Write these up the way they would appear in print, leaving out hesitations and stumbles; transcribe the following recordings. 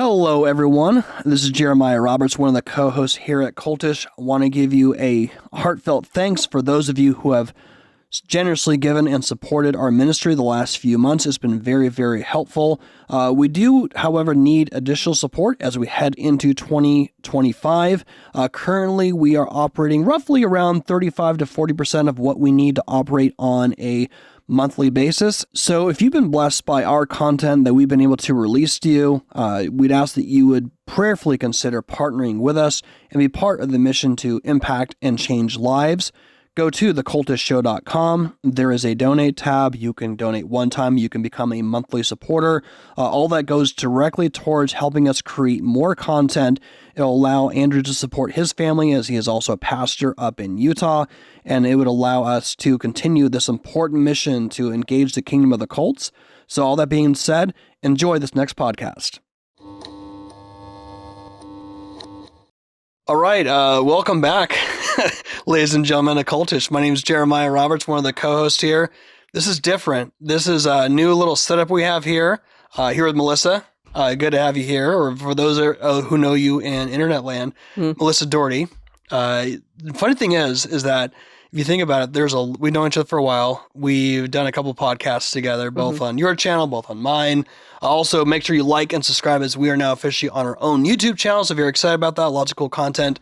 Hello, everyone. This is Jeremiah Roberts, one of the co-hosts here at Cultish. I want to give you a heartfelt thanks for those of you who have generously given and supported our ministry the last few months. It's been very, very helpful. We do, however, need additional support as we head into 2025. Currently, we are operating roughly around 35 to 40% of what we need to operate on a monthly basis. So if you've been blessed by our content that we've been able to release to you, we'd ask that you would prayerfully consider partnering with us and be part of the mission to impact and change lives. Go to thecultishtshow.com. There is a donate tab. You can donate one time. You can become a monthly supporter. All that goes directly towards helping us create more content. It'll allow Andrew to support his family as he is also a pastor up in Utah. And it would allow us to continue this important mission to engage the kingdom of the cults. So all that being said, enjoy this next podcast. All right, welcome back, ladies and gentlemen, to Cultish. My name is Jeremiah Roberts, one of the co-hosts here. This is different. This is a new little setup we have here with Melissa. Good to have you here, or for those who know you in internet land, Melissa Dougherty. The funny thing is that if you think about it, we've known each other for a while. We've done a couple podcasts together, both on your channel, both on mine. Also, make sure you like and subscribe as we are now officially on our own YouTube channel. So if you're excited about that, lots of cool content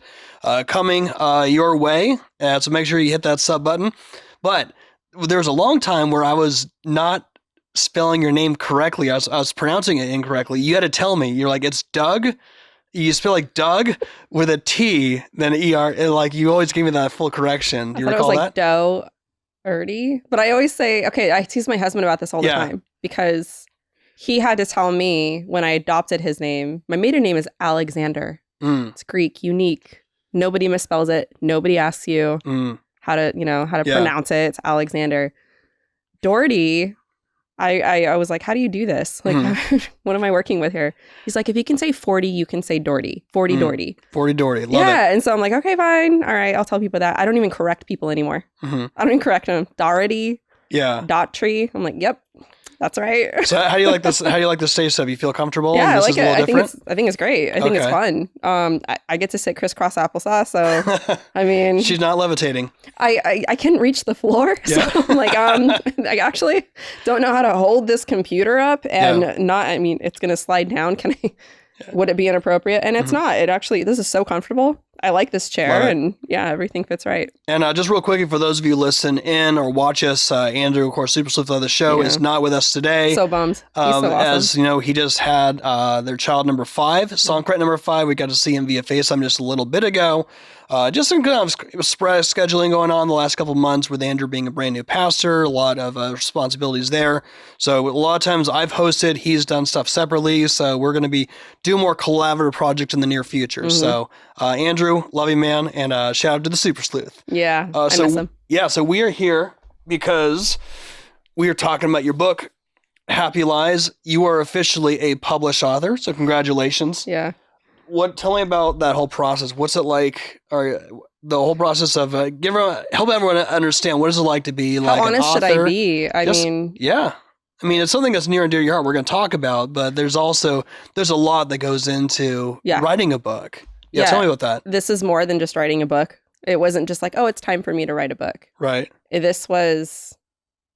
coming your way. So make sure you hit that sub button. But there was a long time where I was not spelling your name correctly. I was pronouncing it incorrectly. You had to tell me. You're like, it's Doug. You spell like Doug with a T, then ER. And like you always give me that full correction. Do you recall that? It was like Dougherty. But I always say, okay, I tease my husband about this all the time because he had to tell me when I adopted his name. My maiden name is Alexander. It's Greek, unique. Nobody misspells it. Nobody asks you how to pronounce it. It's Alexander. Dougherty. I was like, how do you do this? Like, what am I working with here? He's like, if you can say 40, you can say Dougherty. 40 Dougherty. 40 Dougherty. Love it. Yeah. And so I'm like, okay, fine. All right. I'll tell people that. I don't even correct people anymore. I don't even correct them. Dougherty. Yeah. Daughtry. I'm like, yep, that's right. So how do you like this? How do you like this stage stuff? You feel comfortable? Yeah, I like it. I think it's great. I think it's fun. I get to sit crisscross applesauce. So, I mean, she's not levitating. I can reach the floor. So I'm like, I actually don't know how to hold this computer up and it's going to slide down. Can I, would it be inappropriate? And it's not. This is so comfortable. I like this chair and everything fits right. And just real quickly, for those of you listen in or watch us, Andrew, of course, Super Sleuth of the show is not with us today. So bummed. He's so awesome. As you know, he just had their child number 5, Songcret number 5. We got to see him via FaceTime just a little bit ago. Just some kind of scheduling going on the last couple of months with Andrew being a brand new pastor, a lot of responsibilities there. So a lot of times I've hosted, he's done stuff separately. So we're going to be doing more collaborative projects in the near future. So Andrew, love you, man. And shout out to the Super Sleuth. Yeah, I miss him. Yeah, so we are here because we are talking about your book, Happy Lies. You are officially a published author. So congratulations. Yeah. Tell me about that whole process. What's it like, or the whole process of help everyone understand what is it like to be like an author? How honest should I be? It's something that's near and dear to your heart. We're going to talk about, but there's a lot that goes into writing a book. Yeah, tell me about that. This is more than just writing a book. It wasn't just like, oh, it's time for me to write a book. Right. This was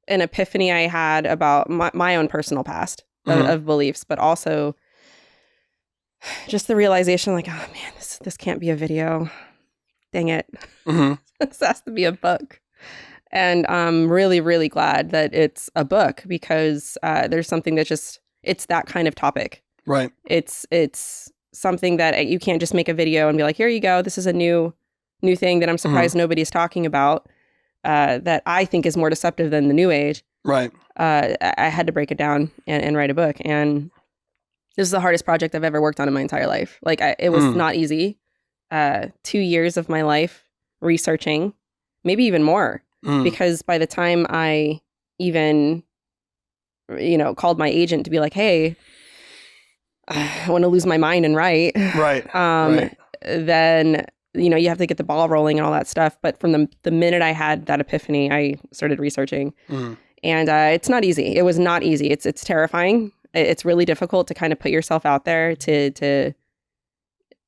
an epiphany I had about my own personal past of beliefs, but also just the realization like, oh man, this can't be a video. Dang it. This has to be a book. And I'm really, really glad that it's a book because there's something that it's that kind of topic. Right. It's something that you can't just make a video and be like, here you go. This is a new thing that I'm surprised nobody's talking about that I think is more deceptive than the new age. Right. I had to break it down and write a book. And this is the hardest project I've ever worked on in my entire life. Like it was not easy. 2 years of my life researching, maybe even more, because by the time I even, called my agent to be like, hey, I want to lose my mind and write. Right. Then, you have to get the ball rolling and all that stuff. But from the minute I had that epiphany, I started researching. And it's not easy. It was not easy. It's terrifying. it's really difficult to kind of put yourself out there to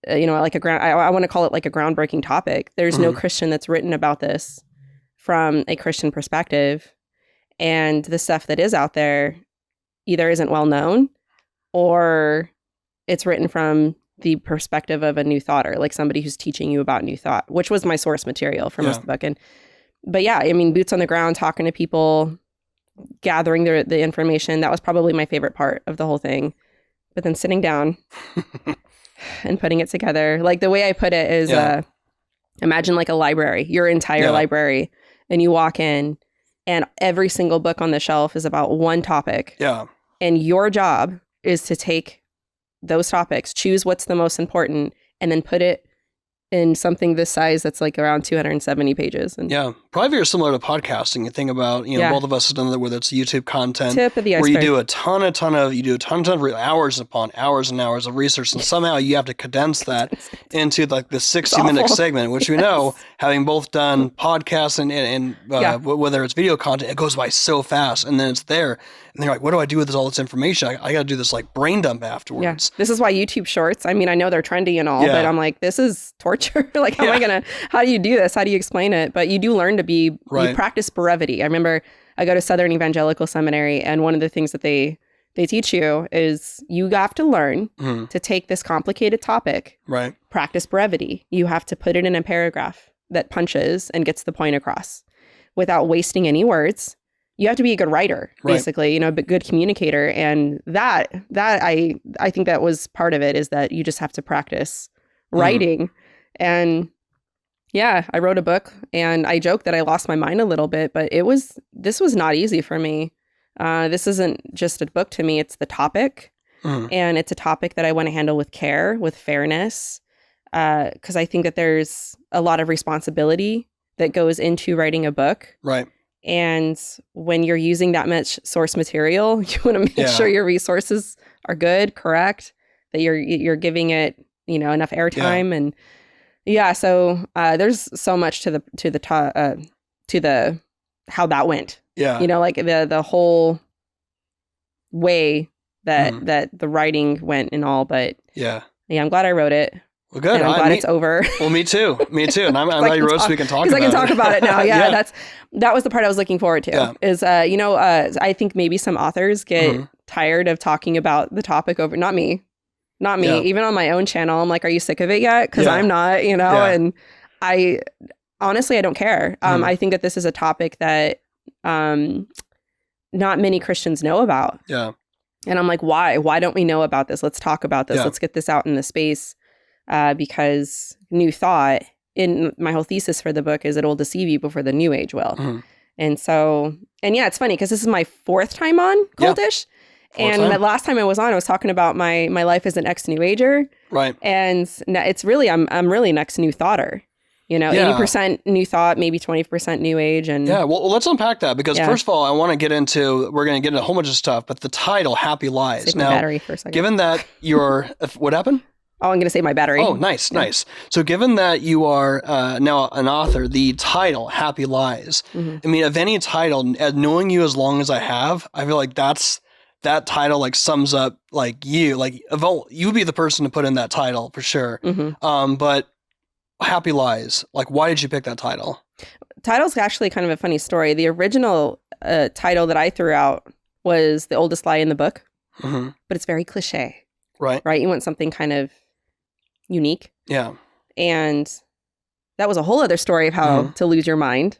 like I want to call it like a groundbreaking topic. There's no Christian that's written about this from a Christian perspective. And the stuff that is out there either isn't well known or it's written from the perspective of a new thoughter, like somebody who's teaching you about new thought, which was my source material for most of the book. But yeah, I mean, boots on the ground, talking to people, gathering the information. That was probably my favorite part of the whole thing. But then sitting down and putting it together, like the way I put it is, imagine like a library, your entire library, and you walk in and every single book on the shelf is about one topic. Yeah. And your job is to take those topics, choose what's the most important, and then put it in something this size that's like around 270 pages. And probably very similar to podcasting. You think about, both of us have done that, whether it's YouTube content, tip of the where iceberg. you do a ton of hours upon hours and hours of research, and somehow you have to condense that into like the 60-minute segment, which we know, having both done podcasts and whether it's video content, it goes by so fast, and then it's there. And they're like, what do I do with all this information? I got to do this like brain dump afterwards. Yeah. This is why YouTube shorts, I mean, I know they're trendy and all, but I'm like, this is torture. Like, how do you do this? How do you explain it? But you do learn to you practice brevity. I remember I go to Southern Evangelical Seminary, and one of the things that they teach you is you have to learn to take this complicated topic, practice brevity. You have to put it in a paragraph that punches and gets the point across without wasting any words. You have to be a good writer, basically, but good communicator. And that I think that was part of it, is that you just have to practice writing. And I wrote a book, and I joke that I lost my mind a little bit, but this was not easy for me. This isn't just a book to me. It's the topic. And it's a topic that I want to handle with care, with fairness, because I think that there's a lot of responsibility that goes into writing a book. Right. And when you're using that much source material, you want to make sure your resources are good, correct, that you're giving it, enough airtime. And so there's so much to the how that went. Yeah. Like the whole way that the writing went and all, but I'm glad I wrote it. Well, good. And I'm glad it's over. Well, me too. And I'm glad you wrote so we can talk about it. Because I can talk about it now. That was the part I was looking forward to. Is I think maybe some authors get tired of talking about the topic over. Not me. Even on my own channel, I'm like, are you sick of it yet? Because I'm not. And I honestly, I don't care. I think that this is a topic that not many Christians know about. Yeah. And I'm like, why? Why don't we know about this? Let's talk about this. Let's get this out in the space. Because new thought, in my whole thesis for the book, is it'll deceive you before the new age will. And so, it's funny because this is my fourth time on Cultish. And the last time I was on, I was talking about my life as an ex-new ager. Right. And it's really, I'm really an ex-new thoughter. 80% new thought, maybe 20% new age. And well, let's unpack that, because first of all, I want to get into, we're going to get into a whole bunch of stuff, but the title, Happy Lies. Save my battery for a second. Given that you're, what happened? Oh, I'm going to save my battery. Oh, nice. So given that you are now an author, the title, Happy Lies, I mean, of any title, knowing you as long as I have, I feel like that title like sums up like you. Like, you would be the person to put in that title for sure. But Happy Lies, like, why did you pick that title? Title's actually kind of a funny story. The original title that I threw out was The Oldest Lie in the Book, but it's very cliche. Right. You want something kind of unique. Yeah. And that was a whole other story of how to lose your mind.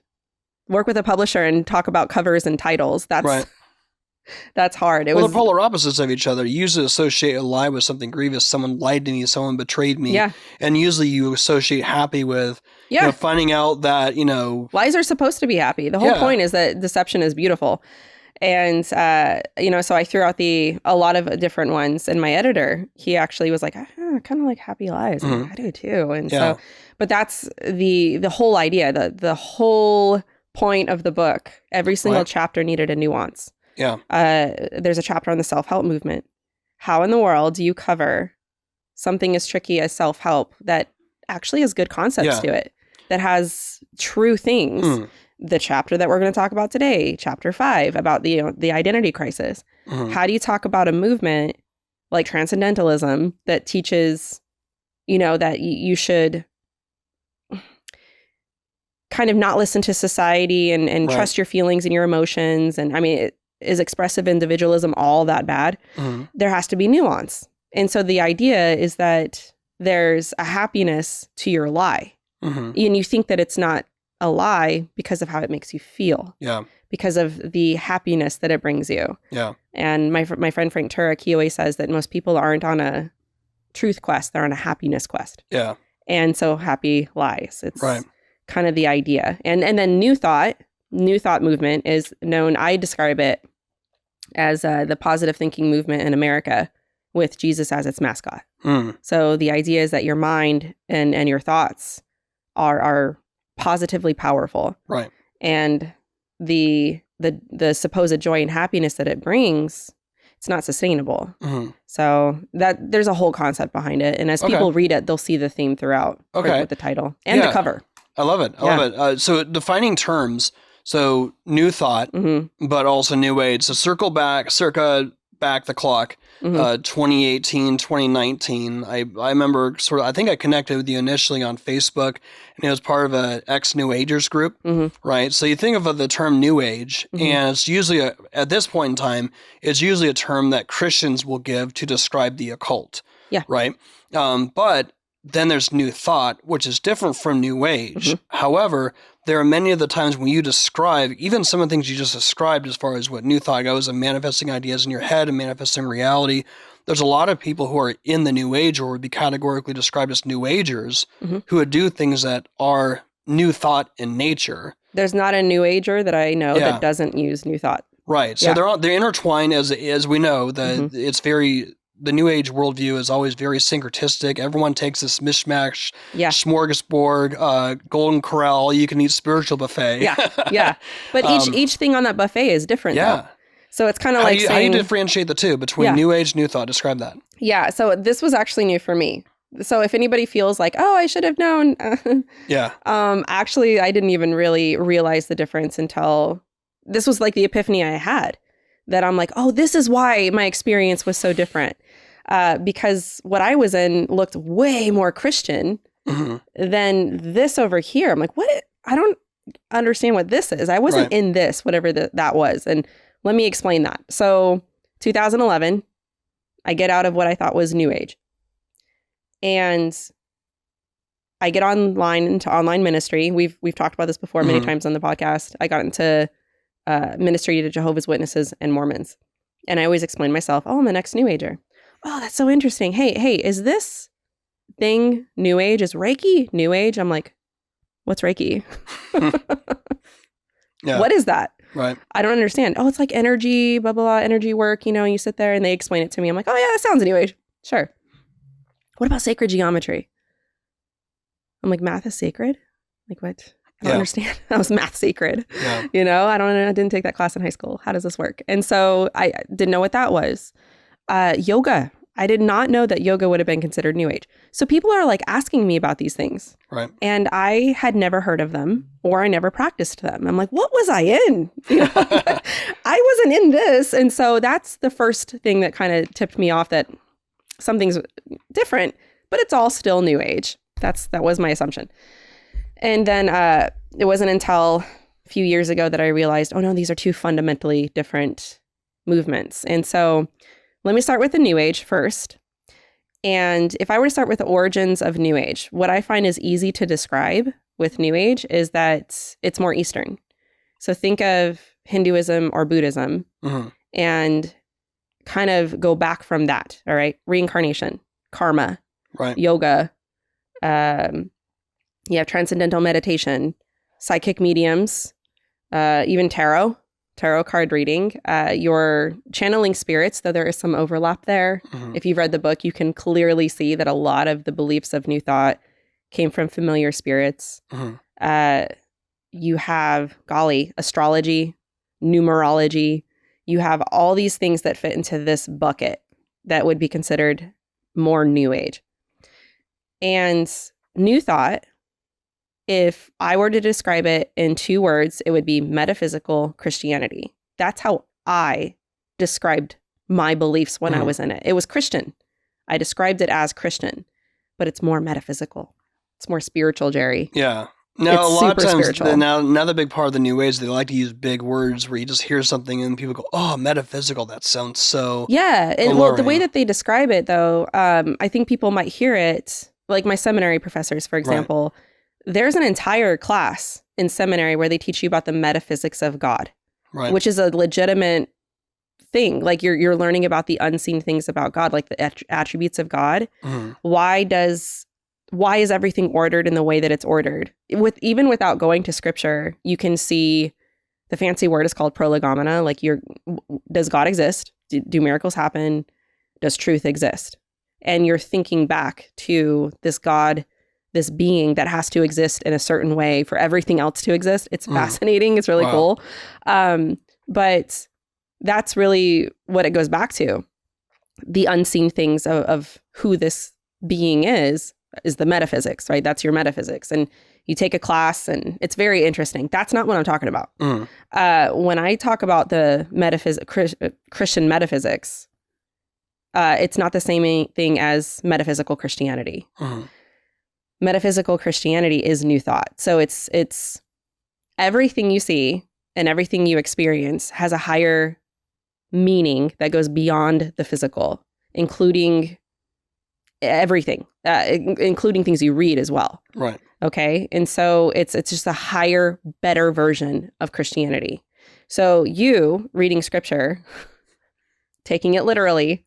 Work with a publisher and talk about covers and titles. That's hard. They're polar opposites of each other. You usually associate a lie with something grievous. Someone lied to me. Someone betrayed me. Yeah. And usually you associate happy with finding out that, lies are supposed to be happy. The whole point is that deception is beautiful. And, so I threw out a lot of different ones, and my editor, he actually was like, I kind of like Happy Lies. Like, I do too. And so, but that's the whole idea, the whole point of the book. Every single chapter needed a nuance. Yeah. There's a chapter on the self-help movement. How in the world do you cover something as tricky as self-help that actually has good concepts to it, that has true things? the chapter that we're going to talk about today, chapter 5, about the identity crisis. How do you talk about a movement like transcendentalism that teaches, that you should kind of not listen to society and trust your feelings and your emotions? And I mean, is expressive individualism all that bad? There has to be nuance. And so the idea is that there's a happiness to your lie. And you think that it's not a lie because of how it makes you feel. Yeah. Because of the happiness that it brings you. Yeah. And my friend Frank Turek, he always says that most people aren't on a truth quest, they're on a happiness quest. Yeah. And so happy lies. It's kind of the idea. And then New Thought movement is known, I describe it as the positive thinking movement in America with Jesus as its mascot. So the idea is that your mind and your thoughts are positively powerful. Right. And the supposed joy and happiness that it brings, it's not sustainable. So that there's a whole concept behind it. And as people read it, they'll see the theme throughout with the title and the cover. I love it. I love it. So defining terms, so New Thought, but also New Age. So circa back the clock, 2018, 2019. I remember I think I connected with you initially on Facebook, and it was part of a ex-New Agers group, right? So you think of the term New Age, and it's usually, at this point in time, it's usually a term that Christians will give to describe the occult, right? But then there's New Thought, which is different from New Age. However, there are many of the times when you describe, even some of the things you just described as far as what New Thought goes and manifesting ideas in your head and manifesting reality, there's a lot of people who are in the New Age or would be categorically described as New Agers who would do things that are New Thought in nature. There's not a New Ager that I know that doesn't use New Thought. Right. So they're intertwined as we know. It's very... The New Age worldview is always very syncretistic. Everyone takes this mishmash, smorgasbord, golden corral, you can eat spiritual buffet. But each thing on that buffet is different. Though. So it's kind of like how do you differentiate the two between New Age, New Thought? Describe that. Yeah. So this was actually new for me. So if anybody feels like, oh, I should have known. Actually, I didn't even really realize the difference until this was like the epiphany I had. That I'm like, oh, this is why my experience was so different. Because what I was in looked way more Christian than this over here. I'm like, what? I don't understand what this is. I wasn't in this, whatever that was. And let me explain that. So 2011, I get out of what I thought was New Age. And I get into online ministry. We've talked about this before many times on the podcast. I got into ministry to Jehovah's Witnesses and Mormons. And I always explain myself, oh, I'm an ex-New Ager. Oh, that's so interesting. Hey, is this thing New Age? Is Reiki New Age? I'm like, what's Reiki? What is that? Right. I don't understand. Oh, it's like energy, blah, blah, blah, energy work. You sit there and they explain it to me. I'm like, oh yeah, that sounds New Age. Sure. What about sacred geometry? I'm like, math is sacred? Like what? I don't understand. That was math sacred. I didn't take that class in high school. How does this work? And so I didn't know what that was. Yoga. I did not know that yoga would have been considered New Age. So people are like asking me about these things. Right. And I had never heard of them or I never practiced them. I'm like, what was I in? I wasn't in this. And so that's the first thing that kind of tipped me off that something's different, but it's all still New Age. That was my assumption. And then it wasn't until a few years ago that I realized, oh no, these are two fundamentally different movements. And so let me start with the New Age first. And if I were to start with the origins of New Age, what I find is easy to describe with New Age is that it's more Eastern. So think of Hinduism or Buddhism and kind of go back from that. All right. Reincarnation, karma, yoga, you have transcendental meditation, psychic mediums, even tarot card reading. You're channeling spirits, though there is some overlap there. If you've read the book, you can clearly see that a lot of the beliefs of New Thought came from familiar spirits. You have, astrology, numerology. You have all these things that fit into this bucket that would be considered more New Age. And New Thought if I were to describe it in 2 words, it would be metaphysical Christianity. That's how I described my beliefs when I was in it. It was Christian. I described it as Christian, but it's more metaphysical. It's more spiritual, Jerry. Yeah. Now, It's a lot of super times, spiritual. another big part of the New Age, they like to use big words where you just hear something and people go, oh, metaphysical. That sounds so Yeah. And alluring. well, the way that they describe it, though, I think people might hear it, like my seminary professors, for example. There's an entire class in seminary where they teach you about the metaphysics of God, which is a legitimate thing. Like you're learning about the unseen things about God, like the attributes of God. Why is everything ordered in the way that it's ordered? Even without going to scripture, you can see the fancy word is called prolegomena. Like does God exist? Do miracles happen? Does truth exist? And you're thinking back to this God, this being that has to exist in a certain way for everything else to exist. It's fascinating. It's really cool. But that's really what it goes back to. The unseen things of who this being is the metaphysics, right? That's your metaphysics. And you take a class and it's very interesting. That's not what I'm talking about. When I talk about the Christian metaphysics, it's not the same thing as metaphysical Christianity. Metaphysical Christianity is new thought. So it's everything you see and everything you experience has a higher meaning that goes beyond the physical, including everything, including things you read as well. Right. Okay. And so it's just a higher, better version of Christianity. So you reading scripture, taking it literally,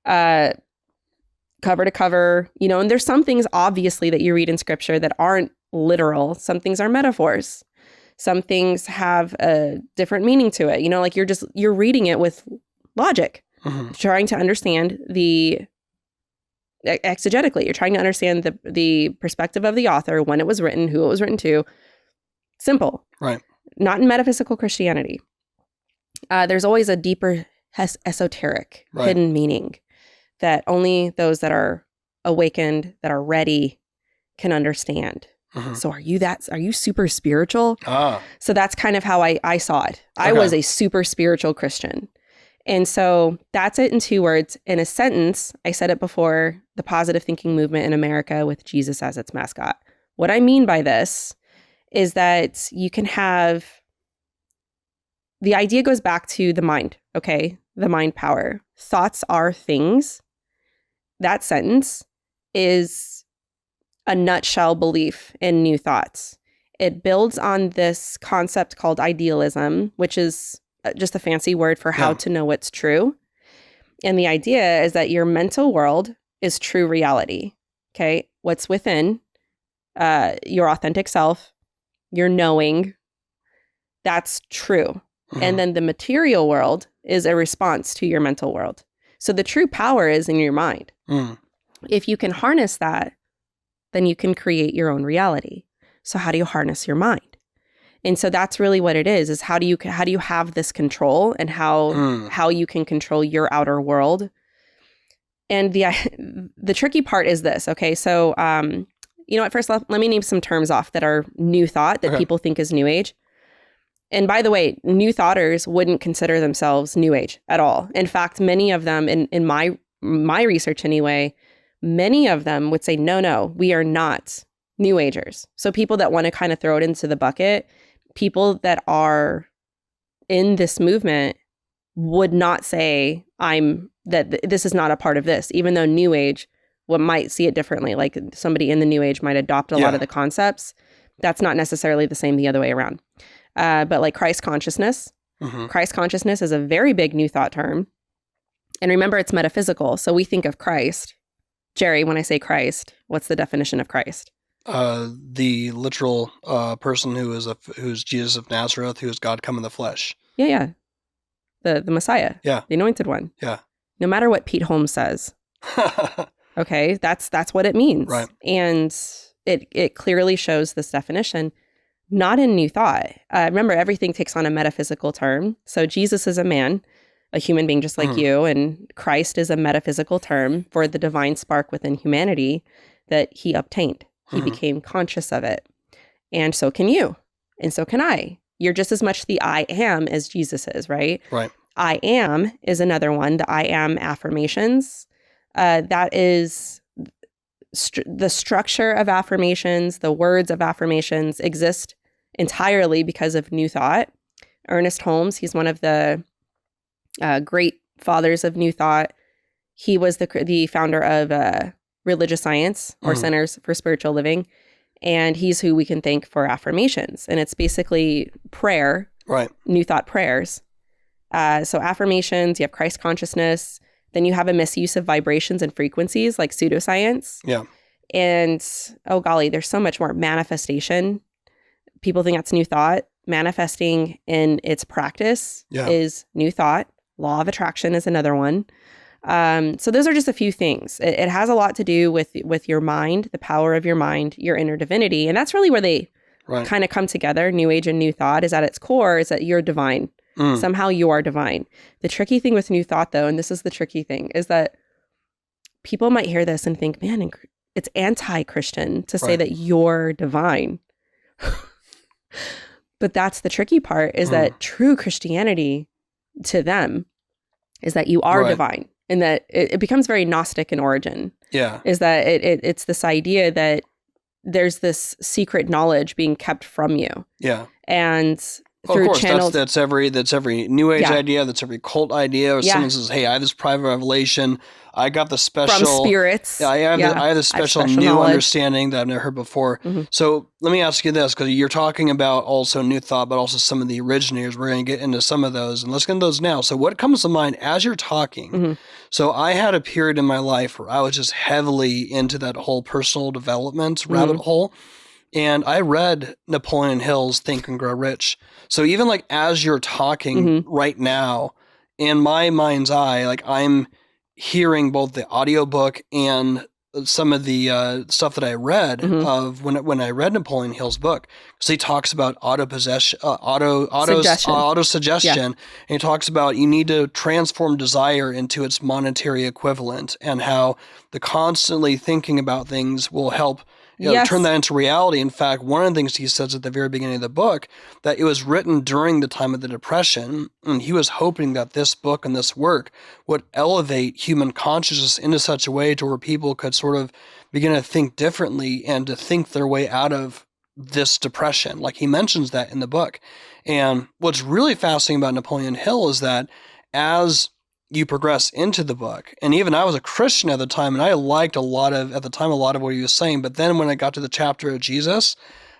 cover to cover, and there's some things obviously that you read in scripture that aren't literal. Some things are metaphors. Some things have a different meaning to it. Like you're reading it with logic, trying to understand exegetically. You're trying to understand the perspective of the author, when it was written, who it was written to. Simple. Right. Not in metaphysical Christianity. There's always a deeper esoteric hidden meaning that only those that are awakened, that are ready, can understand. So are you super spiritual? So that's kind of how I saw it. I was a super spiritual Christian. And so that's it in 2 words. In a sentence, I said it before, the positive thinking movement in America with Jesus as its mascot. What I mean by this is that you can have, the idea goes back to the mind, okay? The mind power. Thoughts are things. That sentence is a nutshell belief in new thoughts. It builds on this concept called idealism, which is just a fancy word for how to know what's true. And the idea is that your mental world is true reality. Okay. What's within your authentic self, your knowing, that's true. And then the material world is a response to your mental world. So the true power is in your mind. If you can harness that, then you can create your own reality. So how do you harness your mind? And so that's really what it is how do you have this control, and how you can control your outer world. And the tricky part is this. Okay. So, at first, let me name some terms off that are new thought that people think is new age. And by the way, new thoughters wouldn't consider themselves new age at all. In fact, many of them in my research anyway, many of them would say, no, we are not new agers. So people that want to kind of throw it into the bucket, people that are in this movement would not say that this is not a part of this, even though new age might see it differently. Like somebody in the new age might adopt a lot of the concepts. That's not necessarily the same the other way around. But like Christ consciousness, Christ consciousness is a very big new thought term. And remember, it's metaphysical. So we think of Christ. Jerry, when I say Christ, what's the definition of Christ? The literal person who's Jesus of Nazareth, who is God come in the flesh. Yeah. The Messiah. Yeah. The anointed one. Yeah. No matter what Pete Holmes says. Okay, that's what it means. Right. And it clearly shows this definition, not in new thought. Remember, everything takes on a metaphysical term. So Jesus is a man, a human being just like you, and Christ is a metaphysical term for the divine spark within humanity that he obtained. He became conscious of it. And so can you. And so can I. You're just as much the I am as Jesus is, right? Right. I am is another one, the I am affirmations. That is the structure of affirmations, the words of affirmations exist entirely because of New Thought. Ernest Holmes, he's one of the great fathers of New Thought. He was the founder of Religious Science, or Centers for Spiritual Living. And he's who we can thank for affirmations. And it's basically prayer, right? New Thought prayers. So affirmations, you have Christ consciousness. Then you have a misuse of vibrations and frequencies like pseudoscience. Yeah. And, oh golly, there's so much more. Manifestation. People think that's New Thought. Manifesting in its practice is New Thought. Law of attraction is another one. So those are just a few things. It has a lot to do with your mind, the power of your mind, your inner divinity. And that's really where they kind of come together. New Age and New Thought is at its core is that you're divine. Somehow you are divine. The tricky thing with New Thought, though, and this is the tricky thing, is that people might hear this and think, man, it's anti-Christian to say that you're divine. But that's the tricky part, is that true Christianity to them is that you are divine. And that it becomes very Gnostic in origin. Yeah. Is that it's this idea that there's this secret knowledge being kept from you. Yeah. And through of course, channels, that's every New Age idea, that's every cult idea, or someone says, hey, I have this private revelation. I got the special from spirits. I have this special new knowledge. Understanding that I've never heard before. So let me ask you this, because you're talking about also New Thought, but also some of the originators. We're going to get into some of those, and let's get into those now. So what comes to mind as you're talking? So I had a period in my life where I was just heavily into that whole personal development rabbit hole. And I read Napoleon Hill's Think and Grow Rich. So even like as you're talking right now, in my mind's eye, like I'm hearing both the audiobook and some of the stuff that I read of when I read Napoleon Hill's book. So he talks about auto-suggestion, and he talks about you need to transform desire into its monetary equivalent, and how the constantly thinking about things will help turn that into reality. In fact, one of the things he says at the very beginning of the book, that it was written during the time of the Depression, and he was hoping that this book and this work would elevate human consciousness into such a way to where people could sort of begin to think differently and to think their way out of this depression. Like he mentions that in the book. And what's really fascinating about Napoleon Hill is that as you progress into the book, and even I was a Christian at the time, and I liked a lot of what he was saying. But then when I got to the chapter of Jesus,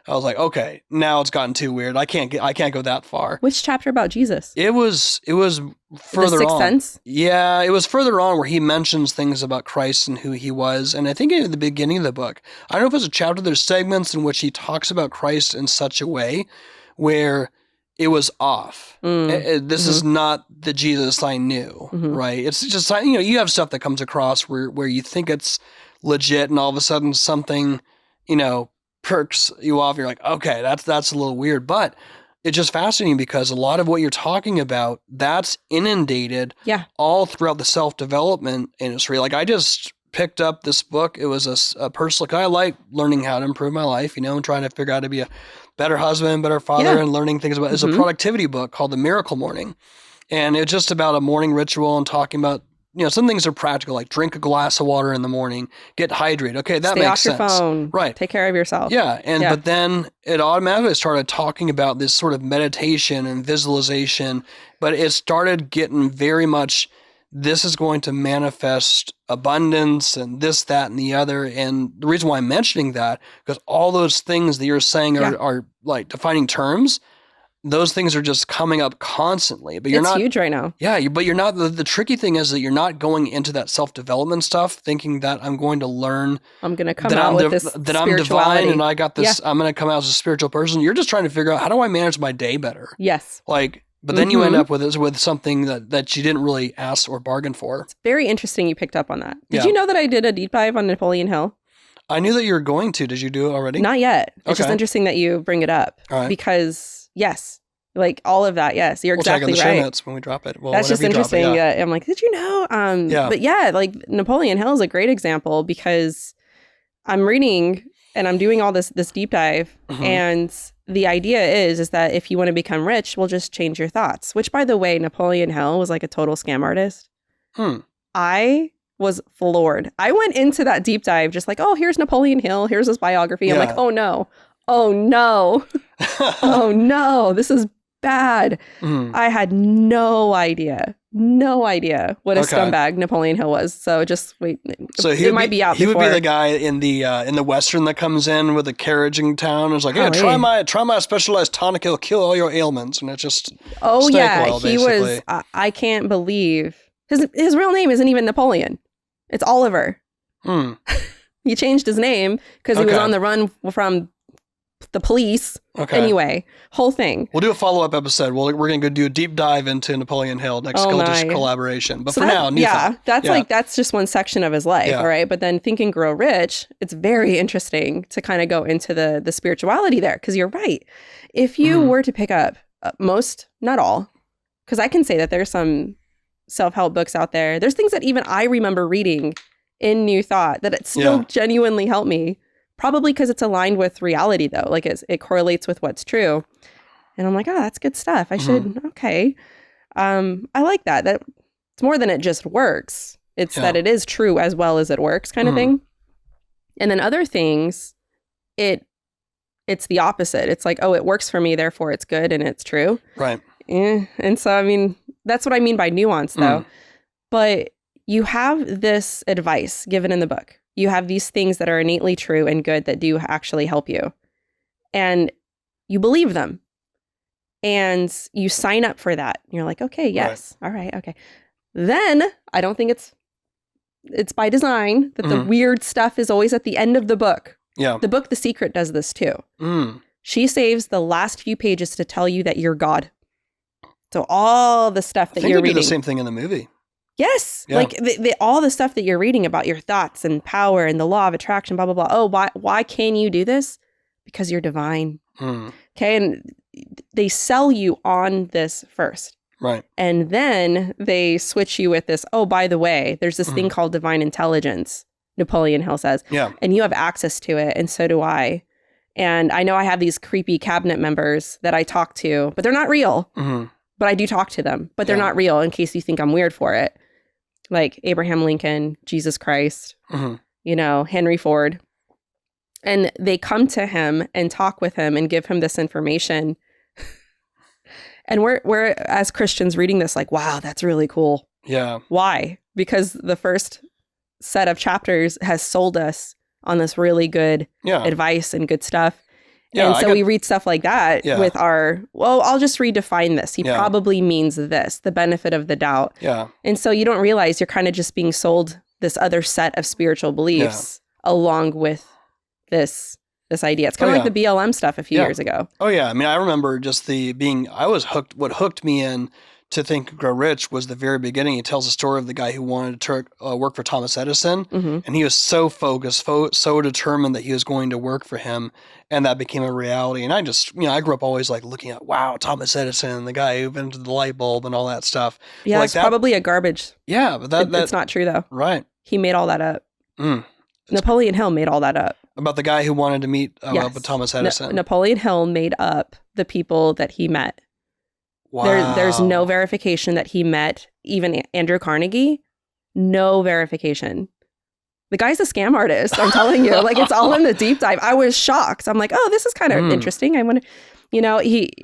I was like, okay, now it's gotten too weird. I can't go that far. Which chapter about Jesus? It was further the Sixth on. Sense? Yeah, it was further on where he mentions things about Christ and who he was. And I think at the beginning of the book, I don't know if it's a chapter, there's segments in which he talks about Christ in such a way where it was off. This is not the Jesus I knew, right? It's just, you have stuff that comes across where you think it's legit, and all of a sudden something, perks you off. You're like, okay, that's a little weird. But it's just fascinating because a lot of what you're talking about, that's inundated all throughout the self-development industry. Like I just picked up this book. It was a personal, I like learning how to improve my life, and trying to figure out how to be a better husband, better father, and learning things about, it's a productivity book called The Miracle Morning. And it's just about a morning ritual and talking about, some things are practical, like drink a glass of water in the morning, get hydrated. Okay, that makes sense. Stay off your phone. Right. Take care of yourself. Yeah. But then it automatically started talking about this sort of meditation and visualization, but it started getting very much, this is going to manifest abundance and this, that, and the other. And the reason why I'm mentioning that, because all those things that you're saying are like defining terms, those things are just coming up constantly. But it's huge right now. Yeah, but you're not, the tricky thing is that you're not going into that self-development stuff thinking that I'm going to learn. I'm going to come out with this that I'm divine and I got this, I'm going to come out as a spiritual person. You're just trying to figure out, how do I manage my day better? Yes. But then you end up with something that you didn't really ask or bargain for. It's very interesting you picked up on that. Did you know that I did a deep dive on Napoleon Hill? I knew that you were going to. Did you do it already? Not yet. It's just interesting that you bring it up. All right. Because, yes, like all of that, yes, you're exactly right. We'll check in the show notes when we drop it. Well, that's just interesting. I'm like, did you know? But yeah, like Napoleon Hill is a great example because I'm reading and I'm doing all this deep dive. And the idea is that if you want to become rich, we'll just change your thoughts. Which, by the way, Napoleon Hill was like a total scam artist. I was floored. I went into that deep dive just like, oh, here's Napoleon Hill. Here's his biography. I'm like, oh no. Oh no. Oh no. This is bad. I had no idea what a scumbag Napoleon Hill was. So just wait. So it might be out. He would be the guy in the Western that comes in with a carriage in town and is like, yeah, try my specialized tonic. It'll kill all your ailments. And it's just oil, he was. I can't believe his real name isn't even Napoleon. It's Oliver. He changed his name because he was on the run from the police. Anyway, whole thing. We'll do a follow-up episode. We're going to go do a deep dive into Napoleon Hill next Cultish collaboration. But so for now, that's just one section of his life, all right? But then Think and Grow Rich, it's very interesting to kind of go into the spirituality there, because you're right. If you were to pick up most, not all, because I can say that there's some self-help books out there. There's things that even I remember reading in New Thought that it still genuinely helped me. Probably because it's aligned with reality, though. Like it correlates with what's true. And I'm like, oh, that's good stuff. I should, I like that. That it's more than it just works. It's that it is true as well as it works kind of thing. And then other things, it's the opposite. It's like, oh, it works for me, therefore it's good and it's true. Right. And so, I mean, that's what I mean by nuance, though. But you have this advice given in the book. You have these things that are innately true and good that do actually help you. And you believe them. And you sign up for that. You're like, okay, yes. All right, okay. Then, I don't think it's by design that the weird stuff is always at the end of the book. Yeah. The book The Secret does this too. She saves the last few pages to tell you that you're God. So all the stuff that you're reading. They do the same thing in the movie. Yes. Yeah. Like all the stuff that you're reading about your thoughts and power and the law of attraction, blah, blah, blah. Oh, why can you do this? Because you're divine. Okay. And they sell you on this first. Right. And then they switch you with this, oh, by the way, there's this thing called divine intelligence, Napoleon Hill says. Yeah. And you have access to it. And so do I. And I know I have these creepy cabinet members that I talk to, but they're not real. But I do talk to them, but they're not real, in case you think I'm weird for it. Like Abraham Lincoln, Jesus Christ, Henry Ford. And they come to him and talk with him and give him this information. And we're as Christians reading this like, wow, that's really cool. Yeah. Why? Because the first set of chapters has sold us on this really good advice and good stuff. Yeah, and so we read stuff like that with I'll just redefine this. He probably means this, the benefit of the doubt. Yeah. And so you don't realize you're kind of just being sold this other set of spiritual beliefs along with this idea. It's kind of like the BLM stuff a few years ago. Oh, yeah. I mean, I remember just I was hooked. What hooked me in to Think and Grow Rich was the very beginning. He tells a story of the guy who wanted to work for Thomas Edison. And he was so focused, so determined that he was going to work for him. And that became a reality. And I just, I grew up always like looking at, wow, Thomas Edison, the guy who invented the light bulb and all that stuff. Yeah, it's probably a garbage. Yeah, but it's not true though. Right. He made all that up. Napoleon Hill made all that up. About the guy who wanted to meet up with Thomas Edison. Napoleon Hill made up the people that he met. Wow. There's no verification that he met even Andrew Carnegie. No verification. The guy's a scam artist. I'm telling you, like it's all in the deep dive. I was shocked. I'm like, oh, this is kind of interesting. I want to,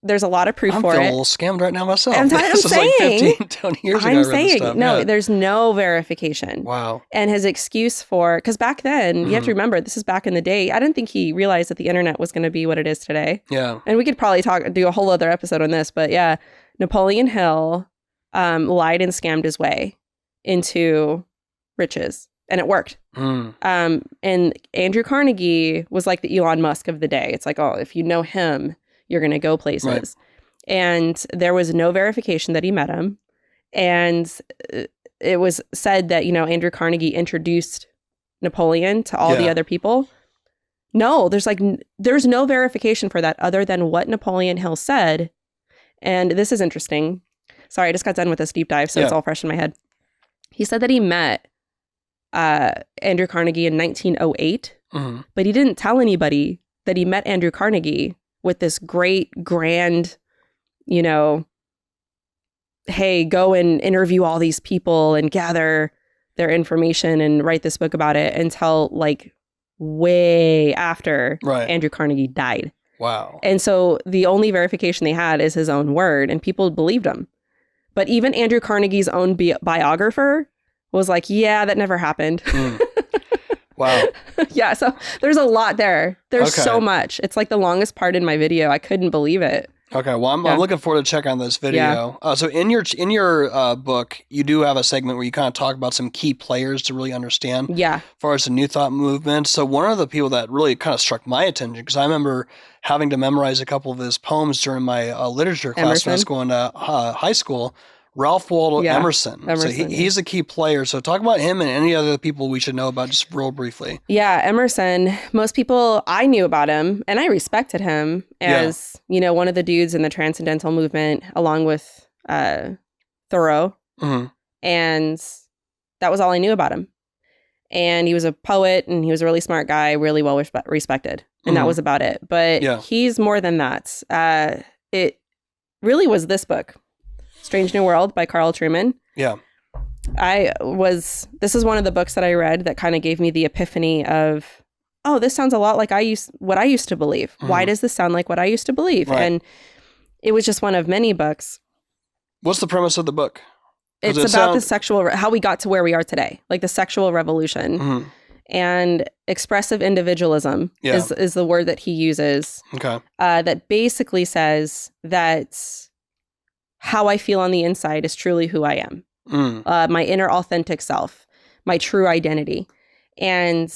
there's a lot of proof for it. I'm feeling a little scammed right now myself. I'm saying, like 15, 20 years ago. I'm saying, no, there's no verification. Wow. And his excuse because back then, you have to remember, this is back in the day. I didn't think he realized that the internet was going to be what it is today. Yeah. And we could probably do a whole other episode on this, but yeah, Napoleon Hill lied and scammed his way into riches. And it worked. And Andrew Carnegie was like the Elon Musk of the day. It's like, oh, if you know him, you're going to go places. Right. And there was no verification that he met him. And it was said that, Andrew Carnegie introduced Napoleon to all the other people. No, there's no verification for that other than what Napoleon Hill said. And this is interesting. Sorry, I just got done with this deep dive, so it's all fresh in my head. He said that he met Andrew Carnegie in 1908 but he didn't tell anybody that he met Andrew Carnegie with this great, grand, hey, go and interview all these people and gather their information and write this book about it until like way after Andrew Carnegie died. Wow. And so the only verification they had is his own word, and people believed him. But even Andrew Carnegie's own biographer was like, yeah, that never happened. Wow. Yeah, so there's a lot there. There's so much. It's like the longest part in my video. I couldn't believe it. Okay, well, I'm looking forward to check on this video. Yeah. So in your book, you do have a segment where you kind of talk about some key players to really understand as far as the New Thought movement. So one of the people that really kind of struck my attention, because I remember having to memorize a couple of his poems during my literature class when I was going to high school, Ralph Waldo Emerson. So he's a key player. So talk about him and any other people we should know about just real briefly. Yeah, Emerson, most people, I knew about him and I respected him as, one of the dudes in the transcendental movement along with Thoreau. And that was all I knew about him. And he was a poet and he was a really smart guy, really well respected. And that was about it. But he's more than that. It really was this book. Strange New World by Carl Trueman. Yeah. This is one of the books that I read that kind of gave me the epiphany of, oh, this sounds a lot like what I used to believe. Why does this sound like what I used to believe? Right. And it was just one of many books. What's the premise of the book? It's about the sexual, how we got to where we are today, like the sexual revolution. And expressive individualism is the word that he uses. Okay. That basically says that how I feel on the inside is truly who I am. My inner authentic self, my true identity. And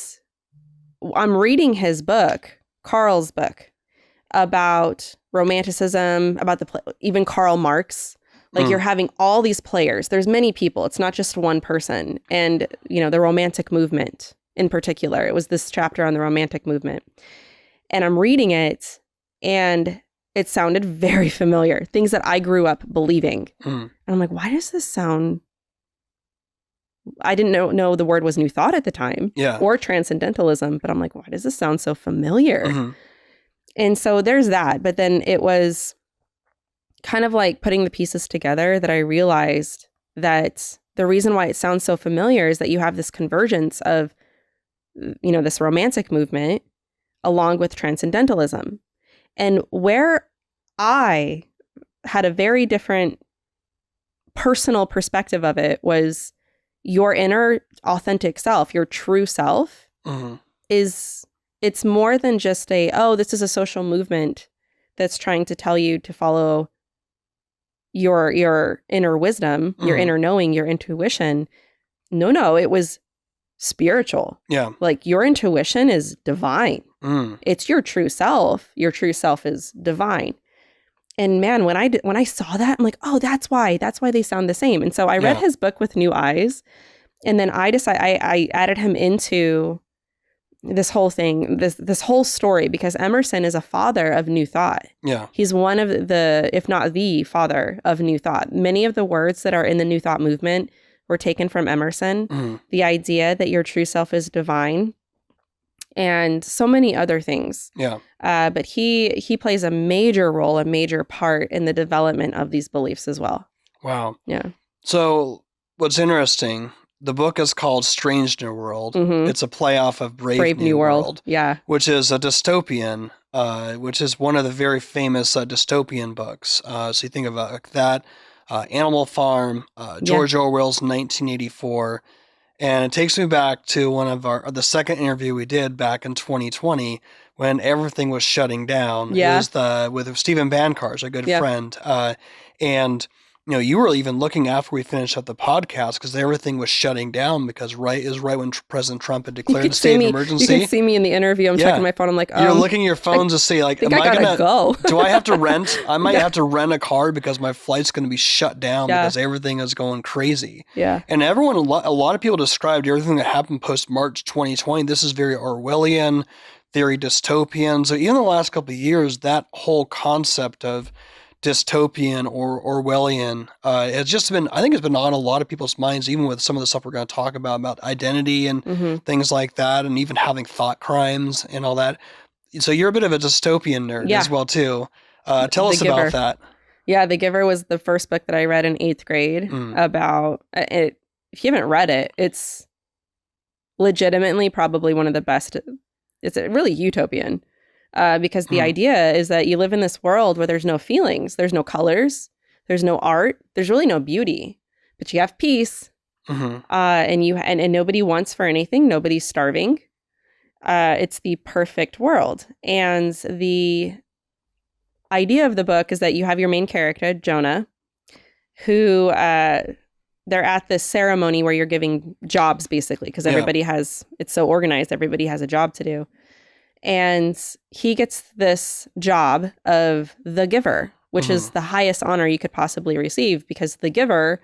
I'm reading his book, Carl's book, about Romanticism, about even Karl Marx. Like you're having all these players. There's many people. It's not just one person. And, the Romantic movement in particular. It was this chapter on the Romantic movement. And I'm reading it and it sounded very familiar. Things that I grew up believing. And I'm like, why does this sound... I didn't know the word was New Thought at the time. Or Transcendentalism. But I'm like, why does this sound so familiar? And so there's that. But then it was kind of like putting the pieces together that I realized that the reason why it sounds so familiar is that you have this convergence of, this Romantic movement along with Transcendentalism. And where I had a very different personal perspective of it was your inner authentic self, your true self it's more than just this is a social movement that's trying to tell you to follow your inner wisdom, your inner knowing, your intuition. No, it was spiritual. Yeah. Like your intuition is divine. It's your true self. Your true self is divine. And man, when I saw that, I'm like, oh, that's why they sound the same. And so I read his book with new eyes. And then I added him into this whole thing, this whole story, because Emerson is a father of New Thought. Yeah. He's one of the, if not the father of New Thought. Many of the words that are in the New Thought movement were taken from Emerson. The idea that your true self is divine and so many other things. Yeah. But he plays a major role, a major part in the development of these beliefs as well. Wow. Yeah. So what's interesting, the book is called Strange New World. It's a play off of Brave New World. Yeah. Which is a dystopian, which is one of the very famous dystopian books. So you think of that, Animal Farm, George Orwell's 1984. And it takes me back to one of the second interview we did back in 2020 when everything was shutting down. Yeah. It was with Stephen Bancarz, a good friend. And you were even looking after we finished up the podcast because everything was shutting down because right when President Trump had declared the state of emergency. You can see me in the interview. I'm checking my phone. I'm like, you're looking at your phones to see, like, am I gonna go? Do I have to rent? I might have to rent a car because my flight's going to be shut down because everything is going crazy. Yeah. And a lot of people described everything that happened post March 2020. This is very Orwellian, very dystopian. So even the last couple of years, that whole concept of dystopian or Orwellian. It's just been, I think it's been on a lot of people's minds, even with some of the stuff we're going to talk about identity and things like that, and even having thought crimes and all that. So you're a bit of a dystopian nerd as well, too. Tell us about that. Yeah, The Giver was the first book that I read in 8th grade about it. If you haven't read it, it's legitimately probably one of the best. It's really utopian because the idea is that you live in this world where there's no feelings, there's no colors, there's no art, there's really no beauty, but you have peace, and nobody wants for anything, nobody's starving. It's the perfect world, and the idea of the book is that you have your main character, Jonah, who they're at this ceremony where you're giving jobs, basically, because everybody has, it's so organized, everybody has a job to do. And he gets this job of the giver, which is the highest honor you could possibly receive, because the giver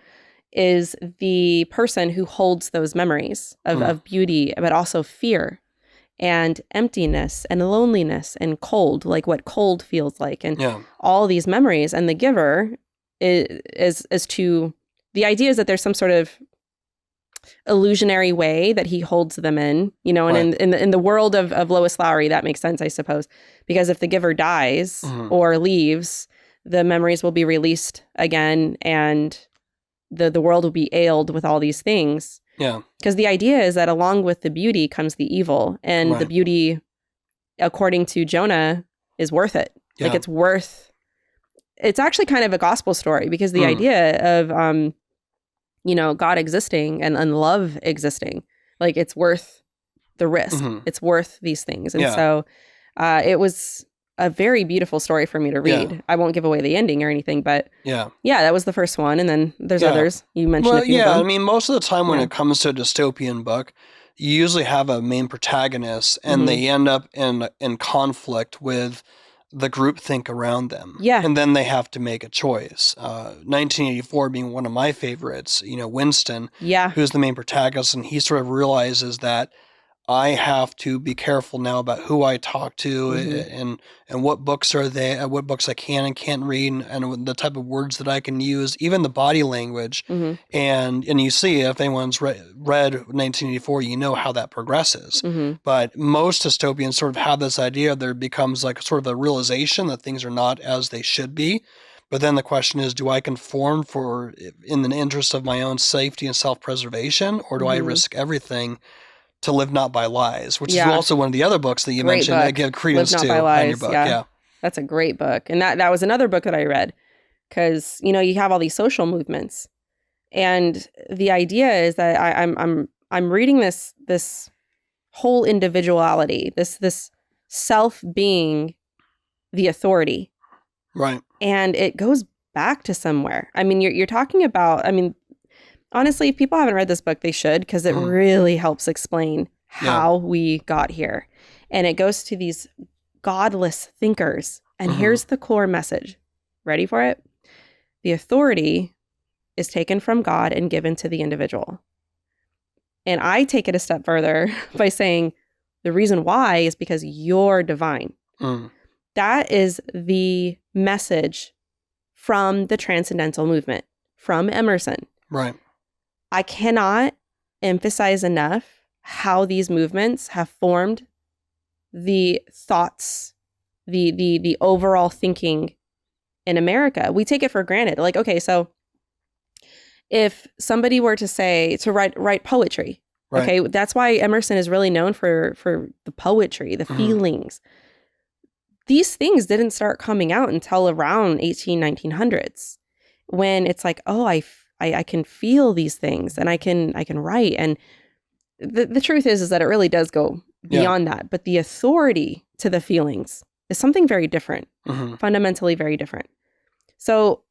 is the person who holds those memories of beauty, but also fear and emptiness and loneliness and cold, like what cold feels like, and all these memories. And the giver is to, the idea is that there's some sort of illusionary way that he holds them in, you know, and in the world of Lois Lowry, that makes sense, I suppose, because if the giver dies or leaves, the memories will be released again, and the world will be ailed with all these things. Yeah. Because the idea is that along with the beauty comes the evil, and the beauty, according to Jonah, is worth it. Yeah. Like it's actually kind of a gospel story, because the idea of, you know, God existing and love existing, like it's worth the risk. It's worth these things. And so it was a very beautiful story for me to read. Yeah. I won't give away the ending or anything, but that was the first one. And then there's others. You mentioned a few of them. I mean, most of the time when it comes to a dystopian book, you usually have a main protagonist, and they end up in conflict with the groupthink around them. Yeah. And then they have to make a choice. 1984 being one of my favorites, you know, Winston, who's the main protagonist, and he sort of realizes that I have to be careful now about who I talk to and what books are they, what books I can and can't read, and the type of words that I can use, even the body language. And you see, if anyone's read 1984, you know how that progresses. But most dystopians sort of have this idea, there becomes like sort of a realization that things are not as they should be. But then the question is, do I conform in the interest of my own safety and self-preservation, or do I risk everything to live not by lies, which is also one of the other books that you mentioned that give credence to in your book. Yeah. That's a great book. And that was another book that I read, because, you know, you have all these social movements, and the idea is that I'm reading this whole individuality, this self being the authority. Right. And it goes back to somewhere. I mean, you're talking about, I mean, honestly, if people haven't read this book, they should, because it really helps explain how we got here. And it goes to these godless thinkers. And here's the core message. Ready for it? The authority is taken from God and given to the individual. And I take it a step further by saying the reason why is because you're divine. That is the message from the transcendental movement, from Emerson. Right. I cannot emphasize enough how these movements have formed the thoughts, the overall thinking in America. We take it for granted. Like, okay, so if somebody were to say to write poetry, okay, that's why Emerson is really known for the poetry, the feelings. These things didn't start coming out until around 1900s, when it's like, oh, I can feel these things, and I can write. And the truth is that it really does go beyond that. But the authority to the feelings is something very different, fundamentally very different. So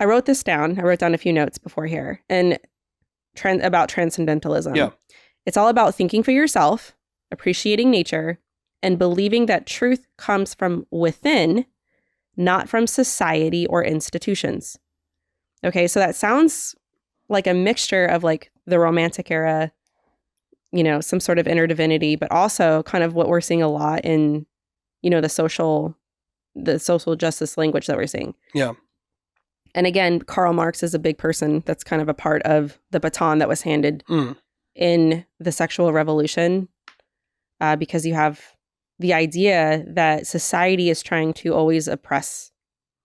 I wrote this down. I wrote down a few notes before here, and about transcendentalism. Yeah. It's all about thinking for yourself, appreciating nature, and believing that truth comes from within, not from society or institutions. Okay, so that sounds like a mixture of like the Romantic era, you know, some sort of inner divinity, but also kind of what we're seeing a lot in, you know, the social the social justice language that we're seeing. Yeah. And again, Karl Marx is a big person that's kind of a part of the baton that was handed in the sexual revolution, because you have the idea that society is trying to always oppress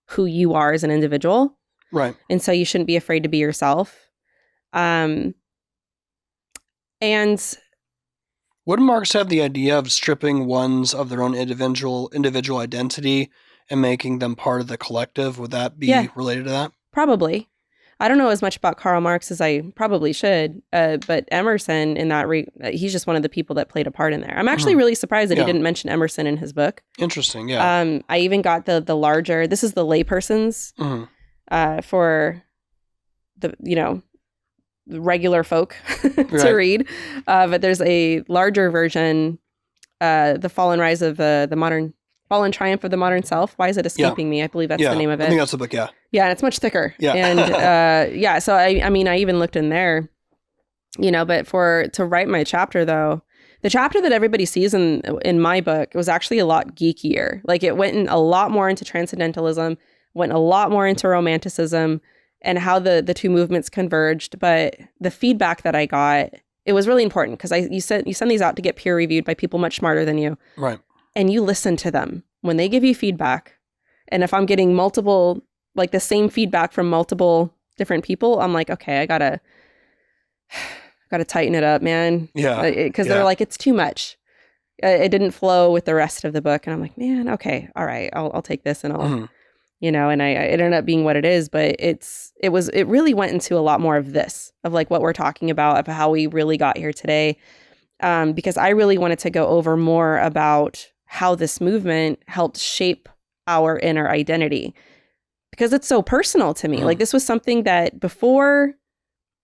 who you are as an individual. Right. And so you shouldn't be afraid to be yourself. And wouldn't Marx have the idea of stripping ones of their own individual identity and making them part of the collective? Would that be related to that? Probably. I don't know as much about Karl Marx as I probably should, but Emerson, in that he's just one of the people that played a part in there. I'm actually really surprised that he didn't mention Emerson in his book. Interesting, yeah. I even got the larger, this is the laypersons for the, regular folk to read. But there's a larger version, The Fall and Rise of Fall and Triumph of the Modern Self. Why is it escaping me? I believe that's the name of it. I think that's the book, yeah. Yeah, and it's much thicker. Yeah. And so I mean, I even looked in there, but to write my chapter though, the chapter that everybody sees in my book was actually a lot geekier. Like it went a lot more into transcendentalism, went a lot more into Romanticism and how the two movements converged. But the feedback that I got, it was really important because you send these out to get peer reviewed by people much smarter than you. Right. And you listen to them when they give you feedback. And if I'm getting multiple, like the same feedback from multiple different people, I'm like, okay, I gotta tighten it up, man. Yeah. Because they're like, it's too much. It didn't flow with the rest of the book. And I'm like, man, okay, all right, I'll take this and I'll, and it ended up being what it is. But it really went into a lot more of this, of like what we're talking about, of how we really got here today. Because I really wanted to go over more about how this movement helped shape our inner identity, because it's so personal to me. Like this was something that before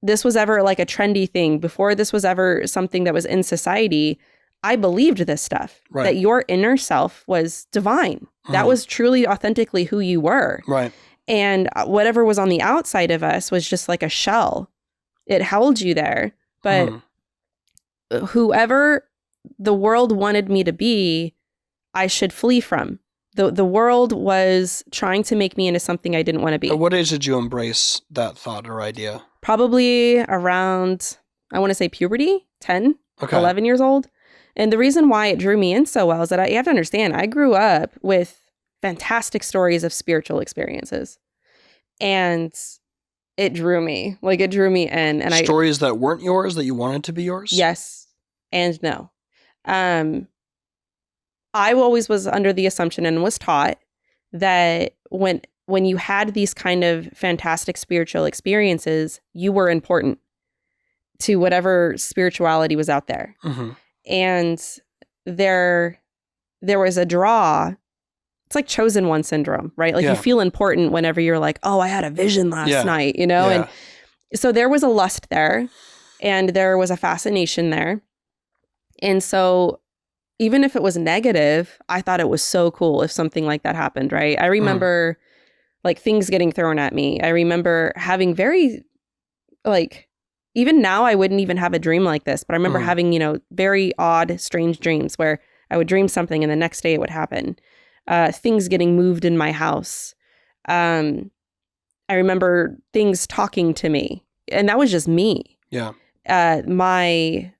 this was ever like a trendy thing, before this was ever something that was in society, I believed this stuff, that your inner self was divine. That was truly authentically who you were. Right. And whatever was on the outside of us was just like a shell. It held you there. But whoever the world wanted me to be, I should flee from. The world was trying to make me into something I didn't want to be. At what age did you embrace that thought or idea? Probably around, I want to say puberty, 10, 11 years old. And the reason why it drew me in so well is that you have to understand, I grew up with fantastic stories of spiritual experiences. And it drew me. Like it drew me in. And stories that weren't yours, that you wanted to be yours? Yes and no. I always was under the assumption and was taught that when you had these kind of fantastic spiritual experiences, you were important to whatever spirituality was out there. And there was a draw. It's like chosen one syndrome, right? Like you feel important whenever you're like, oh, I had a vision last night, And so there was a lust there and there was a fascination there. And so even if it was negative, I thought it was so cool if something like that happened, right? I remember like things getting thrown at me. I remember having very, like, even now I wouldn't even have a dream like this, but I remember having, very odd, strange dreams where I would dream something and the next day it would happen. Things getting moved in my house. I remember things talking to me, and that was just me. Yeah. My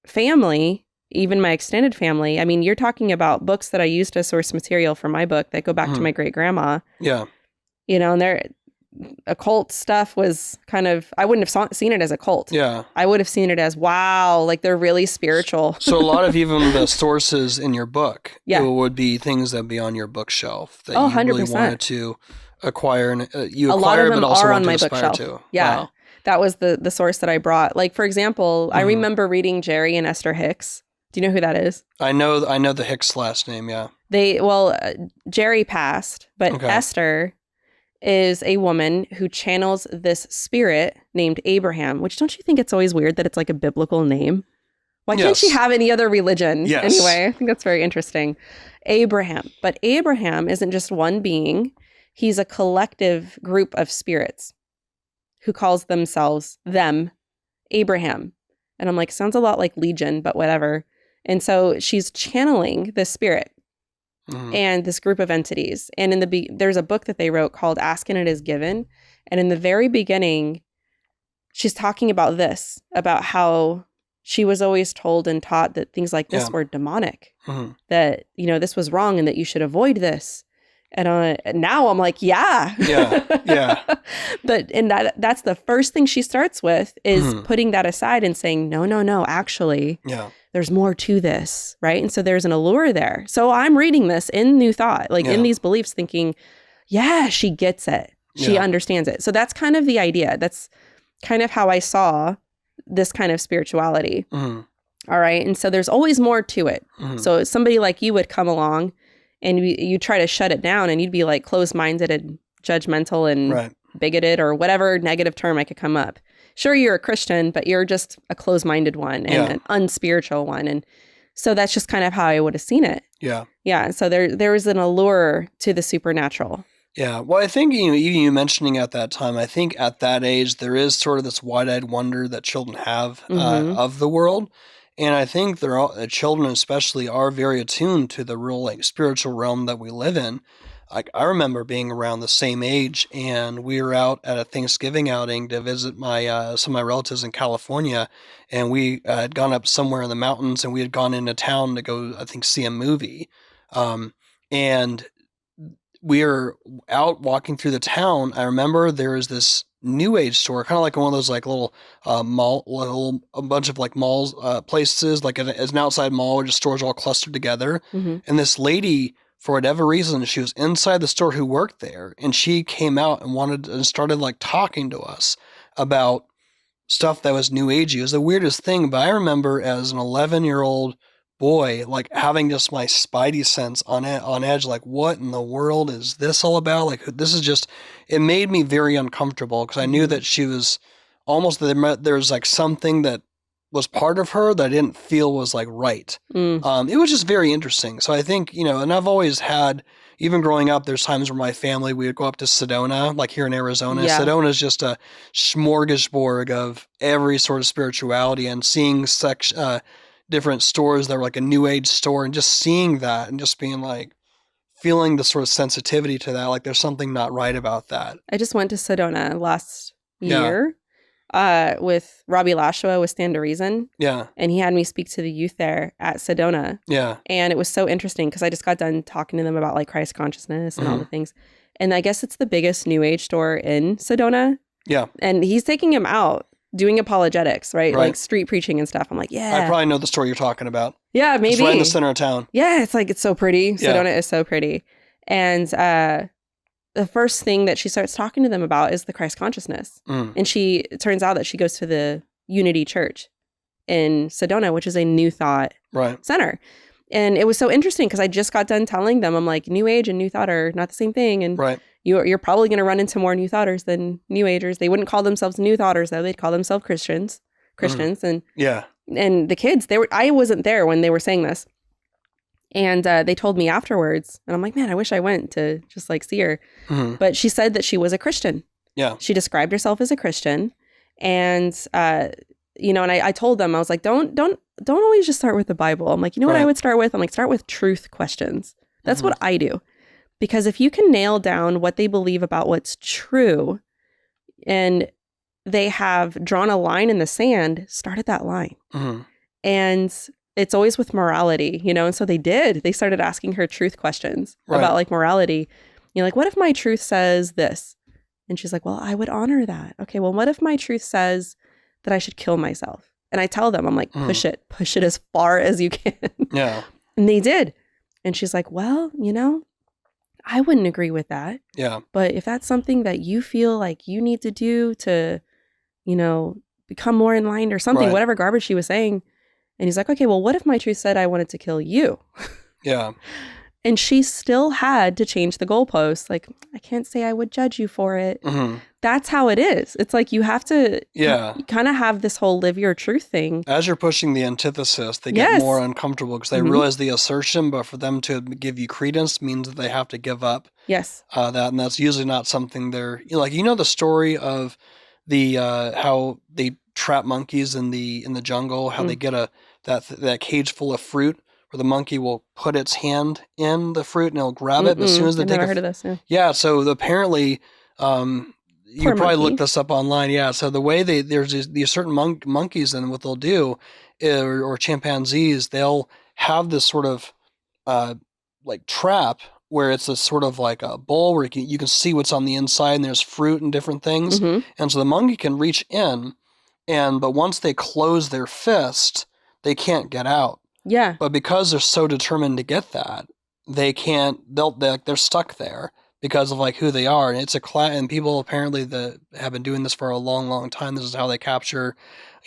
family, even my extended family, I mean, you're talking about books that I used as source material for my book that go back to my great grandma. Yeah. And their occult stuff was kind of, I wouldn't have seen it as a cult. Yeah. I would have seen it as, wow, like they're really spiritual. So a lot of even the sources in your book would be things that would be on your bookshelf that you 100%. Really wanted to acquire, and you a lot of acquired, them but also are want on my to aspire bookshelf. to. Yeah. Wow. That was the source that I brought. Like, for example, I remember reading Jerry and Esther Hicks. Do you know who that is? I know the Hicks last name, yeah. Jerry passed, but Esther is a woman who channels this spirit named Abraham, which, don't you think it's always weird that it's like a biblical name? Why can't she have any other religion? Yes. Anyway, I think that's very interesting. Abraham. But Abraham isn't just one being. He's a collective group of spirits who calls them Abraham. And I'm like, sounds a lot like Legion, but whatever. And so she's channeling this spirit. and this group of entities. And there's a book that they wrote called Ask and It Is Given. And in the very beginning, she's talking about this, about how she was always told and taught that things like this were demonic, that, this was wrong and that you should avoid this. And now I'm like, yeah. But that's the first thing she starts with is putting that aside and saying, no, actually, there's more to this, right? And so there's an allure there. So I'm reading this in New Thought, like in these beliefs thinking, she gets it. She understands it. So that's kind of the idea. That's kind of how I saw this kind of spirituality. All right. And so there's always more to it. So somebody like you would come along and you try to shut it down and you'd be like closed-minded and judgmental and bigoted or whatever negative term I could come up. Sure, you're a Christian, but you're just a closed-minded one and an unspiritual one. And so that's just kind of how I would have seen it. Yeah. So there was an allure to the supernatural. Yeah. Well, I think, even you mentioning at that time, I think at that age, there is sort of this wide-eyed wonder that children have of the world. And I think children especially are very attuned to the real spiritual realm that we live in. Like I remember being around the same age, and we were out at a Thanksgiving outing to visit some of my relatives in California, and we had gone up somewhere in the mountains, and we had gone into town to go, I think, see a movie. And we were out walking through the town. I remember there was this New Age store, kind of like one of those like little mall, a bunch of like malls, places, like as an outside mall where just stores all clustered together. And this lady, for whatever reason, she was inside the store who worked there, and she came out and started like talking to us about stuff that was New Agey. It was the weirdest thing, but I remember as an 11-year-old boy, like having just my spidey sense on edge, like what in the world is this all about? Like this is just, it made me very uncomfortable because I knew that she was almost, there's like something that was part of her that I didn't feel was like right. It was just very interesting. So I think, and I've always had, even growing up, there's times where my family, we would go up to Sedona, like here in Arizona. Sedona is just a smorgasbord of every sort of spirituality, and seeing different stores that were like a New Age store, and just seeing that and just being like, feeling the sort of sensitivity to that. Like there's something not right about that. I just went to Sedona last year with Robbie Lashua with Stand to Reason. Yeah. And he had me speak to the youth there at Sedona. Yeah. And it was so interesting because I just got done talking to them about like Christ consciousness and all the things. And I guess it's the biggest New Age store in Sedona. Yeah. And he's taking him out doing apologetics, right? Like street preaching and stuff. I'm like, I probably know the store you're talking about. Yeah, maybe. It's right in the center of town. Yeah, it's so pretty. Sedona is so pretty. And the first thing that she starts talking to them about is the Christ consciousness. And it turns out that she goes to the Unity Church in Sedona, which is a New Thought center. And it was so interesting because I just got done telling them, I'm like, New Age and New Thought are not the same thing. And you're probably going to run into more New Thoughters than New Agers. They wouldn't call themselves New Thoughters, though. They'd call themselves Christians. And the kids, I wasn't there when they were saying this. And they told me afterwards, and I'm like, man, I wish I went to just like see her. But she said that she was a Christian. Yeah. She described herself as a Christian. And, and I told them, I was like, don't always just start with the Bible. I'm like, what I would start with? I'm like, start with truth questions. That's what I do. Because if you can nail down what they believe about what's true, and they have drawn a line in the sand, start at that line. And it's always with morality, and so they did. They started asking her truth questions about like morality. Like, what if my truth says this? And she's like, well, I would honor that. Okay, well, what if my truth says that I should kill myself? And I tell them, I'm like, push it as far as you can. Yeah. And they did. And she's like, well, I wouldn't agree with that. Yeah. But if that's something that you feel like you need to do to, become more in line or something, whatever garbage she was saying. And he's like, okay, well, what if my truth said I wanted to kill you? Yeah. And she still had to change the goalposts. Like, I can't say I would judge you for it. That's how it is. It's like you have to kind of have this whole live your truth thing. As you're pushing the antithesis, they get more uncomfortable because they realize the assertion, but for them to give you credence means that they have to give up that. And that's usually not something they're like, the story of the how they trap monkeys in the jungle, how they get that cage full of fruit where the monkey will put its hand in the fruit and it'll grab it, but as soon as they I've take never heard of this. yeah, so apparently, you could probably look this up online. Yeah, so the way there's these certain monkeys, and what they'll do, or chimpanzees, they'll have this sort of like trap where it's a sort of like a bowl where you can see what's on the inside, and there's fruit and different things, and so the monkey can reach in, but once they close their fist, they can't get out. Yeah. But because they're so determined to get that, they can't. They're stuck there because of like who they are, and it's and people apparently that have been doing this for a long, long time. This is how they capture,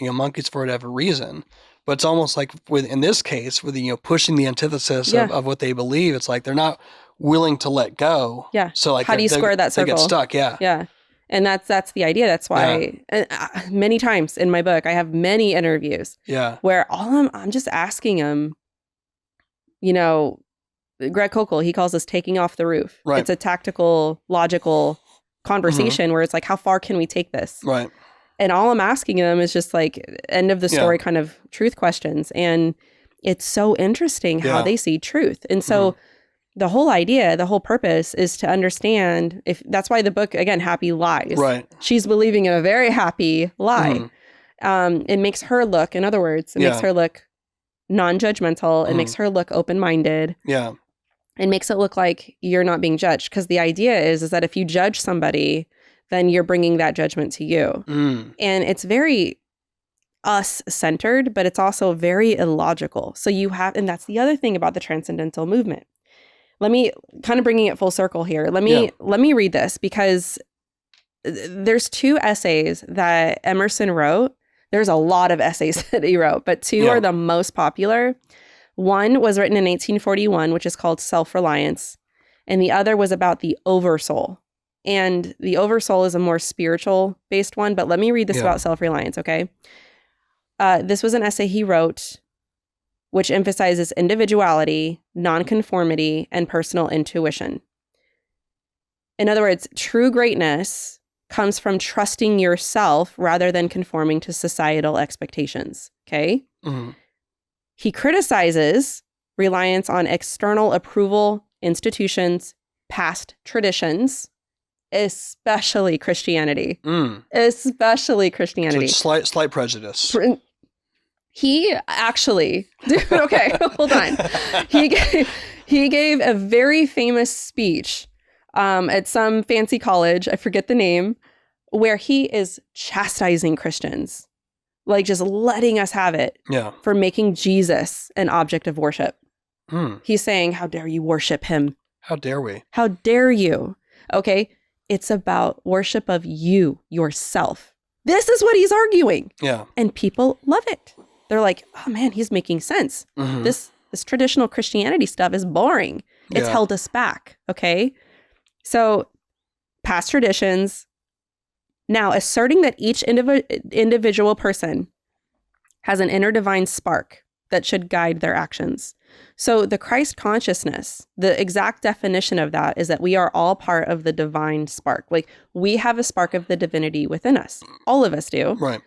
monkeys for whatever reason. But it's almost like in this case, with pushing the antithesis of what they believe, it's like they're not willing to let go. Yeah. So like, how do you square that circle? They get stuck. Yeah. Yeah. And that's the idea. That's why many times in my book, I have many interviews where I'm just asking them, Greg Koukl, he calls this taking off the roof. Right. It's a tactical, logical conversation where it's like, how far can we take this? Right. And all I'm asking them is just like end of the story kind of truth questions. And it's so interesting how they see truth. And so the whole idea, the whole purpose is to understand that's why the book, again, Happy Lies. Right. She's believing in a very happy lie. It makes her look, in other words, it makes her look non-judgmental. It makes her look open-minded. Yeah. It makes it look like you're not being judged. Because the idea is that if you judge somebody, then you're bringing that judgment to you. And it's very us-centered, but it's also very illogical. So and that's the other thing about the transcendental movement. Let me kind of bringing it full circle here. Let me read this, because there's 2 essays that Emerson wrote. There's a lot of essays that he wrote, but 2 are the most popular. One was written in 1841, which is called Self-Reliance, and the other was about the oversoul. And the oversoul is a more spiritual based one, but let me read this about self-reliance, okay? This was an essay he wrote which emphasizes individuality, nonconformity, and personal intuition. In other words, true greatness comes from trusting yourself rather than conforming to societal expectations, okay? He criticizes reliance on external approval, institutions, past traditions, especially Christianity. Especially Christianity. So slight prejudice. He actually, okay, hold on. He gave a very famous speech at some fancy college, I forget the name, where he is chastising Christians, like just letting us have it for making Jesus an object of worship. He's saying, how dare you worship him? How dare we? How dare you? Okay, it's about worship of you, yourself. This is what he's arguing. Yeah. And people love it. They're like, oh man, he's making sense. This traditional Christianity stuff is boring. It's held us back. Okay. So past traditions. Now asserting that each individual person has an inner divine spark that should guide their actions. So the Christ consciousness, the exact definition of that is that we are all part of the divine spark. Like we have a spark of the divinity within us. All of us do. Right.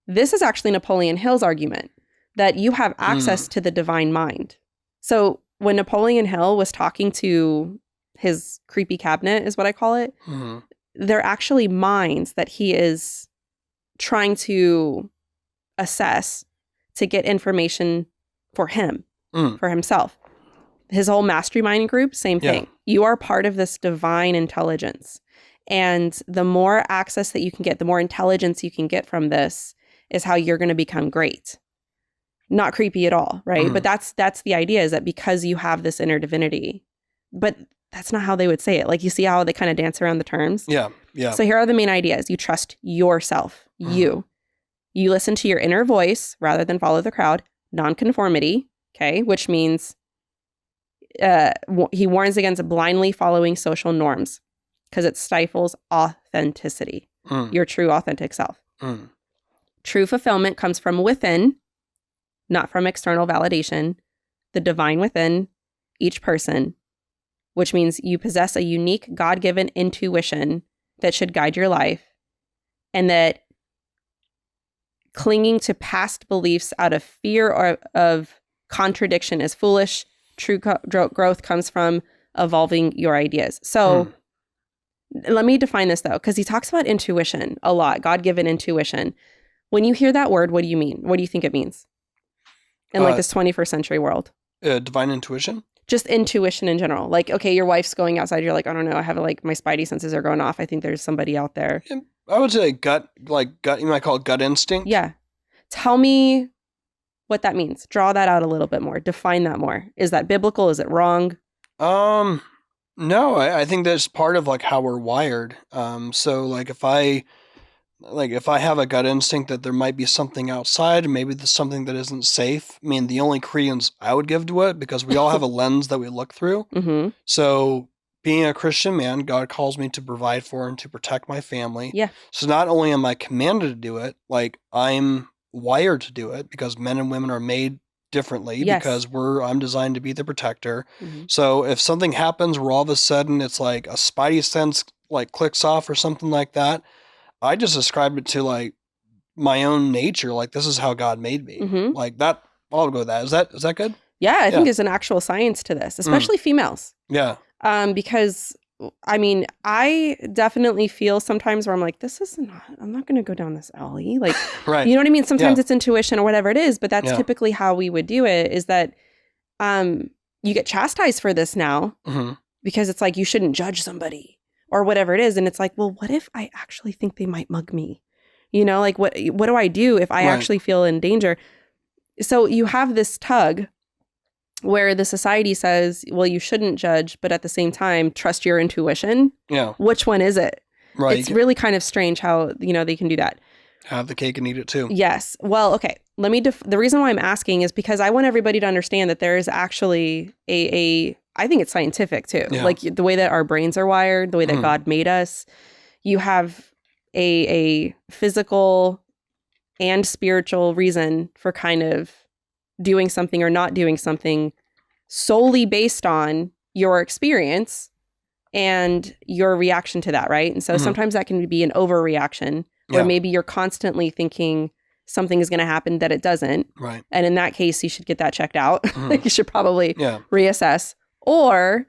This is actually Napoleon Hill's argument that you have access to the divine mind. So when Napoleon Hill was talking to his creepy cabinet, is what I call it, they're actually minds that he is trying to assess to get information for him, for himself. His whole mastermind group, same thing. You are part of this divine intelligence. And the more access that you can get, the more intelligence you can get from this is how you're going to become great. Not creepy at all, right? But that's the idea, is that because you have this inner divinity. But that's not how they would say it. Like, you see how they kind of dance around the terms? Yeah, yeah. So here are the main ideas. You trust yourself, you. You listen to your inner voice rather than follow the crowd. Nonconformity, okay, which means he warns against blindly following social norms because it stifles authenticity, your true authentic self. True fulfillment comes from within, not from external validation, the divine within each person, which means you possess a unique God-given intuition that should guide your life, and that clinging to past beliefs out of fear or of contradiction is foolish. True growth comes from evolving your ideas. So let me define this, though, because he talks about intuition a lot, God-given intuition. When you hear that word, what do you mean? What do you think it means in like this 21st century world? Divine intuition? Just intuition in general. Like, okay, your wife's going outside. You're like, I don't know. I have like my spidey senses are going off. I think there's somebody out there. I would say gut, you might call it gut instinct. Yeah. Tell me what that means. Draw that out a little bit more. Define that more. Is that biblical? Is it wrong? No, I think that's part of like how we're wired. So like if I have a gut instinct that there might be something outside, maybe there's something that isn't safe. I mean, the only credence I would give to it, because we all have a lens that we look through. Mm-hmm. So being a Christian man, God calls me to provide for and to protect my family. Yeah. So not only am I commanded to do it, like I'm wired to do it, because men and women are made differently, because I'm designed to be the protector. Mm-hmm. So if something happens where all of a sudden it's like a spidey sense like clicks off or something like that, I just ascribe it to like my own nature. Like this is how God made me. Mm-hmm. Like that. I'll go with that. Is that good? Yeah, I think there's an actual science to this, especially females. Yeah. Because I mean, I definitely feel sometimes where I'm like, I'm not going to go down this alley. Like, right. You know what I mean? Sometimes it's intuition or whatever it is, but that's typically how we would do it, is that you get chastised for this now because it's like, you shouldn't judge somebody or whatever it is. And it's like, well, what if I actually think they might mug me? You know, like what do I do if I actually feel in danger? So you have this tug where the society says, well, you shouldn't judge, but at the same time, trust your intuition. Yeah. Which one is it? Right. It's really kind of strange how, they can do that. Have the cake and eat it too. Yes. Well, okay. Let me, the reason why I'm asking is because I want everybody to understand that there is actually I think it's scientific too. Yeah. Like the way that our brains are wired, the way that God made us, you have a physical and spiritual reason for kind of doing something or not doing something solely based on your experience and your reaction to that, right? And so sometimes that can be an overreaction, or maybe you're constantly thinking something is going to happen that it doesn't. Right. And in that case, you should get that checked out. You should probably reassess. Or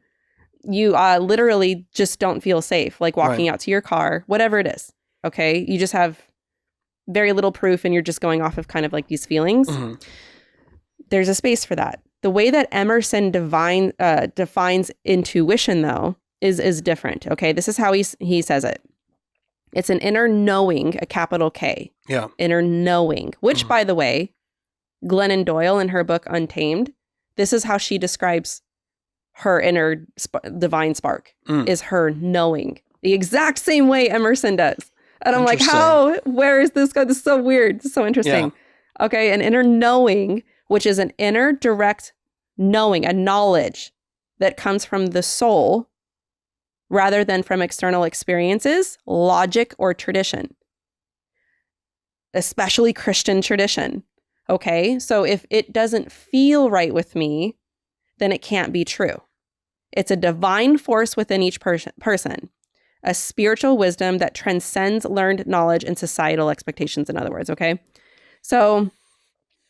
you literally just don't feel safe, like walking out to your car, whatever it is. Okay. You just have very little proof and you're just going off of kind of like these feelings. There's a space for that. The way that Emerson defines intuition, though, is different. Okay, this is how he says it. It's an inner knowing, a capital K. Yeah. Inner knowing, which, by the way, Glennon Doyle in her book Untamed, this is how she describes her inner divine spark, is her knowing. The exact same way Emerson does. And I'm like, where is this going? This is so weird. This is so interesting. Yeah. Okay, an inner knowing, which is an inner direct knowing, a knowledge that comes from the soul rather than from external experiences, logic, or tradition, especially Christian tradition. Okay, so if it doesn't feel right with me, then it can't be true. It's a divine force within each person, a spiritual wisdom that transcends learned knowledge and societal expectations, in other words, okay? So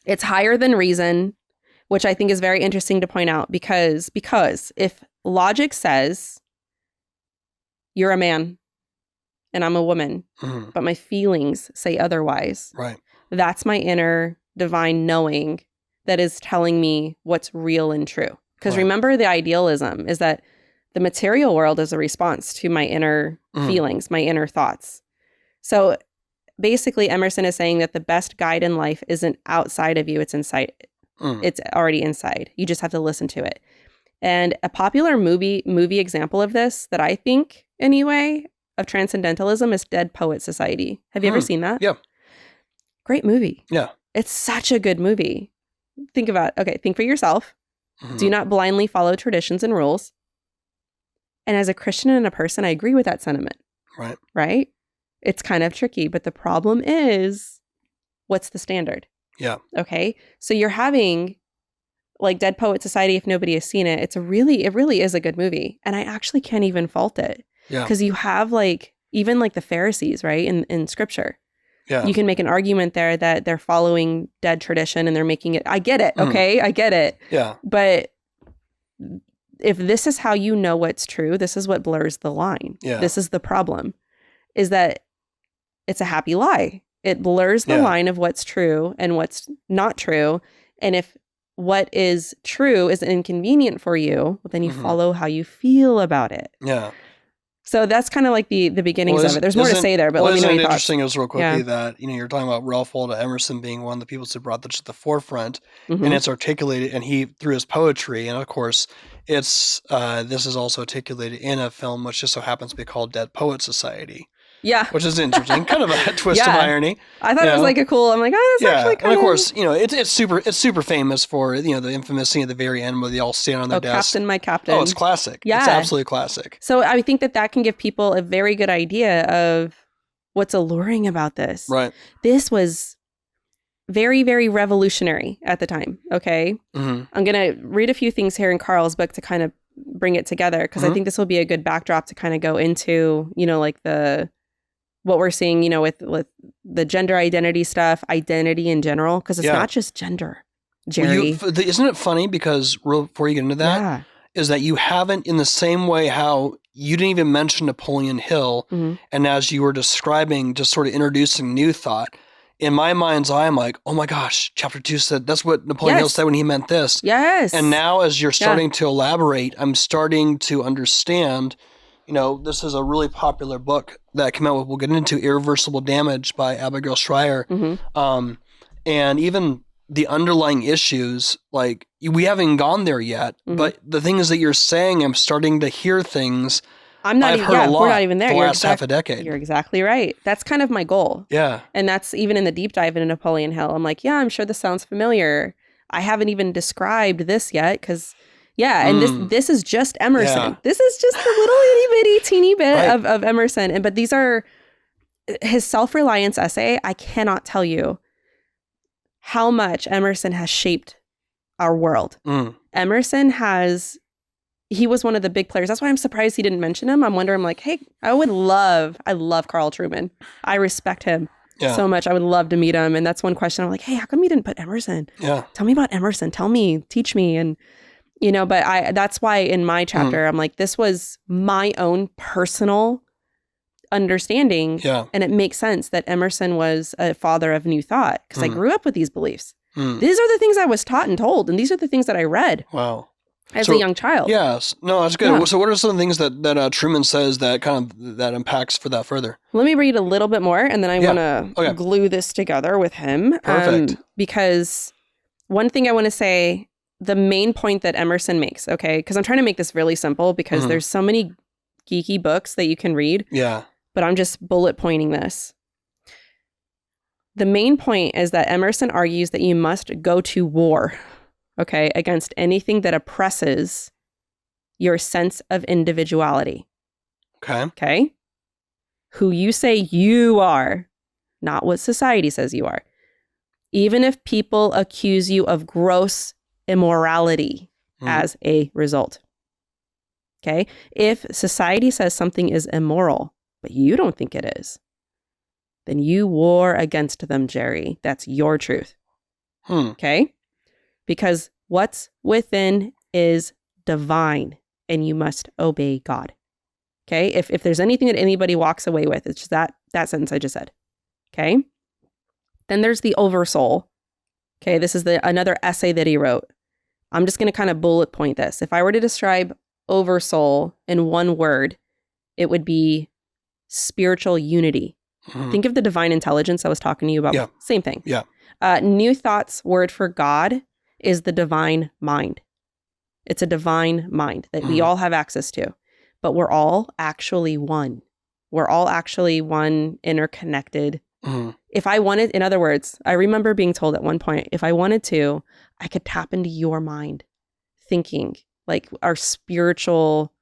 it's higher than reason, which I think is very interesting to point out because if logic says you're a man and I'm a woman, but my feelings say otherwise, right? That's my inner divine knowing that is telling me what's real and true. Because remember, the idealism is that the material world is a response to my inner feelings, my inner thoughts. So basically, Emerson is saying that the best guide in life isn't outside of you, it's inside. It's already inside. You just have to listen to it. And a popular movie example of this that I think, anyway, of transcendentalism is Dead Poet Society. Have you ever seen that? Yeah. Great movie. Yeah. It's such a good movie. Think for yourself. Do not blindly follow traditions and rules. And as a Christian and a person, I agree with that sentiment. Right. Right? It's kind of tricky, but the problem is, what's the standard? Yeah. Okay. So you're having like Dead Poet Society, if nobody has seen it, it really is a good movie. And I actually can't even fault it. Yeah. Because you have like, even like the Pharisees, right? In scripture. Yeah. You can make an argument there that they're following dead tradition and they're making it. I get it. Okay. I get it. Yeah. But if this is how you know what's true, this is what blurs the line. Yeah. This is the problem, is that it's a happy lie. It blurs the line of what's true and what's not true. And if what is true is inconvenient for you, then you follow how you feel about it. Yeah. So that's kind of like the beginnings of it. There's more to say there, but let me know your thoughts. Interesting is real quickly that, you're talking about Ralph Waldo Emerson being one of the people who brought this to the forefront, and it's articulated, and he, through his poetry, and of course, it's this is also articulated in a film which just so happens to be called Dead Poet Society. Yeah. Which is interesting. Kind of a twist of irony. I thought it was like a cool, I'm like, oh, that's actually kind of... And of course, it's super famous for, the infamous scene at the very end where they all stand on their desk. Captain, my captain. Oh, it's classic. Yeah. It's absolutely classic. So I think that can give people a very good idea of what's alluring about this. Right. This was very, very revolutionary at the time. Okay. I'm going to read a few things here in Carl's book to kind of bring it together, because I think this will be a good backdrop to kind of go into, like what we're seeing, with the gender identity stuff, identity in general, because it's not just gender, Jerry. Isn't it funny, because before you get into that, is that you haven't, in the same way how you didn't even mention Napoleon Hill, and as you were describing, just sort of introducing new thought, in my mind's eye, I'm like, oh my gosh, chapter 2 said, that's what Napoleon Hill said when he meant this. Yes. And now as you're starting to elaborate, I'm starting to understand, this is a really popular book that came out with, we'll get into, Irreversible Damage by Abigail Schreier. And even the underlying issues, like, we haven't gone there yet, but the thing is that you're saying, I'm starting to hear things I've heard a lot. We're not even there. The last half a decade. You're exactly right. That's kind of my goal. Yeah. And that's even in the deep dive into Napoleon Hill. I'm like, I'm sure this sounds familiar. I haven't even described this yet, because and this is just Emerson. Yeah. This is just a little itty bitty teeny bit of Emerson. But these are his self-reliance essay. I cannot tell you how much Emerson has shaped our world. Emerson he was one of the big players. That's why I'm surprised he didn't mention him. I'm wondering, like, hey, I love Carl Truman. I respect him so much. I would love to meet him. And that's one question. I'm like, hey, how come you didn't put Emerson? Yeah. Tell me about Emerson. Tell me, teach me. And, but that's why in my chapter, I'm like, this was my own personal understanding. Yeah. And it makes sense that Emerson was a father of new thought, because I grew up with these beliefs. These are the things I was taught and told. And these are the things that I read. Wow. As a young child. Yes. No, that's good. Yeah. So what are some things that Truman says that kind of that impacts for that further? Let me read a little bit more, and then I want to glue this together with him. Perfect. Because one thing I want to say, the main point that Emerson makes, okay, because I'm trying to make this really simple, because there's so many geeky books that you can read. Yeah. But I'm just bullet pointing this. The main point is that Emerson argues that you must go to war, okay, against anything that oppresses your sense of individuality. Okay. Okay? Who you say you are, not what society says you are. Even if people accuse you of gross immorality as a result. Okay? If society says something is immoral, but you don't think it is, then you war against them, Jerry. That's your truth. Okay? Because what's within is divine, and you must obey God. Okay? If there's anything that anybody walks away with, it's just that sentence I just said. Okay? Then there's the oversoul. Okay? This is another essay that he wrote. I'm just going to kind of bullet point this. If I were to describe oversoul in one word, it would be spiritual unity. Think of the divine intelligence I was talking to you about. Yeah. Same thing. Yeah. New Thought's word for God is the divine mind. It's a divine mind that we all have access to, but we're all actually one. We're all actually one, interconnected. If I wanted, in other words, I remember being told at one point, if I wanted to, I could tap into your mind, thinking, like our spiritual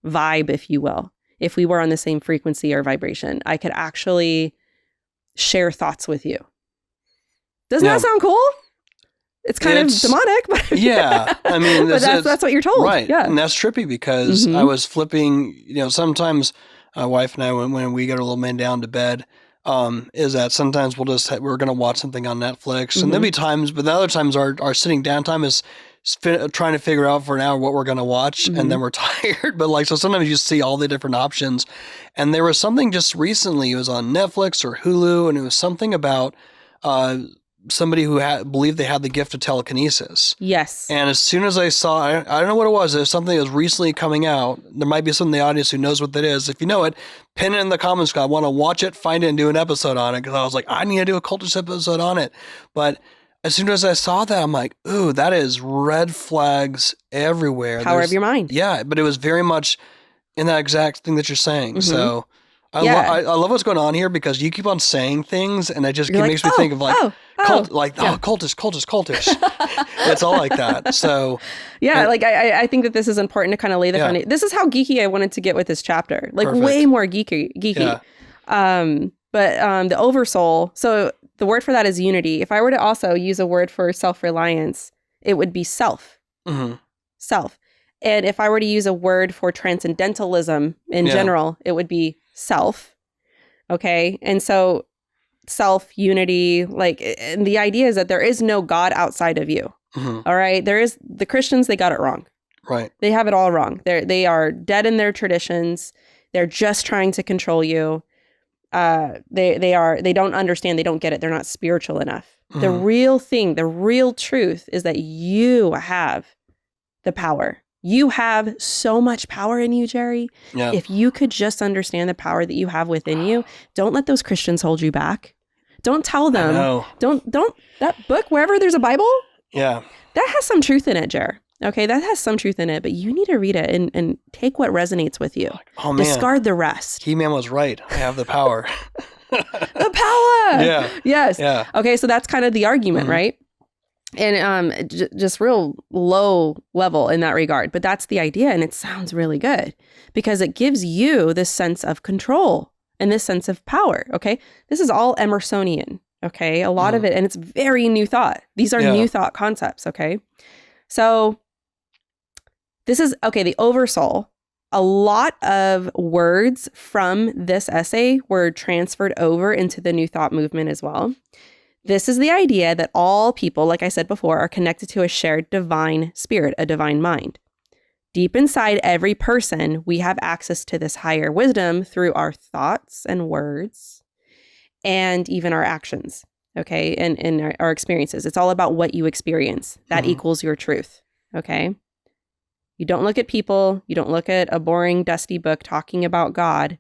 vibe, if you will. If we were on the same frequency or vibration, I could actually share thoughts with you. Doesn't that sound cool? It's kind of demonic, but yeah, I mean, but that's what you're told, right? Yeah, and that's trippy, because I was flipping. Sometimes my wife and I, when we get a little man down to bed, is that sometimes we're going to watch something on Netflix, and there'll Mm-hmm. be times, but the other times our sitting down time is trying to figure out for an hour what we're going to watch, Mm-hmm. and then we're tired. But like, so sometimes you see all the different options, and there was something just recently. It was on Netflix or Hulu, and it was something about somebody who believed they had the gift of telekinesis. Yes. And as soon as I saw, I don't know what it was. It was something that was recently coming out. There might be someone in the audience who knows what that is. If you know it, pin it in the comments. I want to watch it, find it, and do an episode on it. Because I was like, I need to do a Cultish episode on it. But as soon as I saw that, I'm like, ooh, that is red flags everywhere. Power of your mind. Yeah, but it was very much in that exact thing that you're saying. Mm-hmm. So I love what's going on here because you keep on saying things, and it just makes me think of like, cultish. It's all like that. So yeah, like I think that this is important to kind of lay the foundation. This is how geeky I wanted to get with this chapter, like perfect. way more geeky. Yeah. But the oversoul. So the word for that is unity. If I were to also use a word for self-reliance, it would be self. Mm-hmm. Self. And if I were to use a word for transcendentalism in general, it would be self. Okay. And so self, unity, like, and the idea is that there is no God outside of you. Mm-hmm. All right. The Christians, they got it wrong. Right. They have it all wrong. They are dead in their traditions. They're just trying to control you. They don't understand. They don't get it. They're not spiritual enough. Mm-hmm. The real thing, the real truth is that you have the power. You have so much power in you, Jerry. Yeah. If you could just understand the power that you have within you, don't let those Christians hold you back. Don't tell them. Don't that book, wherever there's a Bible. Yeah. That has some truth in it, Jer. Okay, that has some truth in it, but you need to read it and take what resonates with you. Oh, man. Discard the rest. He-Man was right. I have the power. The power. Yeah. Yes. Yeah. Okay, so that's kind of the argument, Mm-hmm. right? And just real low level in that regard. But that's the idea, and it sounds really good because it gives you this sense of control and this sense of power, okay? This is all Emersonian, okay? A lot of it, and it's very new thought. These are new thought concepts, okay? So this is, okay, the oversoul. A lot of words from this essay were transferred over into the New Thought movement as well. This is the idea that all people, like I said before, are connected to a shared divine spirit, a divine mind. Deep inside every person, we have access to this higher wisdom through our thoughts and words and even our actions, okay, and our experiences. It's all about what you experience. That equals your truth, okay? You don't look at people. You don't look at a boring, dusty book talking about God.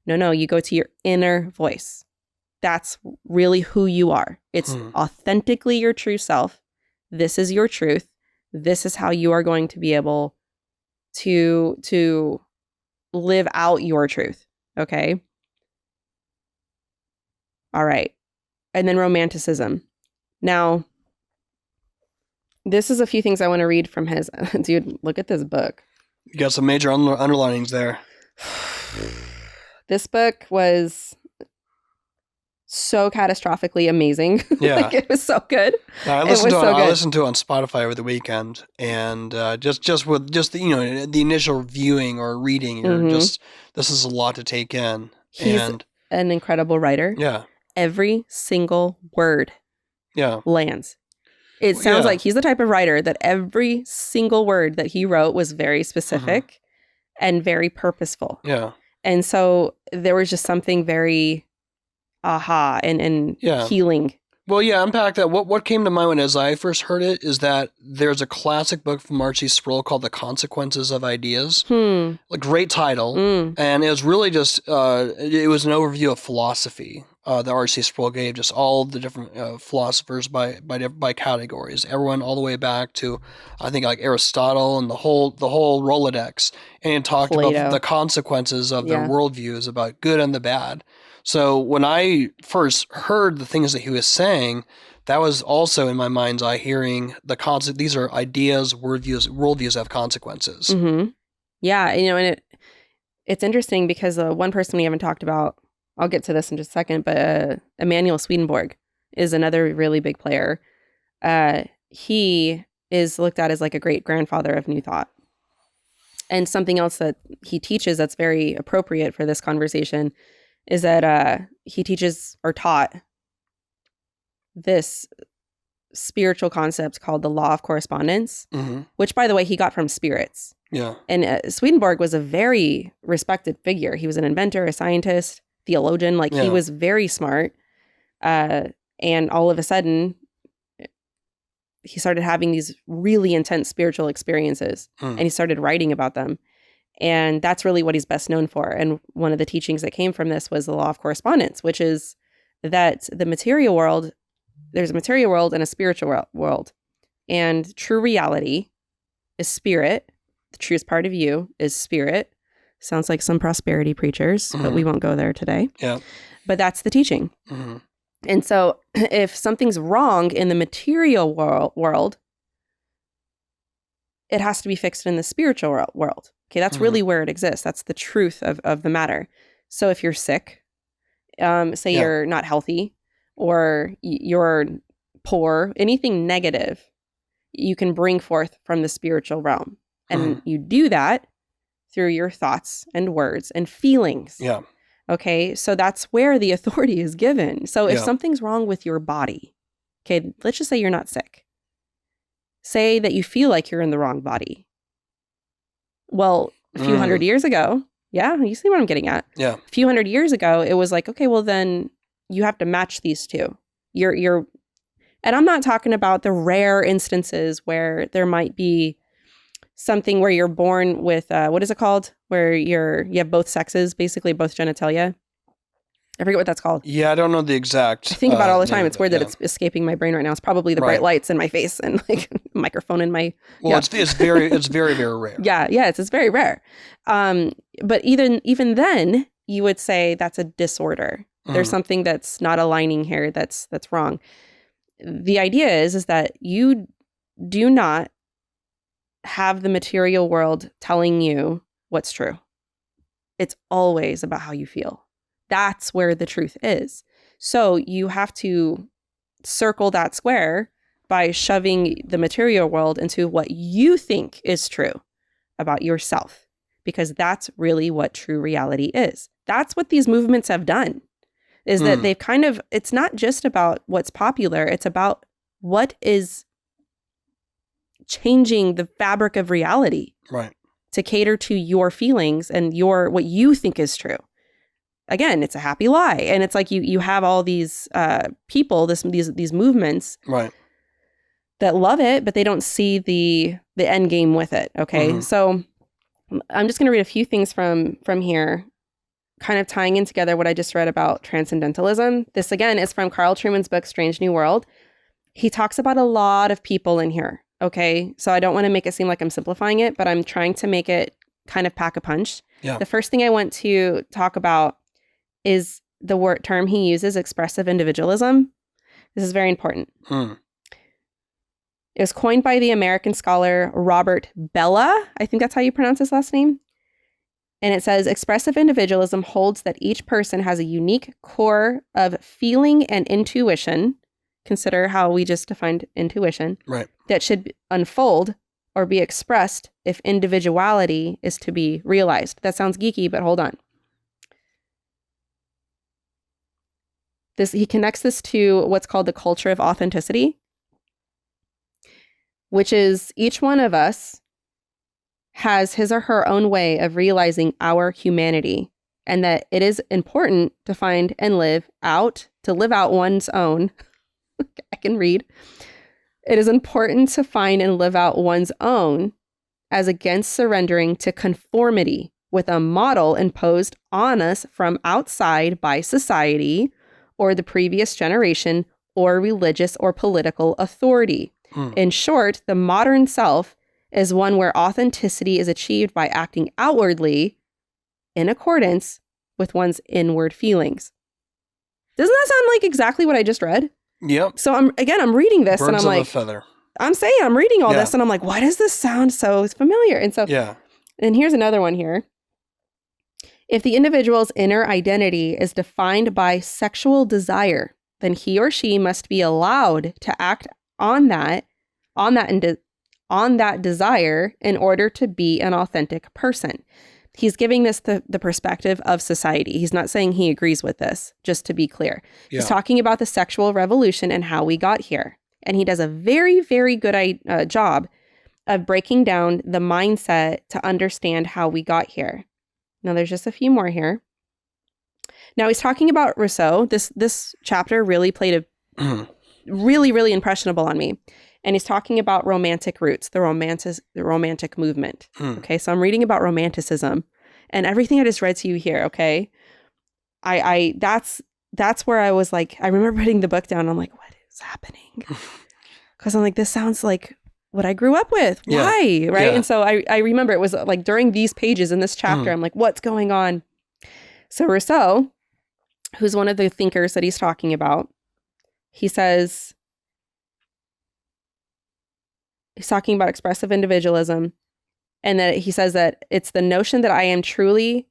No, you go to your inner voice. That's really who you are. It's authentically your true self. This is your truth. This is how you are going to be able to live out your truth. Okay. All right. And then Romanticism. Now, this is a few things I want to read from his. Dude, look at this book. You got some major underlinings there. This book was so catastrophically amazing. Yeah. Like, it was so good. I listened to it on Spotify over the weekend, and just with the initial viewing or reading, this is a lot to take in. He's an incredible writer. Yeah. Every single word lands. It sounds like he's the type of writer that every single word that he wrote was very specific and very purposeful. Yeah. And so there was just something very and healing. Well, yeah, unpack that. What came to mind as I first heard it is that there's a classic book from R.C. Sproul called The Consequences of Ideas. A great title. And it was really just, it was an overview of philosophy that R.C. Sproul gave, just all the different philosophers by categories. Everyone all the way back to, I think, like Aristotle and the whole Rolodex. And he talked about the consequences of their worldviews about good and the bad. So when I first heard the things that he was saying, that was also in my mind's eye hearing these are ideas, worldviews have consequences. Mm-hmm. Yeah, and it's interesting because one person we haven't talked about, I'll get to this in just a second, but Emanuel Swedenborg is another really big player. He is looked at as like a great grandfather of New Thought. And something else that he teaches that's very appropriate for this conversation is that he teaches or taught this spiritual concept called the law of correspondence, which, by the way, he got from spirits. Yeah. And Swedenborg was a very respected figure. He was an inventor, a scientist, theologian. Like, he was very smart. And all of a sudden, he started having these really intense spiritual experiences, and he started writing about them. And that's really what he's best known for. And one of the teachings that came from this was the law of correspondence, which is that the material world, there's a material world and a spiritual world. And true reality is spirit. The truest part of you is spirit. Sounds like some prosperity preachers, but we won't go there today. Yeah. But that's the teaching. And so if something's wrong in the material world, it has to be fixed in the spiritual world. Okay, that's really where it exists. That's the truth of the matter. So if you're sick, say you're not healthy, or you're poor, anything negative, you can bring forth from the spiritual realm. And you do that through your thoughts and words and feelings. Yeah. Okay, so that's where the authority is given. So if something's wrong with your body, okay, let's just say you're not sick. Say that you feel like you're in the wrong body. Well, a few hundred years ago, you see what I'm getting at? Yeah. A few hundred years ago, it was like, okay, well then you have to match these two. You're, and I'm not talking about the rare instances where there might be something where you're born with, what is it called? Where you have both sexes, basically both genitalia. I forget what that's called. Yeah, I don't know the exact. I think about it all the time. It's weird that it's escaping my brain right now. It's probably the bright lights in my face and like a microphone in my. Well, it's very very rare. Yeah, it's very rare. But even then, you would say that's a disorder. There's something that's not aligning here. That's wrong. The idea is that you do not have the material world telling you what's true. It's always about how you feel. That's where the truth is. So you have to circle that square by shoving the material world into what you think is true about yourself, because that's really what true reality is. That's what these movements have done, is that they've it's not just about what's popular, it's about what is changing the fabric of reality. Right. To cater to your feelings and what you think is true. Again, it's a happy lie. And it's like you have all these people, these movements that love it, but they don't see the end game with it. Okay. So I'm just going to read a few things from here, kind of tying in together what I just read about transcendentalism. This, again, is from Carl Trueman's book, Strange New World. He talks about a lot of people in here. Okay. So I don't want to make it seem like I'm simplifying it, but I'm trying to make it kind of pack a punch. Yeah. The first thing I want to talk about is the term he uses, expressive individualism. This is very important. It was coined by the American scholar Robert Bellah. I think that's how you pronounce his last name. And it says, expressive individualism holds that each person has a unique core of feeling and intuition. Consider how we just defined intuition. Right. That should unfold or be expressed if individuality is to be realized. That sounds geeky, but hold on. He connects this to what's called the culture of authenticity, which is each one of us has his or her own way of realizing our humanity, and that it is important to find and live out one's own. I can read. It is important to find and live out one's own as against surrendering to conformity with a model imposed on us from outside by society or the previous generation or religious or political authority. In short, the modern self is one where authenticity is achieved by acting outwardly in accordance with one's inward feelings. Doesn't that sound like exactly what I just read? Yep. So I'm reading this Birds and I'm of like, a feather. I'm saying I'm reading all this and I'm like, why does this sound so familiar? And so, and here's another one here. If the individual's inner identity is defined by sexual desire, then he or she must be allowed to act on that desire in order to be an authentic person. He's giving this the perspective of society. He's not saying he agrees with this, just to be clear. Yeah. He's talking about the sexual revolution and how we got here. And he does a very, very good job of breaking down the mindset to understand how we got here. Now, there's just a few more here. Now, he's talking about Rousseau. This chapter really played a really, really impressionable on me. And he's talking about romantic roots, the romantic movement. Okay, so I'm reading about Romanticism, and everything I just read to you here. Okay, that's where I was like, I remember putting the book down. And I'm like, what is happening? Because I'm like, this sounds like what I grew up with. Why? Right? And so I remember it was like during these pages in this chapter, I'm like, what's going on? So Rousseau, who's one of the thinkers that he's talking about, he says. He's talking about expressive individualism, and that he says that it's the notion that I am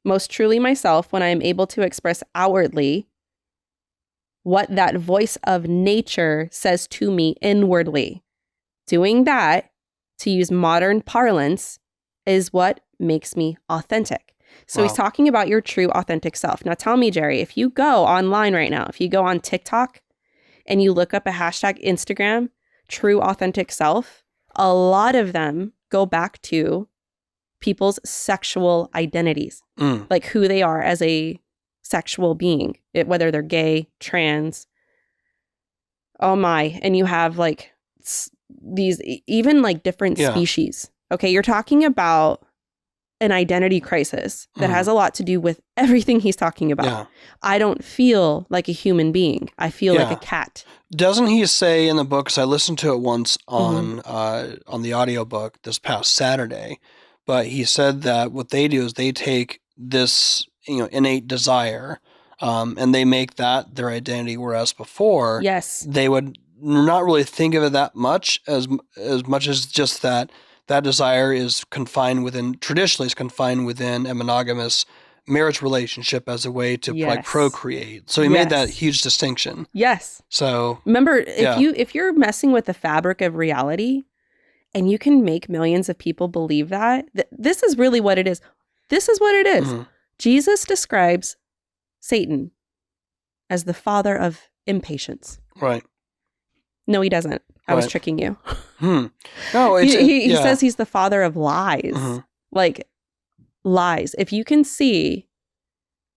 most truly myself when I am able to express outwardly what that voice of nature says to me inwardly. Doing that, to use modern parlance, is what makes me authentic. So he's talking about your true authentic self. Now tell me, Jerry, if you go online right now, if you go on TikTok and you look up a hashtag Instagram, true authentic self, a lot of them go back to people's sexual identities, like who they are as a sexual being, whether they're gay, trans. Oh my. And you have like these, even like different species. Okay. You're talking about an identity crisis that has a lot to do with everything he's talking about. Yeah. I don't feel like a human being. I feel like a cat. Doesn't he say in the book, because I listened to it once on the audiobook this past Saturday, but he said that what they do is they take this, innate desire, and they make that their identity, whereas before, they would not really think of it that much as much as just that desire is traditionally confined within a monogamous marriage relationship as a way to like procreate. So he made that huge distinction. Yes. So remember, if you're messing with the fabric of reality and you can make millions of people believe that, this is really what it is. This is what it is. Jesus describes Satan as the father of impatience. Right. No, he doesn't. I was tricking you. No, he says he's the father of lies. Like lies. If you can see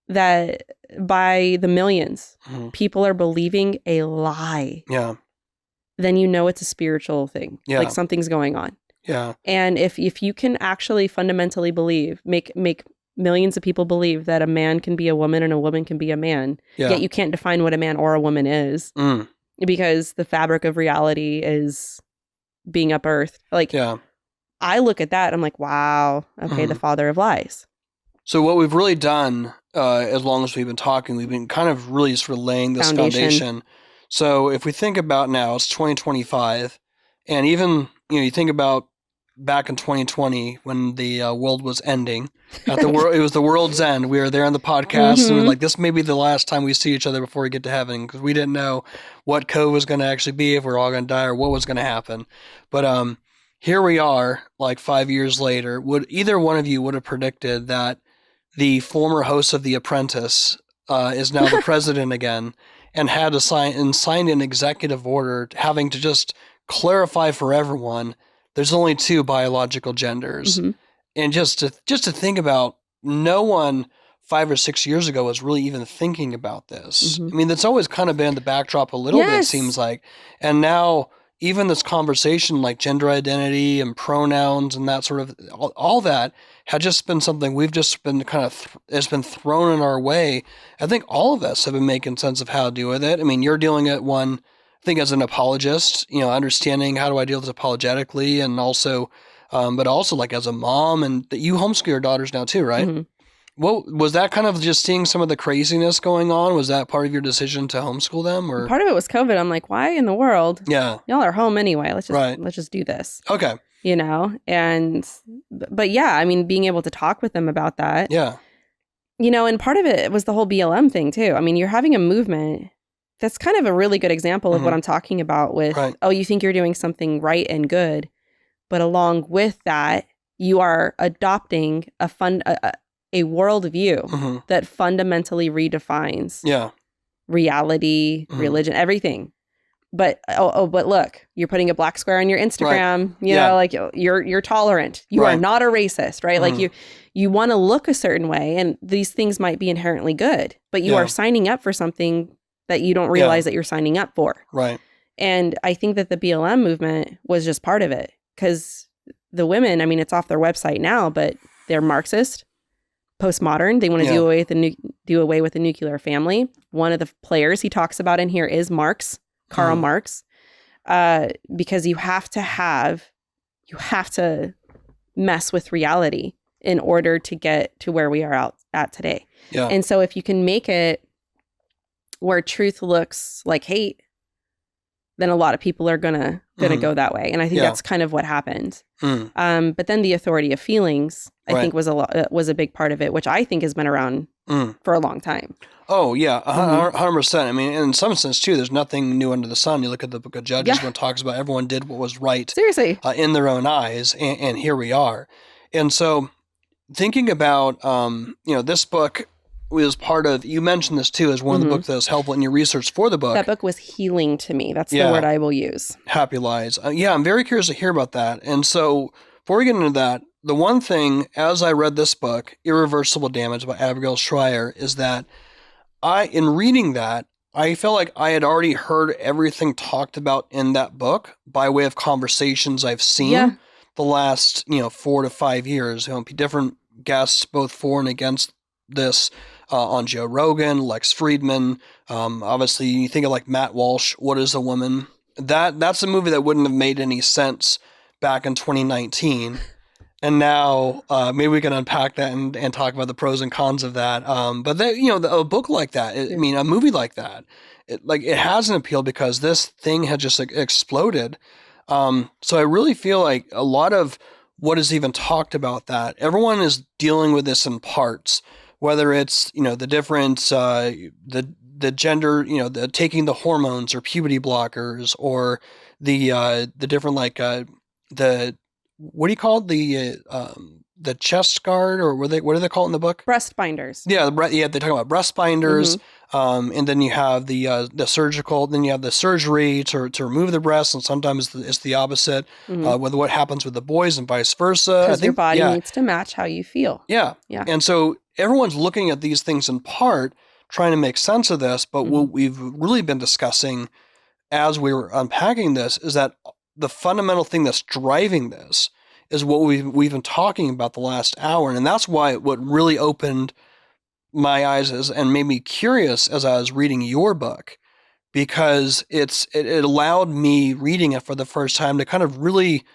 that by the millions, people are believing a lie, then you know it's a spiritual thing. Like something's going on. Yeah. And if you can actually fundamentally believe, make millions of people believe that a man can be a woman and a woman can be a man, yet you can't define what a man or a woman is. Because the fabric of reality is being unearthed. Like, I look at that, I'm like, wow, okay, the father of lies. So what we've really done, as long as we've been talking, we've been kind of really sort of laying this foundation. So if we think about now, it's 2025, and even, you think about back in 2020 when the world was ending, it was the world's end. We were there on the podcast and we were like, this may be the last time we see each other before we get to heaven, because we didn't know what COVID was going to actually be, if we're all going to die or what was going to happen. But here we are, like 5 years later. Would either one of you would have predicted that the former host of The Apprentice is now the president again, and had to sign an executive order having to just clarify for everyone there's only two biological genders. And just to think about, no one 5 or 6 years ago was really even thinking about this. I mean, that's always kind of been the backdrop a little bit, it seems like. And now even this conversation like gender identity and pronouns and that sort of, all that had just been something we've just been kind of, it's been thrown in our way. I think all of us have been making sense of how to deal with it. I mean, you're dealing at one, I think, as an apologist, understanding how do I deal with this apologetically, and also, but also like as a mom, and that you homeschool your daughters now too, right? Well, was that kind of just seeing some of the craziness going on? Was that part of your decision to homeschool them, or part of it was COVID? I'm like, why in the world? Yeah, y'all are home anyway. Let's just do this. Okay. But yeah, I mean, being able to talk with them about that. Yeah. And part of it was the whole BLM thing too. I mean, you're having a movement. That's kind of a really good example of what I'm talking about with, you think you're doing something right and good, but along with that, you are adopting a worldview that fundamentally redefines reality, religion, everything. But but look, you're putting a black square on your Instagram. You know, like you're tolerant. You are not a racist, right? Like you want to look a certain way, and these things might be inherently good, but you are signing up for something that you don't realize that you're signing up for. Right. And I think that the BLM movement was just part of it, because the women, I mean, it's off their website now, but they're Marxist, postmodern. They want to do away with the nuclear family. One of the players he talks about in here is Karl Marx, because you have to mess with reality in order to get to where we are at today. Yeah. And so if you can make it where truth looks like hate, then a lot of people are gonna go that way. And I think that's kind of what happened. But then the authority of feelings, I think, was a big part of it, which I think has been around for a long time. Oh, yeah, 100%. I mean, in some sense, too, there's nothing new under the sun. You look at the Book of Judges when it talks about everyone did what was right. Seriously. In their own eyes, and here we are. And so thinking about, this book was part of, you mentioned this, too, as one of the books that was helpful in your research for the book. That book was healing to me. That's the word I will use. Happy Lies. I'm very curious to hear about that. And so before we get into that, the one thing, as I read this book, Irreversible Damage by Abigail Shrier, is that in reading that, I felt like I had already heard everything talked about in that book by way of conversations I've seen the last, 4 to 5 years. Different guests, both for and against this, on Joe Rogan, Lex Friedman. Obviously, you think of like Matt Walsh, What is a Woman? That's a movie that wouldn't have made any sense back in 2019. And now maybe we can unpack that and talk about the pros and cons of that. But a book like that, a movie like that, it has an appeal because this thing had just exploded. So I really feel like a lot of what is even talked about that, everyone is dealing with this in parts, whether it's, the difference, the gender, the taking the hormones or puberty blockers, or the different, like, the, what do you call it? The chest guard, or what do they call it in the book? Breast binders. Yeah, they talk about breast binders, and then you have the surgical. Then you have the surgery to remove the breast, and sometimes it's the opposite with what happens with the boys and vice versa. Because your body needs to match how you feel. Yeah. And so everyone's looking at these things in part, trying to make sense of this. But what we've really been discussing as we were unpacking this is that the fundamental thing that's driving this is what we've been talking about the last hour. And that's why what really opened my eyes and made me curious as I was reading your book, because it allowed me, reading it for the first time, to kind of really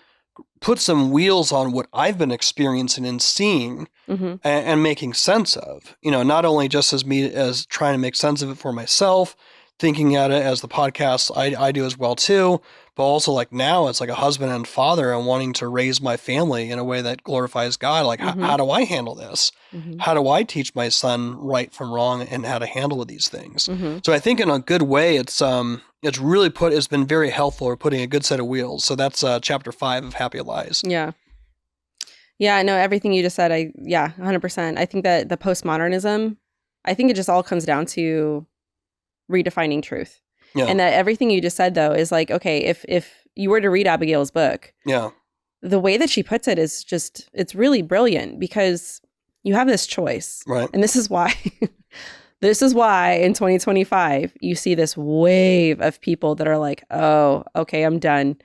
put some wheels on what I've been experiencing and seeing and making sense of. Not only just as trying to make sense of it for myself, thinking at it as the podcast I do as well too, but also like now it's like a husband and father and wanting to raise my family in a way that glorifies God. Like how do I handle this? How do I teach my son right from wrong and how to handle these things? So I think in a good way, it's been very helpful for putting a good set of wheels. So that's chapter 5 of Happy Lies. Yeah. Yeah, no, everything you just said, 100%. I think that the postmodernism, I think it just all comes down to redefining truth. Yeah. And that everything you just said, though, is like, okay, if you were to read Abigail's book, the way that she puts it is just, it's really brilliant, because you have this choice. Right. And this is why in 2025, you see this wave of people that are like, oh, okay, I'm done.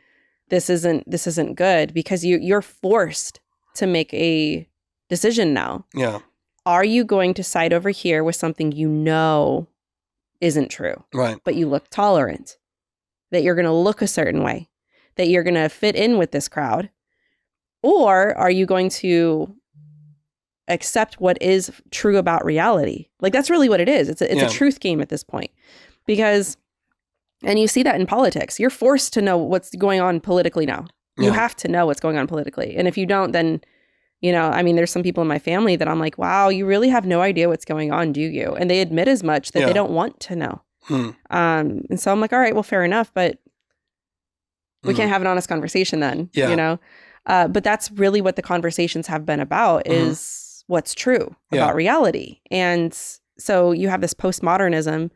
This isn't good, because you're forced to make a decision now. Yeah. Are you going to side over here with something isn't true, right? But you look tolerant, that you're going to look a certain way, that you're going to fit in with this crowd? Or are you going to accept what is true about reality? Like, that's really what it is. It's a truth game at this point, because, and you see that in politics, you're forced to know what's going on politically now. You have to know what's going on politically. And if you don't, then, there's some people in my family that I'm like, wow, you really have no idea what's going on, do you? And they admit as much, that they don't want to know. And so I'm like, all right, well, fair enough, but we can't have an honest conversation then, But that's really what the conversations have been about, is what's true about reality. And so you have this postmodernism,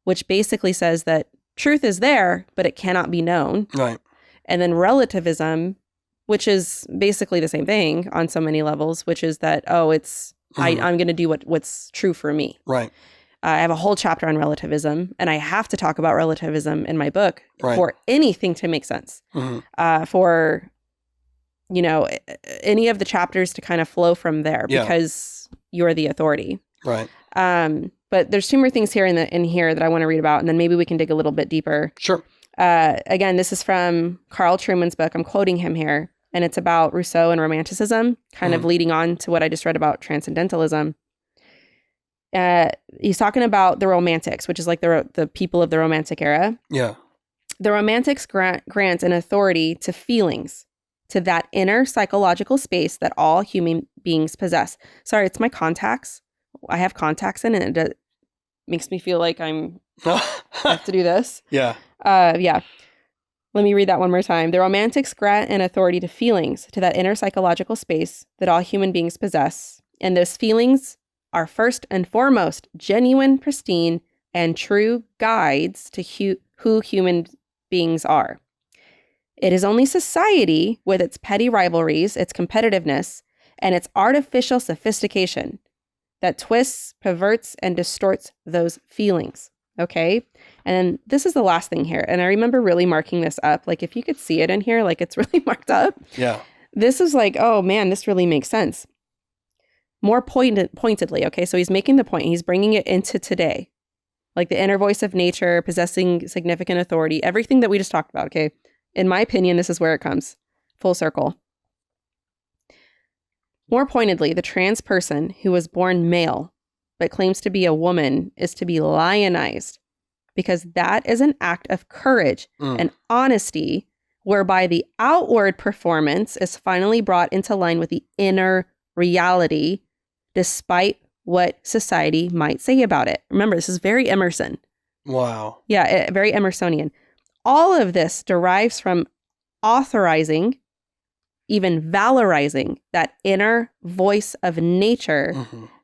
which basically says that truth is there, but it cannot be known. Right. And then relativism, which is basically the same thing on so many levels, which is that, I'm going to do what's true for me. Right. I have a whole chapter on relativism, and I have to talk about relativism in my book for anything to make sense. For, any of the chapters to kind of flow from there because you're the authority. Right. But there's two more things here in here that I want to read about, and then maybe we can dig a little bit deeper. Sure. Again, this is from Carl Trueman's book. I'm quoting him here, and it's about Rousseau and Romanticism, kind of leading on to what I just read about transcendentalism. He's talking about the Romantics, which is like the people of the Romantic era. Yeah. The Romantics grant an authority to feelings, to that inner psychological space that all human beings possess. Sorry, it's my contacts. I have contacts in, and it makes me feel like I have to do this. Yeah. Let me read that one more time. The Romantics grant an authority to feelings, to that inner psychological space that all human beings possess. And those feelings are first and foremost genuine, pristine, and true guides to who human beings are. It is only society, with its petty rivalries, its competitiveness, and its artificial sophistication, that twists, perverts, and distorts those feelings. Okay? And then this is the last thing here. And I remember really marking this up. Like, if you could see it in here, like, it's really marked up. Yeah. This is like, oh man, this really makes sense. More pointedly, okay? So he's making the point. He's bringing it into today. Like the inner voice of nature, possessing significant authority, everything that we just talked about, okay? In my opinion, this is where it comes. Full circle. More pointedly, the trans person who was born male but claims to be a woman is to be lionized, because that is an act of courage and honesty, whereby the outward performance is finally brought into line with the inner reality, despite what society might say about it. Remember, this is very Emerson. Wow. Yeah, very Emersonian. All of this derives from authorizing, even valorizing that inner voice of nature,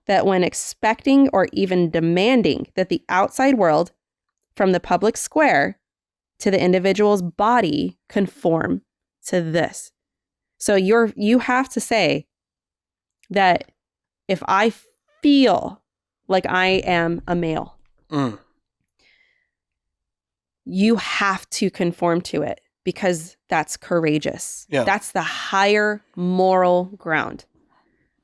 that when expecting or even demanding that the outside world, from the public square to the individual's body, conform to this. So you have to say that if I feel like I am a male, you have to conform to it, because that's courageous. Yeah. That's the higher moral ground.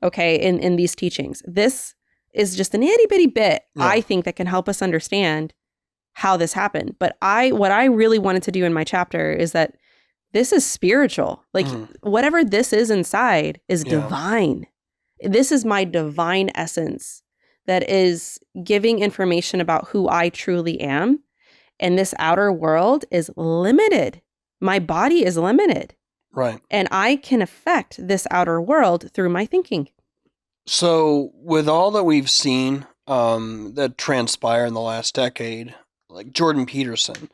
Okay, in these teachings. This is just an itty bitty bit, I think, that can help us understand how this happened. But what I really wanted to do in my chapter is that this is spiritual. Like whatever this is inside is divine. This is my divine essence that is giving information about who I truly am. And this outer world is limited. My body is limited. Right. And I can affect this outer world through my thinking. So with all that we've seen that transpire in the last decade, like Jordan Peterson,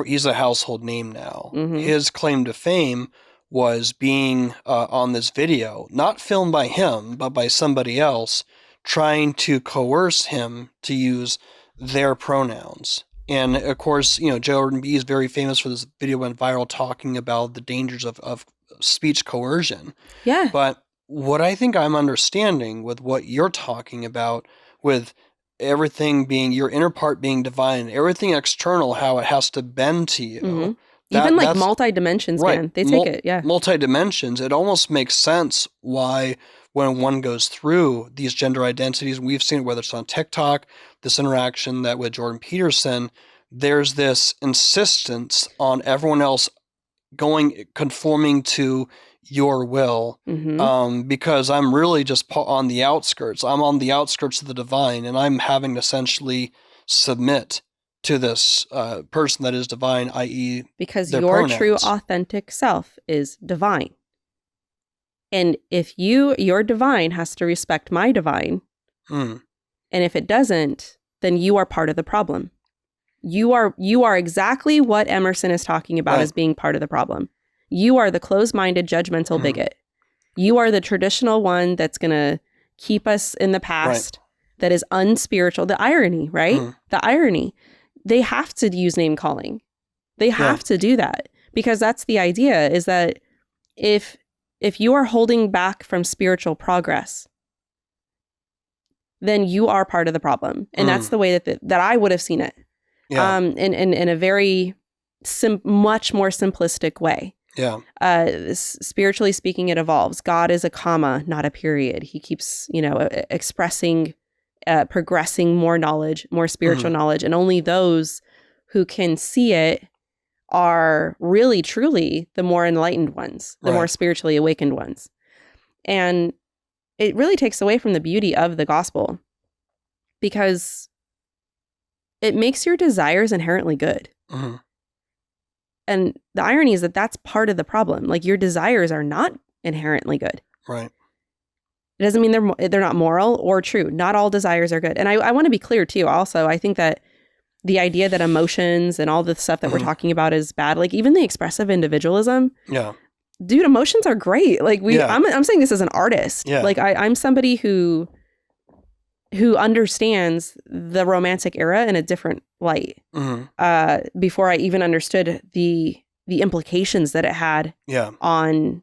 he's a household name now. His claim to fame was being on this video, not filmed by him, but by somebody else, trying to coerce him to use their pronouns. And of course, Jordan B is very famous for this video went viral talking about the dangers of speech coercion. Yeah. But what I think I'm understanding with what you're talking about, with everything being your inner part being divine, everything external, how it has to bend to you. Even like multi-dimensions, man. They take it, yeah. Multi-dimensions. It almost makes sense why when one goes through these gender identities, we've seen it, whether it's on TikTok, this interaction that with Jordan Peterson, there's this insistence on everyone else conforming to your will, because I'm really just on the outskirts. I'm on the outskirts of the divine, and I'm having to essentially submit to this person that is divine, i.e. because their your pronouns. True authentic self is divine. And if your divine has to respect my divine, and if it doesn't, then you are part of the problem. You are exactly what Emerson is talking about as being part of the problem. You are the closed-minded, judgmental bigot. You are the traditional one that's going to keep us in the past, that is unspiritual. The irony, right? The irony. They have to use name calling. They have to do that, because that's the idea, is that if you are holding back from spiritual progress, then you are part of the problem. And that's the way that I would have seen it. Yeah. In a very much more simplistic way. Yeah. Spiritually speaking, it evolves. God is a comma, not a period. He keeps, expressing, progressing more knowledge, more spiritual knowledge. And only those who can see it are really, truly the more enlightened ones, the more spiritually awakened ones. And it really takes away from the beauty of the gospel, because it makes your desires inherently good. And the irony is that that's part of the problem. Like, your desires are not inherently good. Right. It doesn't mean they're not moral or true. Not all desires are good. And I want to be clear too. Also, I think that the idea that emotions and all the stuff that we're talking about is bad, like even the expressive individualism. Yeah. Dude, emotions are great. Like I'm saying this as an artist. Yeah. Like I'm somebody who understands the Romantic era in a different light. Before I even understood the implications that it had on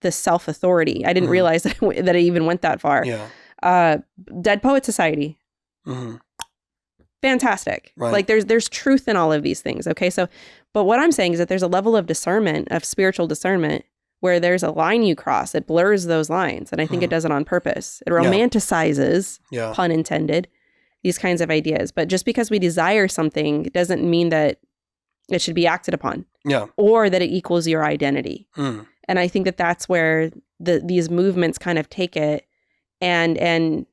the self-authority. I didn't realize that it even went that far. Yeah. Dead Poet Society. Fantastic. Right. Like there's truth in all of these things. Okay. So, but what I'm saying is that there's a level of discernment, of spiritual discernment, where there's a line you cross. It blurs those lines. And I think it does it on purpose. It romanticizes, pun intended, these kinds of ideas. But just because we desire something doesn't mean that it should be acted upon. Yeah. Or that it equals your identity. And I think that that's where these movements kind of take it and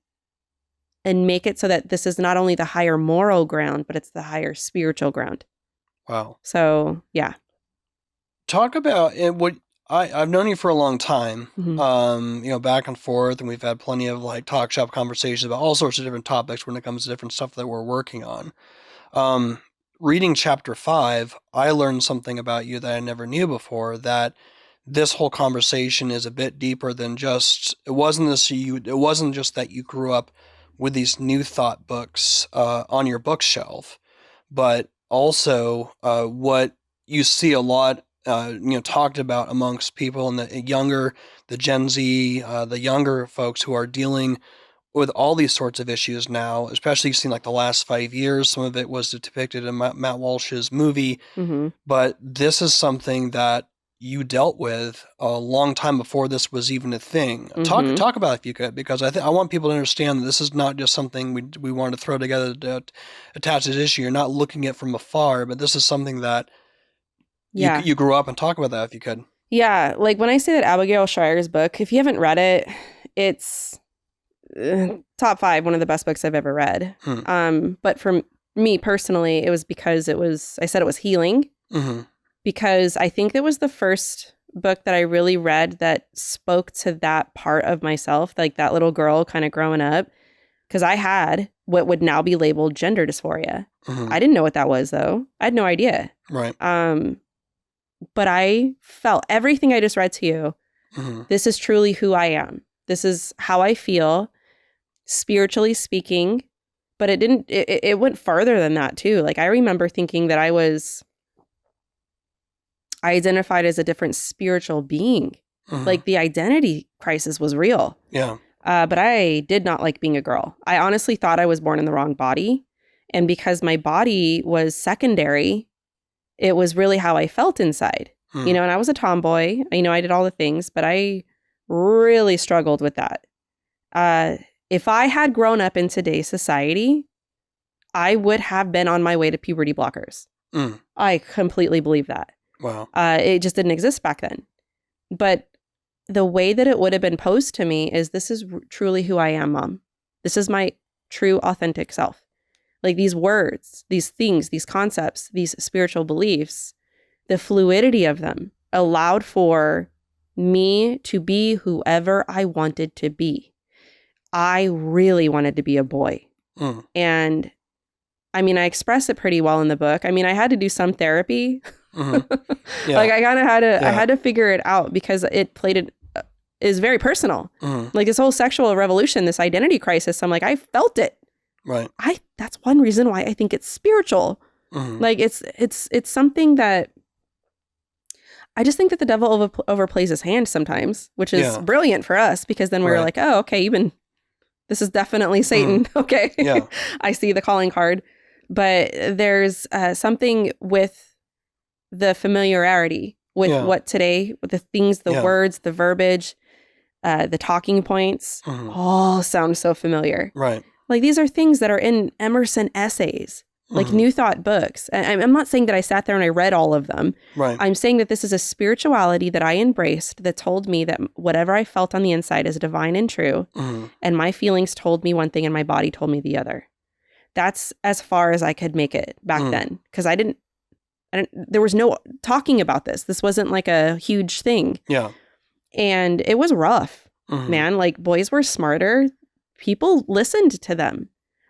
make it so that this is not only the higher moral ground, but it's the higher spiritual ground. Wow. So, yeah. Talk about what I've known you for a long time, back and forth, and we've had plenty of like talk shop conversations about all sorts of different topics when it comes to different stuff that we're working on. Reading chapter 5, I learned something about you that I never knew before, that this whole conversation is a bit deeper than just, it wasn't just that you grew up with these new thought books on your bookshelf, but also what you see a lot talked about amongst people in the Gen Z, the younger folks who are dealing with all these sorts of issues now, especially you've seen like the last 5 years. Some of it was depicted in Matt Walsh's movie, but this is something that you dealt with a long time before this was even a thing. Talk about it if you could, because I want people to understand that this is not just something we want to throw together to attach this issue. You're not looking at it from afar, but this is something that you grew up, and talk about that if you could. Yeah, like when I say that Abigail Schreier's book, if you haven't read it, it's top 5, one of the best books I've ever read. But for me personally, it was because I said it was healing. Because I think it was the first book that I really read that spoke to that part of myself, like that little girl kind of growing up. Because I had what would now be labeled gender dysphoria. I didn't know what that was, though. I had no idea. Right. But I felt everything I just read to you. This is truly who I am. This is how I feel, spiritually speaking. But it went further than that, too. Like, I remember thinking that I identified as a different spiritual being. Like the identity crisis was real. Yeah. But I did not like being a girl. I honestly thought I was born in the wrong body. And because my body was secondary, it was really how I felt inside. And I was a tomboy. I did all the things, but I really struggled with that. If I had grown up in today's society, I would have been on my way to puberty blockers. I completely believe that. Wow. It just didn't exist back then. But the way that it would have been posed to me is, this is truly who I am, Mom. This is my true, authentic self. Like, these words, these things, these concepts, these spiritual beliefs, the fluidity of them allowed for me to be whoever I wanted to be. I really wanted to be a boy. And I express it pretty well in the book. I had to do some therapy. Like, I kind of had to, I had to figure it out, because it played is very personal. Like this whole sexual revolution, this identity crisis, I'm like, I felt it. Right. That's one reason why I think it's spiritual. Like it's something that I just think that the devil overplays his hand sometimes, which is brilliant for us, because then we're like, oh, okay, this is definitely Satan. Okay. Yeah. I see the calling card. But there's something with the familiarity with what today, with the things, the words, the verbiage, the talking points, all sound so familiar. Right. Like these are things that are in Emerson essays, like New Thought books. And I'm not saying that I sat there and I read all of them. Right. I'm saying that this is a spirituality that I embraced that told me that whatever I felt on the inside is divine and true. And my feelings told me one thing and my body told me the other. That's as far as I could make it back then. Because there was no talking about this. This wasn't like a huge thing. Yeah. And it was rough, man. Like boys were smarter. People listened to them.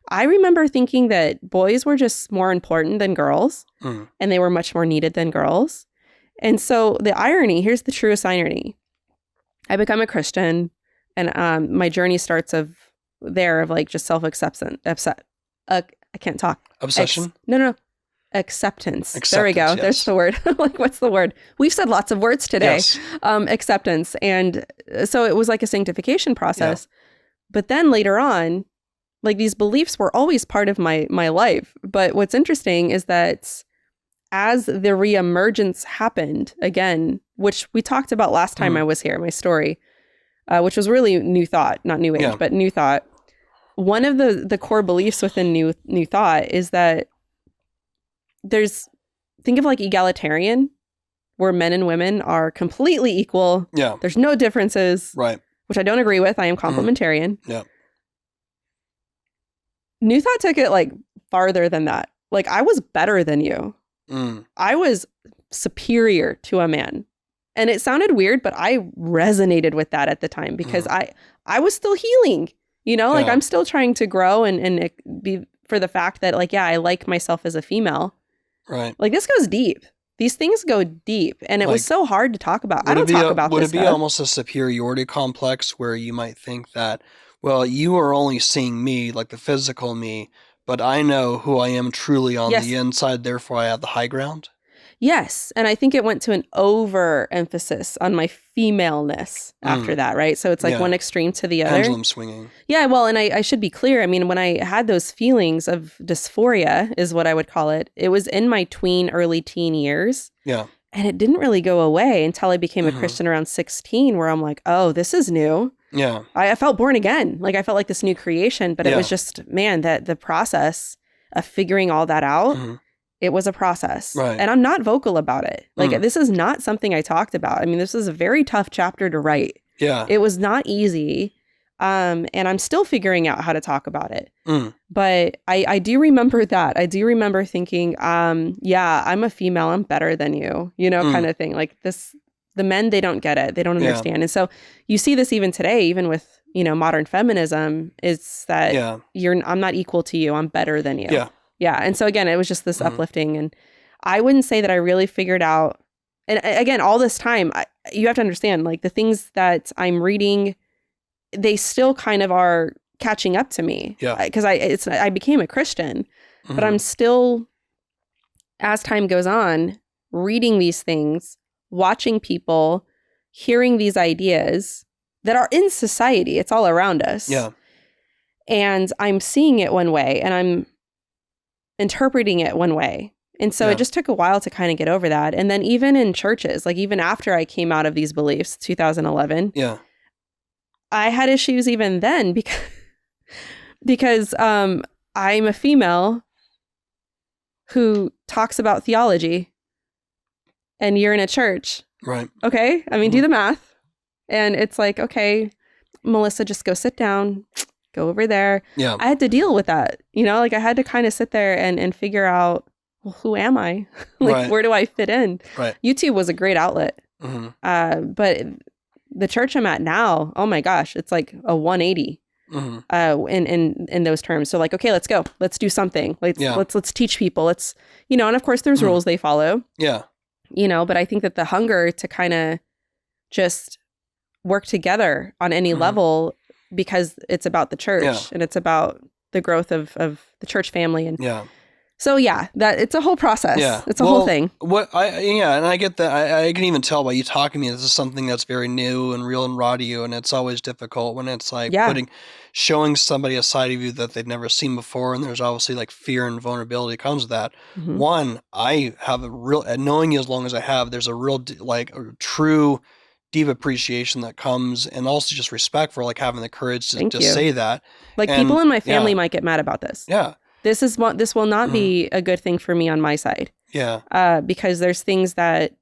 I remember thinking that boys were just more important than girls and they were much more needed than girls. And so the irony, here's the truest irony. I become a Christian and my journey starts of like just self-acceptance. I can't talk. Obsession? No. Acceptance. There we go. Yes. There's the word. Like, what's the word? We've said lots of words today. Yes. Acceptance. And so it was like a sanctification process. But then later on, like these beliefs were always part of my life. But what's interesting is that as the reemergence happened again, which we talked about last time I was here, my story, which was really New Thought, not New Age, but New Thought. One of the core beliefs within New Thought is that think of like egalitarian, where men and women are completely equal. Yeah. There's no differences. Right. Which I don't agree with. I am complementarian. Yeah. New Thought took it like farther than that. Like I was better than you. I was superior to a man. And it sounded weird, but I resonated with that at the time because I was still healing, like I'm still trying to grow and be for the fact that like, I like myself as a female. Right. Like this goes deep. These things go deep, and it was so hard to talk about. I don't talk about this Would it be stuff. almost a superiority complex where you might think that, well, you are only seeing me, like the physical me, but I know who I am truly on the inside, therefore I have the high ground? Yes. And I think it went to an overemphasis on my femaleness after that, right? So it's like one extreme to the other. Pendulum swinging. Yeah, well, and I should be clear. I mean, when I had those feelings of dysphoria is what I would call it. It was in my early teen years. Yeah. And it didn't really go away until I became a Christian around 16, where I'm like, oh, this is new. Yeah. I felt born again. Like I felt like this new creation, but it was just, man, that the process of figuring all that out, it was a process. Right. And I'm not vocal about it. Like this is not something I talked about. I mean, this is a very tough chapter to write. Yeah. It was not easy. And I'm still figuring out how to talk about it. But I do remember that. I do remember thinking, yeah, I'm a female. I'm better than you, kind of thing. Like the men, they don't get it. They don't understand. And so you see this even today, even with, modern feminism, is that I'm not equal to you. I'm better than you. Yeah. Yeah. And so again, it was just this uplifting. And I wouldn't say that I really figured out. And again, all this time, you have to understand, like the things that I'm reading, they still kind of are catching up to me. Yeah. Because I became a Christian, but I'm still, as time goes on, reading these things, watching people, hearing these ideas that are in society. It's all around us. Yeah. And I'm seeing it one way and I'm interpreting it one way. And so it just took a while to kind of get over that. And then even in churches, like even after I came out of these beliefs, 2011, I had issues even then because I'm a female who talks about theology and you're in a church. Right. Okay. I mean, do the math. And it's like, okay, Melissa, just go sit down. Go over there. Yeah. I had to deal with that. Like I had to kind of sit there and figure out, well, who am I? Like, where do I fit in? Right. YouTube was a great outlet. But the church I'm at now, oh my gosh, it's like a 180 in those terms. So like, okay, let's go. Let's do something. Let's teach people. Let's, and of course there's rules they follow. Yeah. But I think that the hunger to kind of just work together on any level because it's about the church and it's about the growth of the church family. And so that it's a whole process. Yeah. It's a whole thing. And I get that. I can even tell by you talking to me, this is something that's very new and real and raw to you. And it's always difficult when it's like showing somebody a side of you that they've never seen before. And there's obviously like fear and vulnerability comes with that. One, I have knowing you as long as I have, there's a real, like a true deep appreciation that comes, and also just respect for like having the courage to just say that. Like people in my family might get mad about this. Yeah. This will not be a good thing for me on my side. Yeah. Because there's things that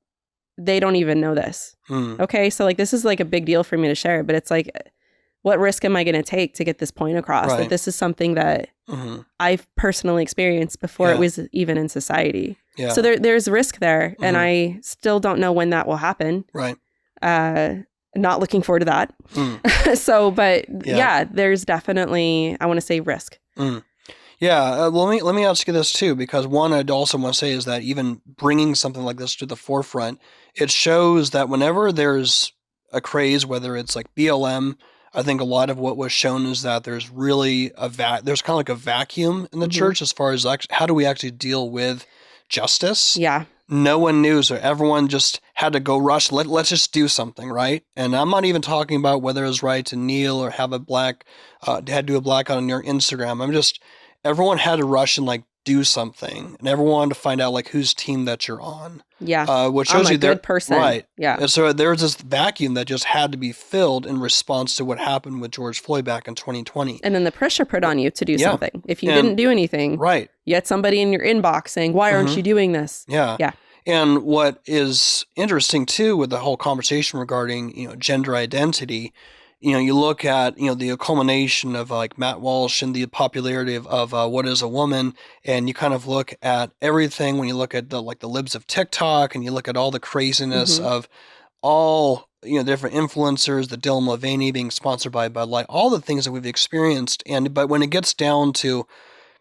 they don't even know this. Okay. So like, this is like a big deal for me to share, but it's like, what risk am I going to take to get this point across that this is something that I've personally experienced before it was even in society. Yeah. So there's risk there, and I still don't know when that will happen. Right. Not looking forward to that. So, but there's definitely, I want to say risk. Yeah. Let me ask you this too, because one, I'd also want to say is that even bringing something like this to the forefront, it shows that whenever there's a craze, whether it's like BLM, I think a lot of what was shown is that there's really there's kind of like a vacuum in the church as far as like, how do we actually deal with justice? Yeah. No one knew, so everyone just had to go rush. Let's just do something, right? And I'm not even talking about whether it was right to kneel or have a had to do a blackout on your Instagram. Everyone had to rush and like do something, and everyone wanted to find out like whose team that you're on. Yeah, which shows you they're person, right? Yeah, and so there was this vacuum that just had to be filled in response to what happened with George Floyd back in 2020. And then the pressure put on you to do something. If you didn't do anything, right, you had somebody in your inbox saying, "Why aren't you doing this?" Yeah, yeah. And what is interesting too with the whole conversation regarding gender identity. You look at, the culmination of like Matt Walsh and the popularity of What is a Woman, and you kind of look at everything when you look at the libs of TikTok, and you look at all the craziness of all, different influencers, the Dylan Mulvaney being sponsored by Bud Light, all the things that we've experienced. But when it gets down to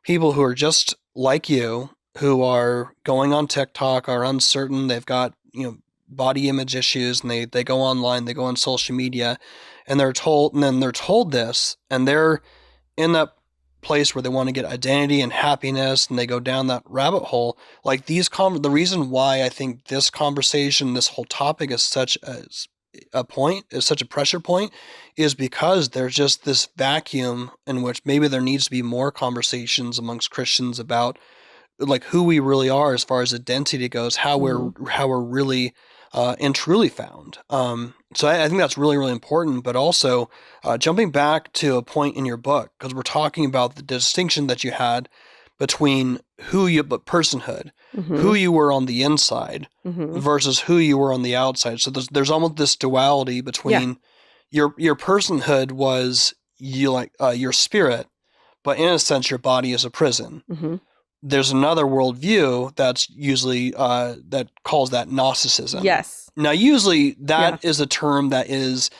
people who are just like you, who are going on TikTok, are uncertain, they've got, body image issues, and they go online, they go on social media, and they're told this, and they're in that place where they want to get identity and happiness, and they go down that rabbit hole. Like the reason why I think this conversation, this whole topic is such such a pressure point, is because there's just this vacuum in which maybe there needs to be more conversations amongst Christians about like who we really are as far as identity goes, how we're really and truly found. So I think that's really, really important. But also jumping back to a point in your book, because we're talking about the distinction that you had between personhood, who you were on the inside versus who you were on the outside. So there's almost this duality between your personhood was your spirit, but in a sense your body is a prison. There's another worldview that's usually that calls that Gnosticism. Yes. Now, usually that is a term that is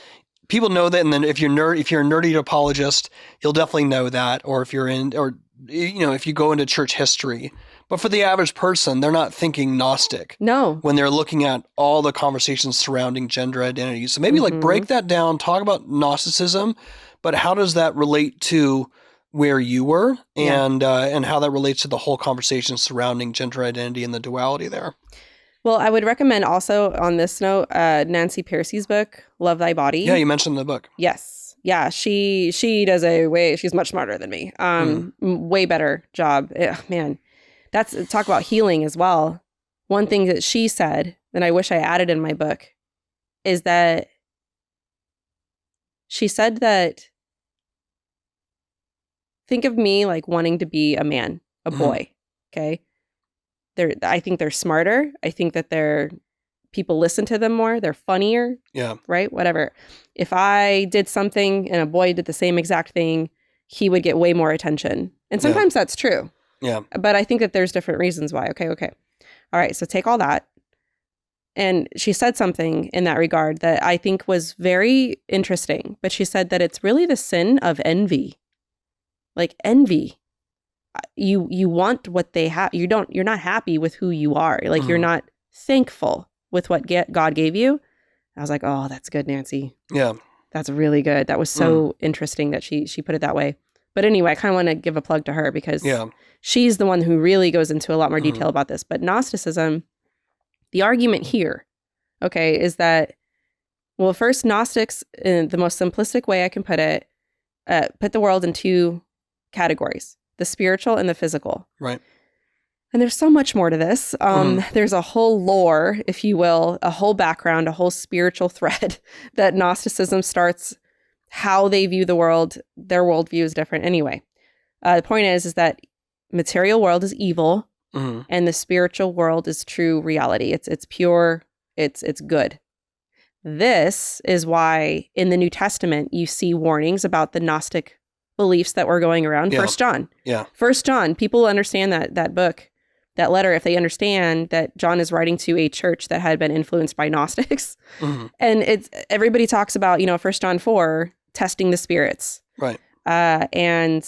people know that, and then if you're a nerdy apologist, you'll definitely know that. Or if if you go into church history, but for the average person, they're not thinking Gnostic. No. When they're looking at all the conversations surrounding gender identity, so maybe like break that down, talk about Gnosticism, but how does that relate to where you were, and how that relates to the whole conversation surrounding gender identity and the duality there. Well, I would recommend also on this note, Nancy Pearcey's book, Love Thy Body. Yeah, you mentioned the book. Yes. Yeah, she does she's much smarter than me. Way better job. Man, talk about healing as well. One thing that she said, and I wish I added in my book, is that she said that think of me like wanting to be a man, a boy, okay? I think they're smarter. I think that people listen to them more. They're funnier. Yeah. Right? Whatever. If I did something and a boy did the same exact thing, he would get way more attention. And sometimes that's true. Yeah. But I think that there's different reasons why. Okay. All right. So take all that. And she said something in that regard that I think was very interesting. But she said that it's really the sin of envy. Like envy, you want what they have. You're not happy with who you are. Like you're not thankful with what God gave you. I was like, oh, that's good, Nancy. Yeah. That's really good. That was so interesting that she put it that way. But anyway, I kind of want to give a plug to her because she's the one who really goes into a lot more detail about this. But Gnosticism, the argument here, okay, is that, well, first, Gnostics, in the most simplistic way I can put it, put the world in two categories, the spiritual and the physical. Right. And there's so much more to this. There's a whole lore, if you will, a whole background, a whole spiritual thread that Gnosticism starts, how they view the world. Their worldview is different. Anyway, the point is that material world is evil and the spiritual world is true reality. It's pure. It's good. This is why in the New Testament, you see warnings about the Gnostic beliefs that were going around. Yeah. 1 John. Yeah. 1 John, people understand that book, that letter, if they understand that John is writing to a church that had been influenced by Gnostics. And everybody talks about, 1 John 4, testing the spirits. Right. And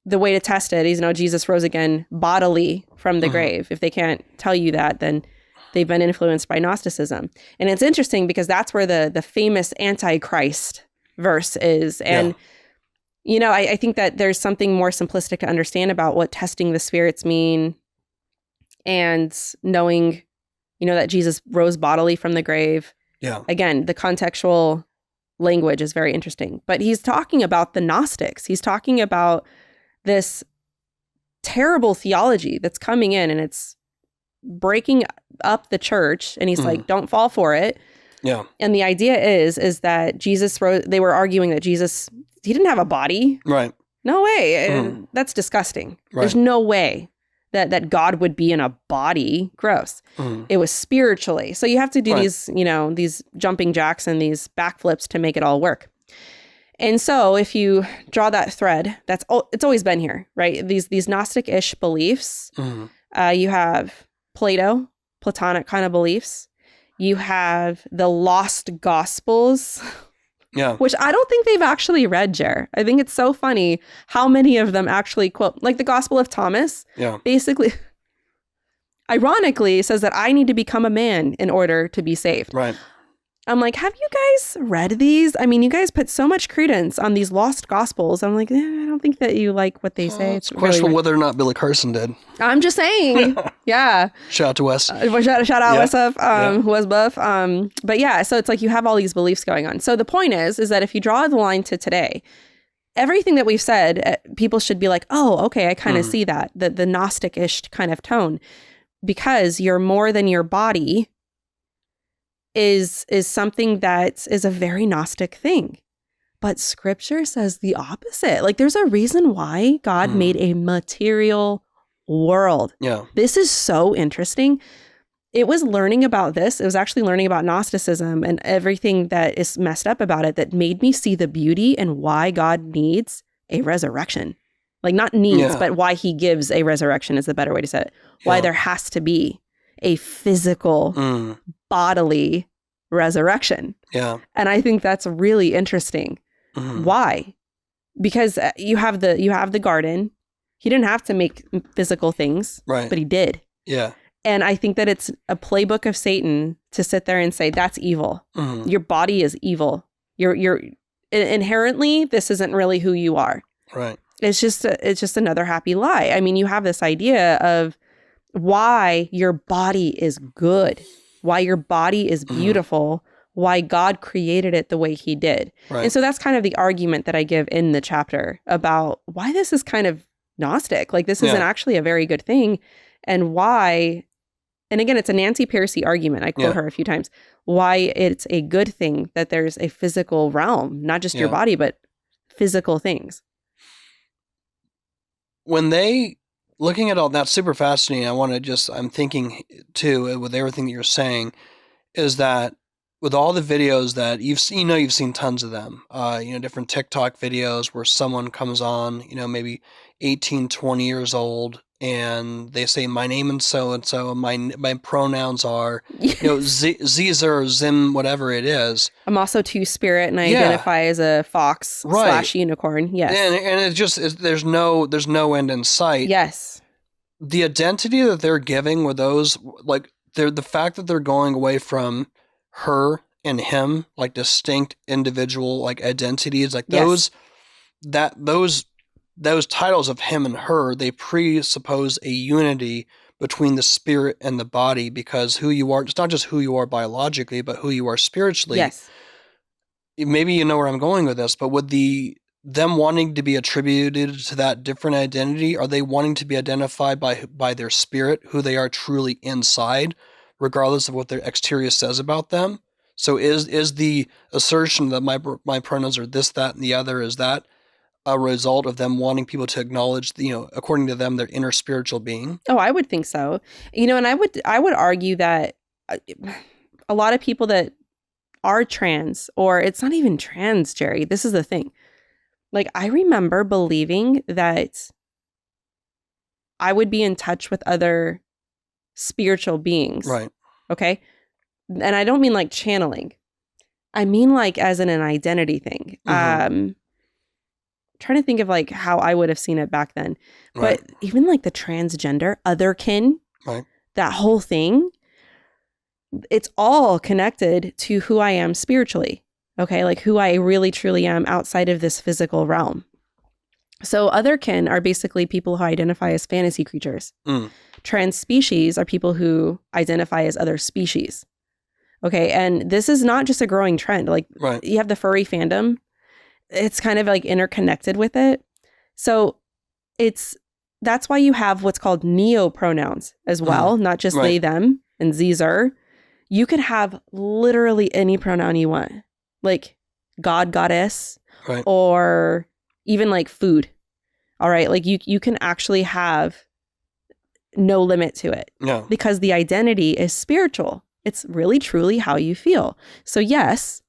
the way to test it is, Jesus rose again bodily from the grave. If they can't tell you that, then they've been influenced by Gnosticism. And it's interesting because that's where the famous Antichrist verse is. And I think that there's something more simplistic to understand about what testing the spirits mean, and knowing, that Jesus rose bodily from the grave. Yeah. Again, the contextual language is very interesting. But he's talking about the Gnostics. He's talking about this terrible theology that's coming in and it's breaking up the church. And he's like, don't fall for it. Yeah. And the idea is that Jesus rose, they were arguing that Jesus, he didn't have a body. Right. No way. That's disgusting. Right. There's no way that God would be in a body. Gross. It was spiritually. So you have to do these, these jumping jacks and these backflips to make it all work. And so if you draw that thread, it's always been here, right? These Gnostic-ish beliefs. You have Plato, Platonic kind of beliefs. You have the lost gospels. Yeah. Which I don't think they've actually read, Jer. I think it's so funny how many of them actually quote, like the Gospel of Thomas. Yeah. Basically, ironically, says that I need to become a man in order to be saved. Right. I'm like, have you guys read these? I mean, you guys put so much credence on these lost gospels. I'm like, I don't think that you like what they say. It's questionable really whether or not Billy Carson did. I'm just saying. Yeah. Shout out to Wes. Shout out Wes Buff, who was Buff. But yeah, so it's like you have all these beliefs going on. So the point is that if you draw the line to today, everything that we've said, people should be like, oh, okay, I kind of see that, the Gnostic-ish kind of tone. Because you're more than your body is something that is a very Gnostic thing. But scripture says the opposite. Like there's a reason why God made a material world. Yeah. This is so interesting. It was learning about this. It was actually learning about Gnosticism and everything that is messed up about it that made me see the beauty and why God needs a resurrection. Like not needs, but why he gives a resurrection is the better way to say it. Why there has to be a physical, bodily resurrection. Yeah. And I think that's really interesting. Why? Because you have the garden. He didn't have to make physical things, right? But he did. Yeah. And I think that it's a playbook of Satan to sit there and say that's evil. Your body is evil. You're inherently this isn't really who you are. Right. It's just another happy lie. I mean, you have this idea of why your body is good, why your body is beautiful, why God created it the way he did. Right. And so that's kind of the argument that I give in the chapter about why this is kind of Gnostic. Like this isn't actually a very good thing. And why, and again, it's a Nancy Pearcey argument. I quote her a few times, why it's a good thing that there's a physical realm, not just your body, but physical things. When they, looking at all that's super fascinating. I'm thinking too, with everything that you're saying, is that with all the videos that you've seen tons of them, different TikTok videos where someone comes on, maybe 18, 20 years old, and they say, my name is so-and-so, my pronouns are, Ziza or Zim, whatever it is. I'm also two-spirit, and I identify as a fox / unicorn. Yes. And it just, there's no end in sight. Yes. The identity that they're giving with those, like, the fact that they're going away from her and him, like distinct individual like identities, like Yes. those titles of him and her, they presuppose a unity between the spirit and the body, because who you are, it's not just who you are biologically, but who you are spiritually. Yes. Maybe you know where I'm going with this, but would them wanting to be attributed to that different identity, are they wanting to be identified by their spirit, who they are truly inside, regardless of what their exterior says about them? So is the assertion that my pronouns are this, that, and the other, is that a result of them wanting people to acknowledge, according to them, their inner spiritual being? Oh, I would think so. And I would argue that a lot of people that are trans, or it's not even trans, Jerry, this is the thing. Like, I remember believing that I would be in touch with other spiritual beings. Right. Okay. And I don't mean like channeling. I mean like as in an identity thing. Trying to think of like how I would have seen it back then. Right. But even like the transgender, otherkin, Right. that whole thing, it's all connected to who I am spiritually. Okay, like who I really truly am outside of this physical realm. So otherkin are basically people who identify as fantasy creatures. Trans species are people who identify as other species. Okay, and this is not just a growing trend. Like, right. You have the furry fandom. It's kind of like interconnected with it. So that's why you have what's called neo-pronouns as well, not just right. they, them, and Zer. You could have literally any pronoun you want, like God, goddess, right. or even like food. All right, like you can actually have no limit to it. Yeah. Because the identity is spiritual. It's really truly how you feel. So yes,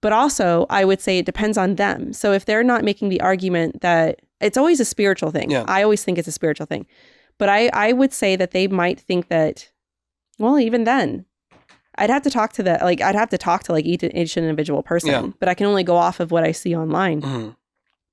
but also I would say it depends on them. So if they're not making the argument that it's always a spiritual thing. Yeah. I always think it's a spiritual thing. But I would say that they might think that, well, even then, I'd have to talk to each individual person. Yeah. But I can only go off of what I see online. Mm-hmm.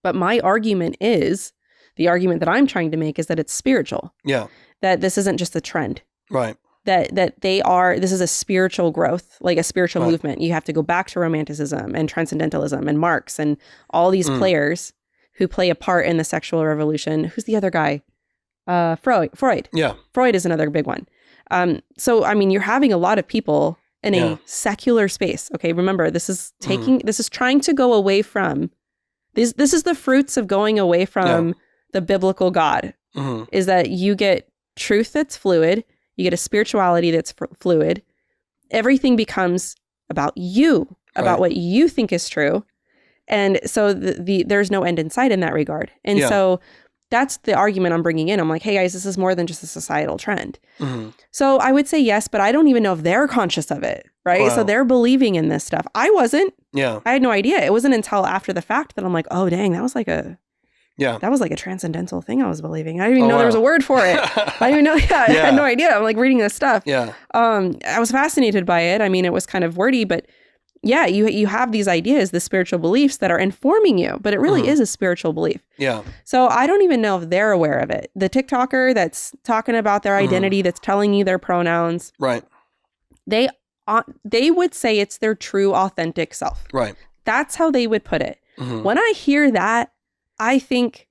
But my argument is, the argument that I'm trying to make is that it's spiritual. Yeah. That this isn't just a trend. Right. That this is a spiritual growth, like a spiritual movement. You have to go back to Romanticism and Transcendentalism and Marx and all these players who play a part in the sexual revolution. Who's the other guy? Freud. Yeah. Freud is another big one. So, I mean, you're having a lot of people in a secular space. Okay. Remember, this is trying to go away from this is the fruits of going away from the biblical God, is that you get truth that's fluid. You get a spirituality that's fluid. Everything becomes about you, about what you think is true. And so there's no end in sight in that regard. And so that's the argument I'm bringing in. I'm like, hey guys, this is more than just a societal trend. So I would say yes, but I don't even know if they're conscious of it, right? Wow. So they're believing in this stuff. I wasn't. Yeah. I had no idea. It wasn't until after the fact that I'm like, oh dang, that was like a transcendental thing I was believing. I didn't even know there was a word for it. I didn't even know. I had no idea. I'm like reading this stuff. Yeah. I was fascinated by it. I mean, it was kind of wordy, but yeah, you have these ideas, the spiritual beliefs that are informing you, but it really is a spiritual belief. Yeah. So I don't even know if they're aware of it. The TikToker that's talking about their identity, that's telling you their pronouns. Right. They would say it's their true, authentic self. Right. That's how they would put it. When I hear that, I think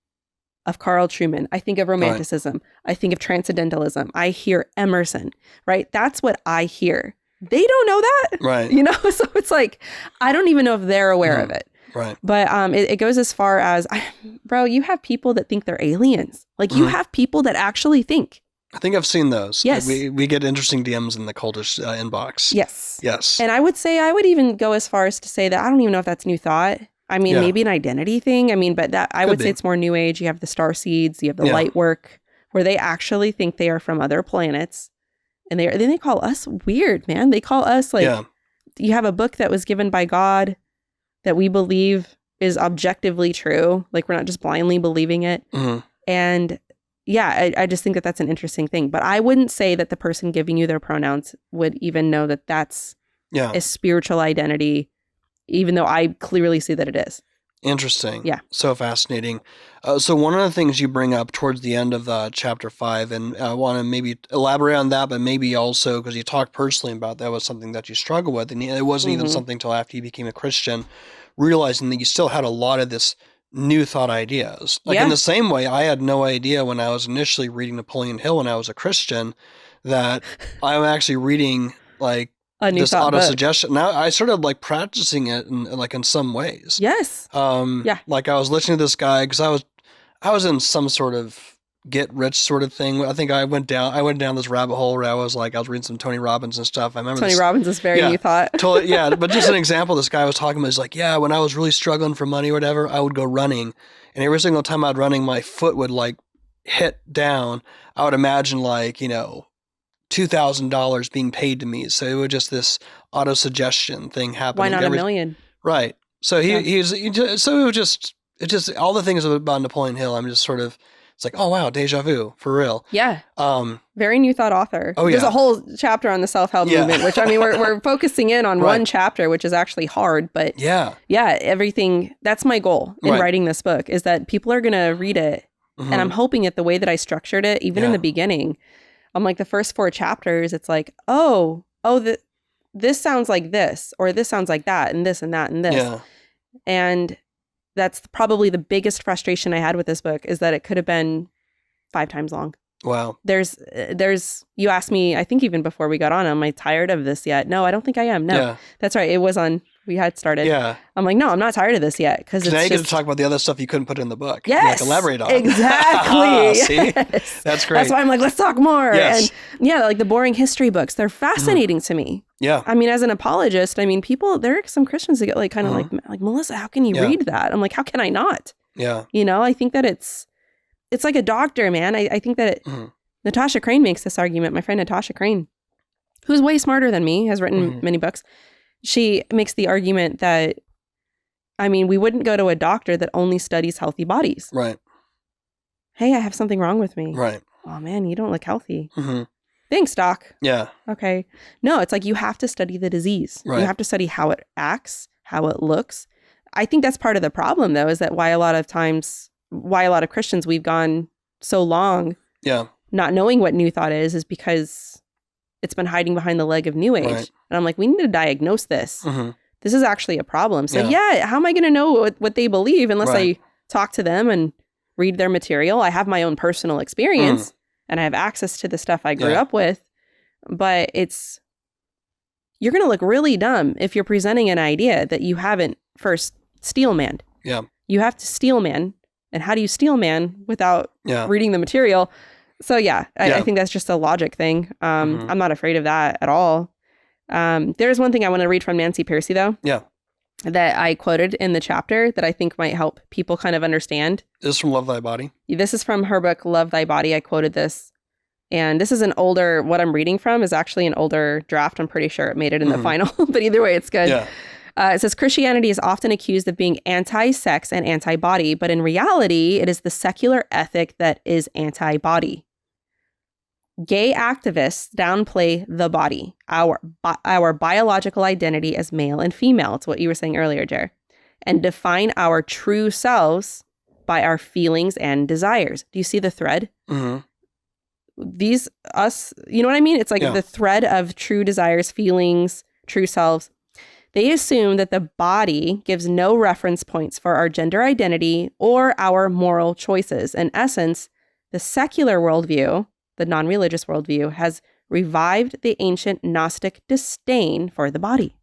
of Carl Truman. I think of Romanticism. I think of Transcendentalism. I hear Emerson, right? That's what I hear. They don't know that. Right. You know, so it's like, I don't even know if they're aware of it. Right. But it goes as far as, bro, you have people that think they're aliens. Like you have people that actually think. I think I've seen those. Yes. We get interesting DMs in the Cultish inbox. Yes. Yes. And I would even go as far as to say that I don't even know if that's New Thought. I mean, maybe an identity thing. I mean, but that I would say it's more New Age. You have the star seeds, you have the light work, where they actually think they are from other planets. And then they call us weird, man. They call us like, you have a book that was given by God that we believe is objectively true. Like we're not just blindly believing it. And I just think that that's an interesting thing. But I wouldn't say that the person giving you their pronouns would even know that that's a spiritual identity, even though I clearly see that it is. Interesting. Yeah. So fascinating. So one of the things you bring up towards the end of chapter 5, and I want to maybe elaborate on that, but maybe also because you talked personally about that was something that you struggle with, and it wasn't even something until after you became a Christian, realizing that you still had a lot of this new thought ideas. Like in the same way, I had no idea when I was initially reading Napoleon Hill when I was a Christian that I'm actually reading like this auto-suggestion. Now I started like practicing it in some ways. Yes. Like I was listening to this guy because I was in some sort of get rich sort of thing. I think I went down this rabbit hole where I was reading some Tony Robbins and stuff. I remember Tony Robbins is very new thought. Totally, yeah. But just an example, this guy was talking about is like, yeah, when I was really struggling for money or whatever, I would go running, and every single time I'd running, my foot would like hit down. I would imagine $2,000 being paid to me. So it was just this auto-suggestion thing happening. Why not $1 million? Right. So so it was just all the things about Napoleon Hill. I'm just sort of, it's like, oh wow, deja vu for real. Yeah. Very new thought author. Oh, There's a whole chapter on the self-help movement, which I mean, we're focusing in on one chapter, which is actually hard, but everything. That's my goal in writing this book is that people are going to read it. And I'm hoping that the way that I structured it, even in the beginning, I'm like the first 4 chapters, it's like, this sounds like this, or this sounds like that, and this and that and this. Yeah. And that's probably the biggest frustration I had with this book is that it could have been 5 times long. Wow. There's, you asked me, I think even before we got on, am I tired of this yet? No, I don't think I am. No, that's right. It was on, we had started. Yeah. I'm like, no, I'm not tired of this yet. Because now you get to talk about the other stuff you couldn't put in the book. Yes. Elaborate on. Exactly. See? Yes. That's great. That's why I'm like, let's talk more. Yes. And like the boring history books, they're fascinating to me. Yeah. I mean, as an apologist, I mean, there are some Christians that get like kind of like, Melissa, how can you read that? I'm like, how can I not? Yeah. I think that it's like a doctor, man. I think that Natasha Crane makes this argument. My friend Natasha Crane, who's way smarter than me, has written many books. She makes the argument that, I mean, we wouldn't go to a doctor that only studies healthy bodies. Right. Hey, I have something wrong with me. Right. Oh man, you don't look healthy. Thanks, doc. Yeah. Okay. No, it's like you have to study the disease. Right. You have to study how it acts, how it looks. I think that's part of the problem, though, is that why a lot of Christians, we've gone so long not knowing what new thought is because it's been hiding behind the leg of new age. Right. And I'm like, we need to diagnose this. This is actually a problem. So how am I going to know what they believe unless I talk to them and read their material? I have my own personal experience and I have access to the stuff I grew up with, but you're going to look really dumb if you're presenting an idea that you haven't first steel-manned. Yeah. You have to steel-man. And how do you steel-man without reading the material? So I think that's just a logic thing. I'm not afraid of that at all. There's one thing I want to read from Nancy Pearcey, though. Yeah. That I quoted in the chapter that I think might help people kind of understand. This is from Love Thy Body? This is from her book, Love Thy Body. I quoted this. And this is what I'm reading from is actually an older draft. I'm pretty sure it made it in the final, but either way, it's good. Yeah. It says, Christianity is often accused of being anti-sex and anti-body, but in reality, it is the secular ethic that is anti-body. Gay activists downplay the body, our biological identity as male and female. It's what you were saying earlier, Jer, and define our true selves by our feelings and desires. Do you see the thread? These, us, you know what I mean? It's like the thread of true desires, feelings, true selves. They assume that the body gives no reference points for our gender identity or our moral choices. In essence, the secular worldview, the non-religious worldview, has revived the ancient Gnostic disdain for the body.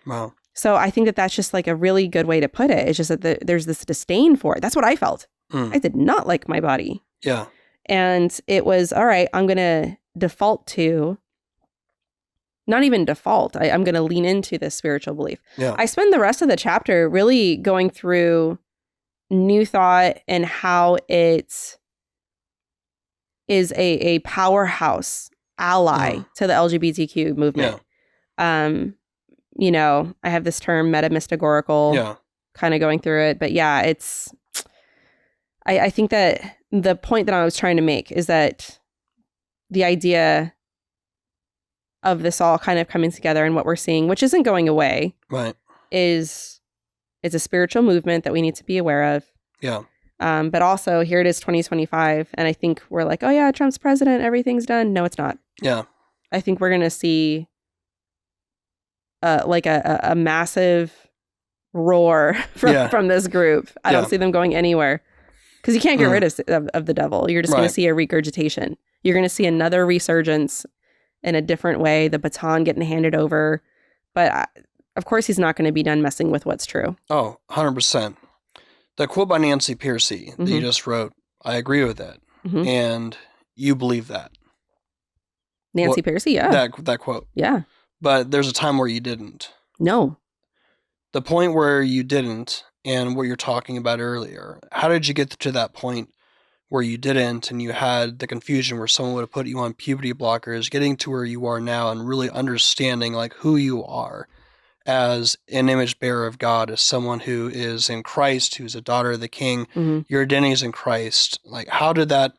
Wow. So I think that that's just like a really good way to put it. It's just that there's this disdain for it. That's what I felt. I did not like my body. Yeah. And it was, all right, I'm going to default to, not even default, I'm going to lean into this spiritual belief. Yeah. I spend the rest of the chapter really going through New Thought and how it is a powerhouse ally to the LGBTQ movement. Yeah. I have this term meta-mystigorical kind of going through it. But I think that the point that I was trying to make is that the idea of this all kind of coming together and what we're seeing, which isn't going away, right, is It's a spiritual movement that we need to be aware of. Yeah. But also, here it is 2025. And I think we're like, oh, yeah, Trump's president. Everything's done. No, it's not. Yeah. I think we're going to see like a massive roar from this group. I don't see them going anywhere because you can't get rid of the devil. You're just going to see a regurgitation. You're going to see another resurgence in a different way, the baton getting handed over. But of course, he's not going to be done messing with what's true. Oh, 100%. The quote by Nancy Pearcey that you just wrote, I agree with that. And you believe that. Nancy Pearcey, yeah. That quote. Yeah. But there's a time where you didn't. No. The point where you didn't and what you're talking about earlier, how did you get to that point where you didn't and you had the confusion where someone would have put you on puberty blockers, getting to where you are now and really understanding like who you are as an image bearer of God, as someone who is in Christ, who's a daughter of the King, your identity is in Christ. Like, how did that,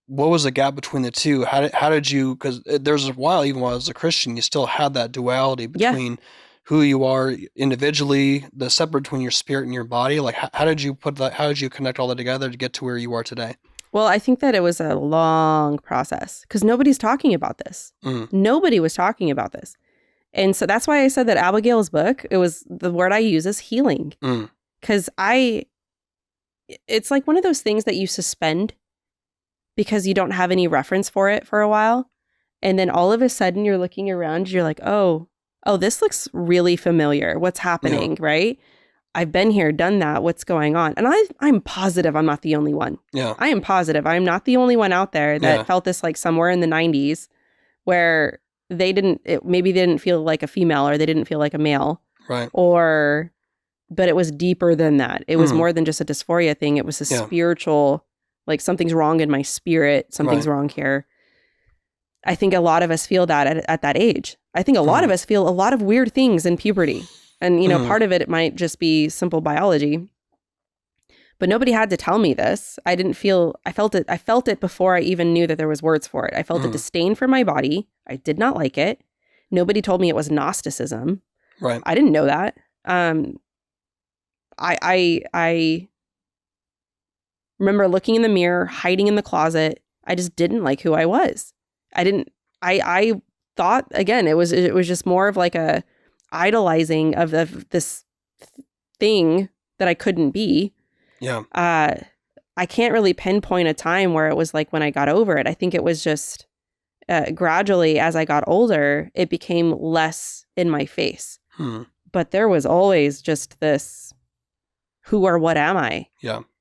what was the gap between the two? How did you, because there's a while, even while I was a Christian, you still had that duality between who you are individually, the separate between your spirit and your body. Like, how did you put that, how did you connect all that together to get to where you are today? Well, I think that it was a long process because nobody's talking about this. Nobody was talking about this. And so that's why I said that Abigail's book, it was the word I use is healing. Because it's like one of those things that you suspend because you don't have any reference for it for a while. And then all of a sudden you're looking around, you're like, oh, this looks really familiar. What's happening, right? I've been here, done that. What's going on? And I'm positive I'm not the only one. Yeah. I am positive I'm not the only one out there that felt this like somewhere in the 90s where maybe they didn't feel like a female or they didn't feel like a male. Right. But it was deeper than that. It was more than just a dysphoria thing. It was a spiritual, like something's wrong in my spirit. Something's wrong here. I think a lot of us feel that at that age. I think a lot of us feel a lot of weird things in puberty. And, you know, part of it might just be simple biology. But nobody had to tell me this. I felt it before I even knew that there was words for it. I felt a disdain for my body. I did not like it. Nobody told me it was Gnosticism. Right. I didn't know that. I remember looking in the mirror, hiding in the closet. I just didn't like who I was. I thought, again, it was just more of like a idolizing of this thing that I couldn't be. Yeah. I can't really pinpoint a time where it was like when I got over it. I think it was just gradually as I got older, it became less in my face. But there was always just this who or what am I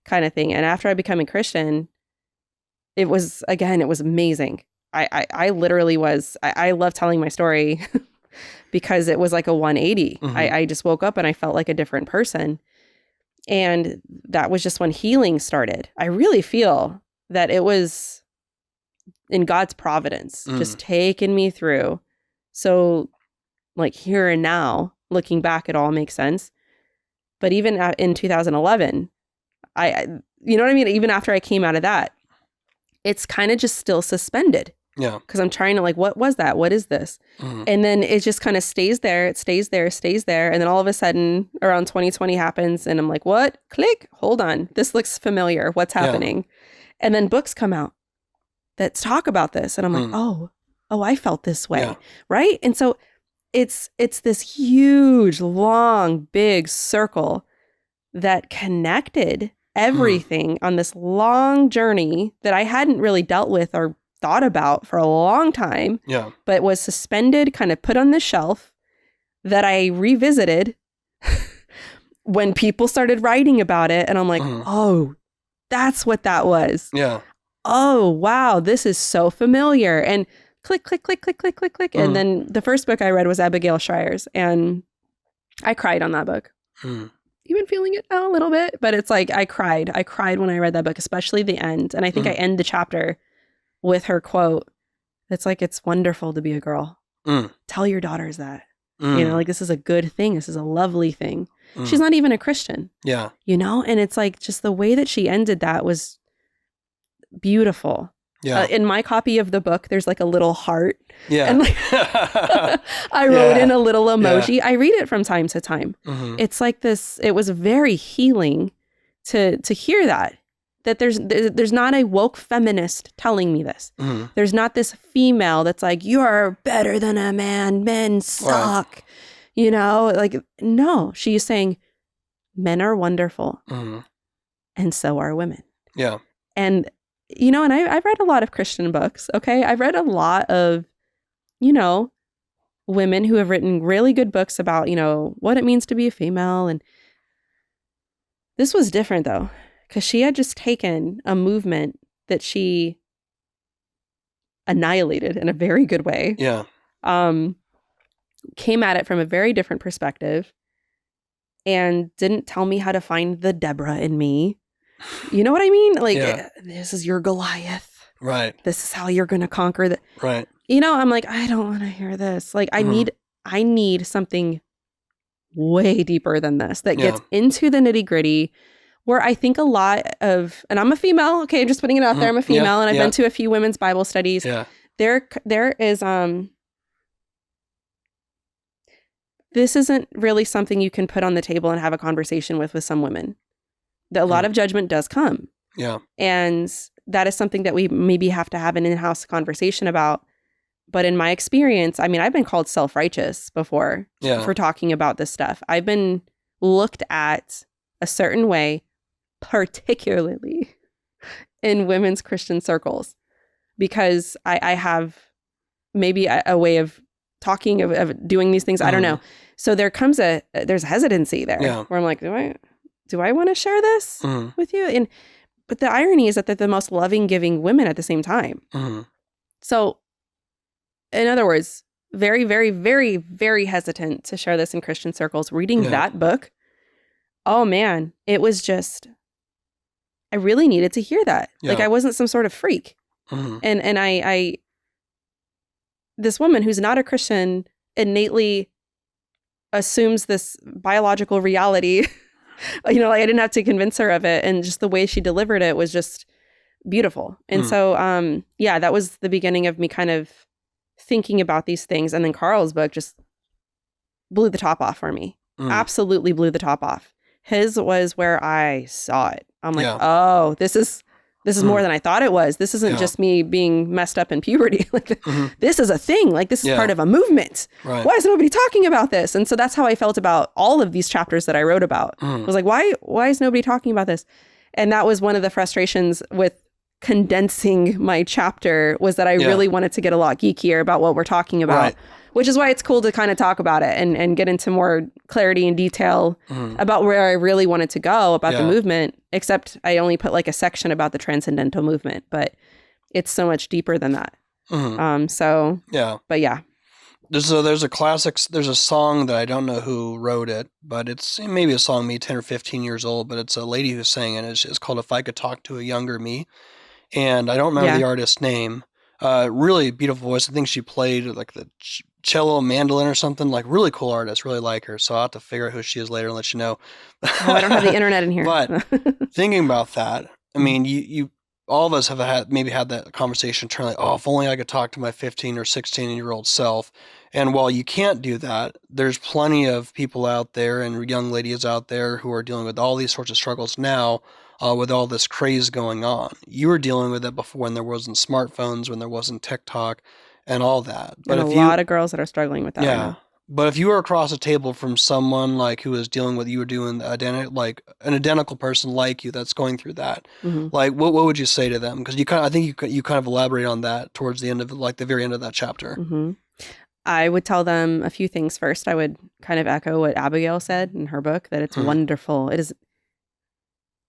kind of thing. And after I became a Christian, it was amazing. I literally was, I love telling my story because it was like a 180. I just woke up and I felt like a different person. And that was just when healing started. I really feel that it was in God's providence, just taking me through. So like here and now, looking back, it all makes sense. But even in 2011, I you know what I mean? Even after I came out of that, it's kind of just still suspended. Yeah. Because I'm trying to like, what was that? What is this? And then it just kind of stays there. It stays there, stays there. And then all of a sudden around 2020 happens and I'm like, what? Click. Hold on. This looks familiar. What's happening? And then books come out that talk about this. And I'm like, oh, I felt this way. Yeah. Right. And so it's this huge, long, big circle that connected everything on this long journey that I hadn't really dealt with or thought about for a long time, but was suspended, kind of put on the shelf that I revisited when people started writing about it. And I'm like, oh, that's what that was. Yeah. Oh, wow. This is so familiar. And click, click, click, click, click, click, click. And then the first book I read was Abigail Schreier's and I cried on that book. Even feeling it now a little bit, but it's like, I cried when I read that book, especially the end. And I think I end the chapter with her quote. It's like, it's wonderful to be a girl. Tell your daughters that, you know, like this is a good thing. This is a lovely thing. She's not even a Christian. Yeah. You know, and it's like just the way that she ended that was beautiful. Yeah. In my copy of the book, there's like a little heart. Yeah. And like I wrote in a little emoji. I read it from time to time. It's like this, it was very healing to hear that there's not a woke feminist telling me this. There's not this female that's like, you're better than a man, men suck. Right. You know, like, no, she's saying men are wonderful and so are women. Yeah. And, you know, and I've read a lot of Christian books. Okay. I've read a lot of, you know, women who have written really good books about, you know, what it means to be a female. And this was different though, because she had just taken a movement that she annihilated in a very good way. Yeah. Came at it from a very different perspective and didn't tell me how to find the Deborah in me. You know what I mean? Like, this is your Goliath. Right. This is how you're going to conquer the. Right. You know, I'm like, I don't want to hear this. Like, I need something way deeper than this that gets into the nitty gritty, where I think a lot of, and I'm a female. Okay. Just putting it out there. I'm a female and I've been to a few women's Bible studies. Yeah. There is, this isn't really something you can put on the table and have a conversation with some women. A lot of judgment does come. Yeah. And that is something that we maybe have to have an in-house conversation about. But in my experience, I mean, I've been called self-righteous before for talking about this stuff. I've been looked at a certain way, particularly in women's Christian circles, because I have maybe a way of talking, of doing these things. I don't know. So there's a hesitancy there where I'm like, do I want to share this with you? But the irony is that they're the most loving, giving women at the same time. So in other words, very, very, very, very hesitant to share this in Christian circles. Reading that book, oh man, it was just, I really needed to hear that. Like I wasn't some sort of freak. And I this woman who's not a Christian innately assumes this biological reality. You know, like I didn't have to convince her of it. And just the way she delivered it was just beautiful. And so, that was the beginning of me kind of thinking about these things. And then Carl's book just blew the top off for me. Absolutely blew the top off. His was where I saw it. I'm like, oh, this is more than I thought it was. This isn't just me being messed up in puberty. Like this is a thing. Like this is part of a movement. Right. Why is nobody talking about this? And so that's how I felt about all of these chapters that I wrote about. I was like, why is nobody talking about this? And that was one of the frustrations with condensing my chapter, was that I really wanted to get a lot geekier about what we're talking about, which is why it's cool to kind of talk about it and get into more clarity and detail about where I really wanted to go about the movement, except I only put like a section about the transcendental movement, but it's so much deeper than that. But yeah. There's a song that I don't know who wrote it, but it's maybe a song maybe 10 or 15 years old, but it's a lady who's sang it. It's called If I Could Talk to a Younger Me. And I don't remember the artist's name. Really beautiful voice. I think she played like the cello, mandolin or something. Like really cool artist. Really like her. So I'll have to figure out who she is later and let you know. I don't have the internet in here. But thinking about that, I mean, you all of us have had that conversation. Turn like, oh, if only I could talk to my 15 or 16-year-old self. And while you can't do that, there's plenty of people out there and young ladies out there who are dealing with all these sorts of struggles now. With all this craze going on. You were dealing with it before when there wasn't smartphones, when there wasn't TikTok and all that. But a lot of girls that are struggling with that. Yeah. Right now. But if you were across a table from someone like who was dealing with, you were doing like an identical person like you that's going through that, like what would you say to them? Because I think you kind of elaborate on that towards the end of like the very end of that chapter. I would tell them a few things. First, I would kind of echo what Abigail said in her book, that it's wonderful. It is.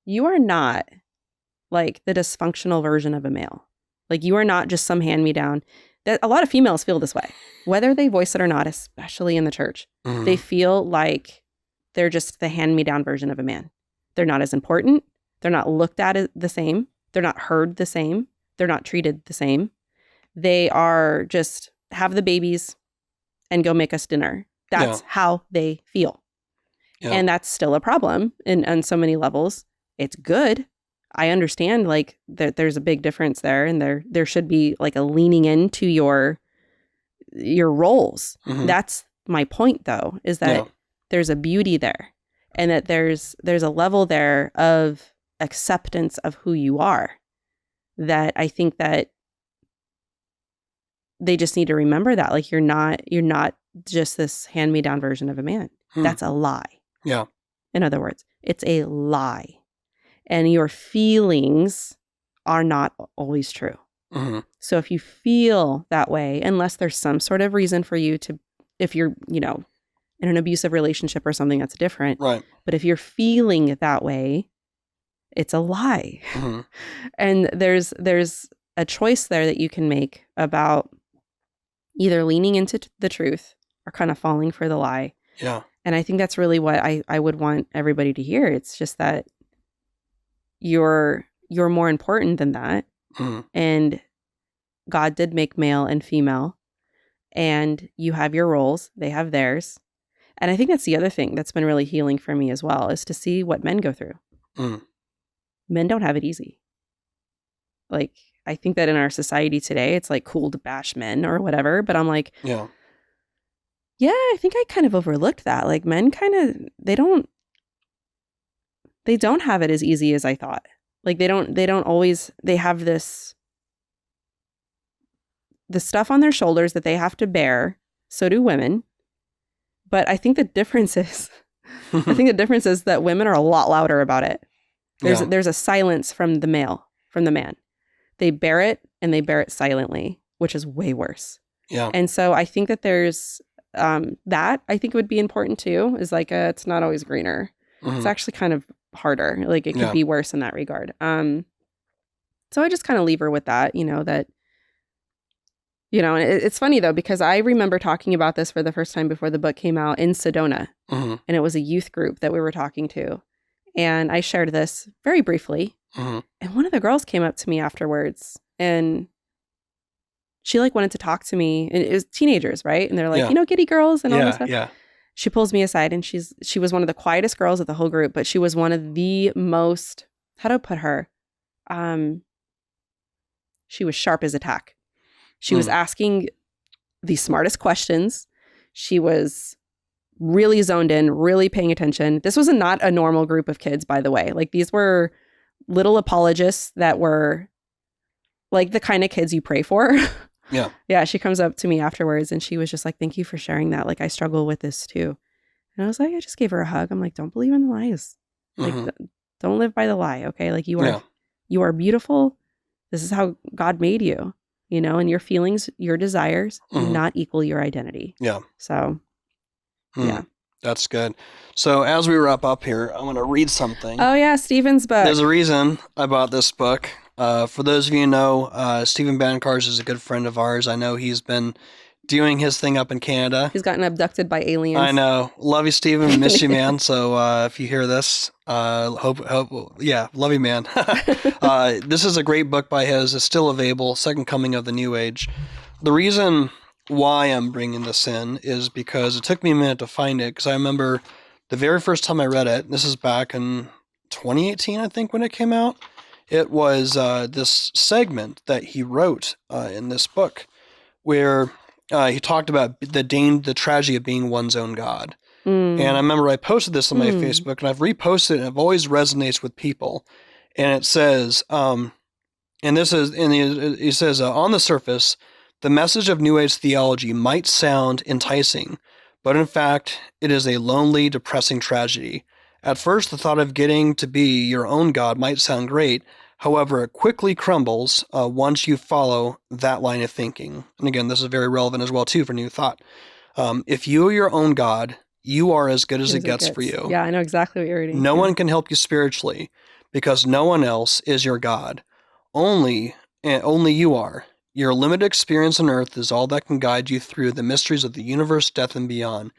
You are not like the dysfunctional version of a male. Like you are not just some hand-me-down. That a lot of females feel this way, whether they voice it or not, especially in the church. They feel like they're just the hand-me-down version of a man. They're not as important. They're not looked at the same. They're not heard the same. They're not treated the same. They are just have the babies and go make us dinner. That's how they feel. And that's still a problem on so many levels. It's good. I understand like that there's a big difference there, and there should be like a leaning into your roles. Mm-hmm. That's my point though, is that there's a beauty there, and that there's a level there of acceptance of who you are, that I think that they just need to remember that, like, you're not just this hand-me-down version of a man. That's a lie. Yeah. In other words, it's a lie. And your feelings are not always true. Mm-hmm. So if you feel that way, unless there's some sort of reason for you to, if you're, in an abusive relationship or something, that's different. Right. But if you're feeling that way, it's a lie. Mm-hmm. And there's a choice there that you can make about either leaning into the truth or kind of falling for the lie. Yeah. And I think that's really what I would want everybody to hear. It's just that you're more important than that. Mm-hmm. And God did make male and female, and you have your roles, they have theirs. And I think that's the other thing that's been really healing for me as well, is to see what men go through. Men don't have it easy. Like, I think that in our society today, it's like cool to bash men or whatever, but I'm like, yeah, I think I kind of overlooked that. Like, men kind of, they don't have it as easy as I thought. Like, they don't always, they have the stuff on their shoulders that they have to bear. So do women. But I think the difference is, that women are a lot louder about it. There's a silence from the man. They bear it, and they bear it silently, which is way worse. Yeah. And so I think that there's that I think would be important too, is like it's not always greener. Mm-hmm. It's actually kind of harder. Like, it could be worse in that regard. So I just kind of leave her with that, that, and it's funny though, because I remember talking about this for the first time before the book came out in Sedona. Mm-hmm. And it was a youth group that we were talking to. And I shared this very briefly. Mm-hmm. And one of the girls came up to me afterwards, and she like wanted to talk to me. And it was teenagers, right? And they're like, giddy girls and all this stuff. Yeah. She pulls me aside, and she was one of the quietest girls of the whole group, but she was one of the most, how do I put her? She was sharp as a tack. She was asking the smartest questions. She was really zoned in, really paying attention. This was not a normal group of kids, by the way. Like, these were little apologists that were like the kind of kids you pray for. Yeah. Yeah. She comes up to me afterwards, and she was just like, "Thank you for sharing that. Like, I struggle with this too." And I was like, I just gave her a hug. I'm like, don't believe in the lies. Mm-hmm. Like, don't live by the lie. Okay. Like, you are beautiful. This is how God made you, and your feelings, your desires do not equal your identity. Yeah. So, yeah. That's good. So as we wrap up here, I want to read something. Oh yeah, Stephen's book. There's a reason I bought this book. For those of you who know, Stephen Bancars is a good friend of ours. I know he's been doing his thing up in Canada. He's gotten abducted by aliens. I know. Love you, Stephen. Miss you, man. So if you hear this, love you, man. This is a great book by his. It's still available. Second Coming of the New Age. The reason why I'm bringing this in is because it took me a minute to find it, because I remember the very first time I read it, this is back in 2018, I think, when it came out. It was this segment that he wrote in this book where he talked about the tragedy of being one's own God. And I remember I posted this on my Facebook, and I've reposted it, and it always resonates with people. And it says, he says, on the surface, the message of New Age theology might sound enticing, but in fact, it is a lonely, depressing tragedy. At first, the thought of getting to be your own God might sound great. However, it quickly crumbles once you follow that line of thinking. And again, this is very relevant as well, too, for New Thought. If you are your own God, you are as good as it gets for you. Yeah, I know exactly what you're reading. No one can help you spiritually, because no one else is your God. Only you are. Your limited experience on earth is all that can guide you through the mysteries of the universe, death, and beyond.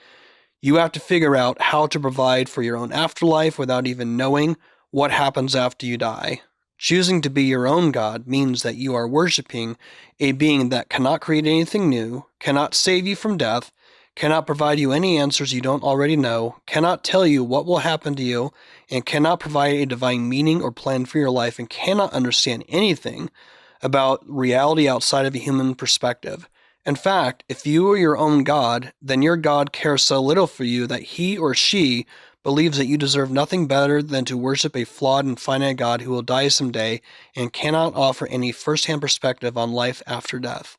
You have to figure out how to provide for your own afterlife without even knowing what happens after you die. Choosing to be your own God means that you are worshiping a being that cannot create anything new, cannot save you from death, cannot provide you any answers you don't already know, cannot tell you what will happen to you, and cannot provide a divine meaning or plan for your life, and cannot understand anything about reality outside of a human perspective. In fact, if you are your own God, then your God cares so little for you that he or she believes that you deserve nothing better than to worship a flawed and finite God who will die someday and cannot offer any first-hand perspective on life after death.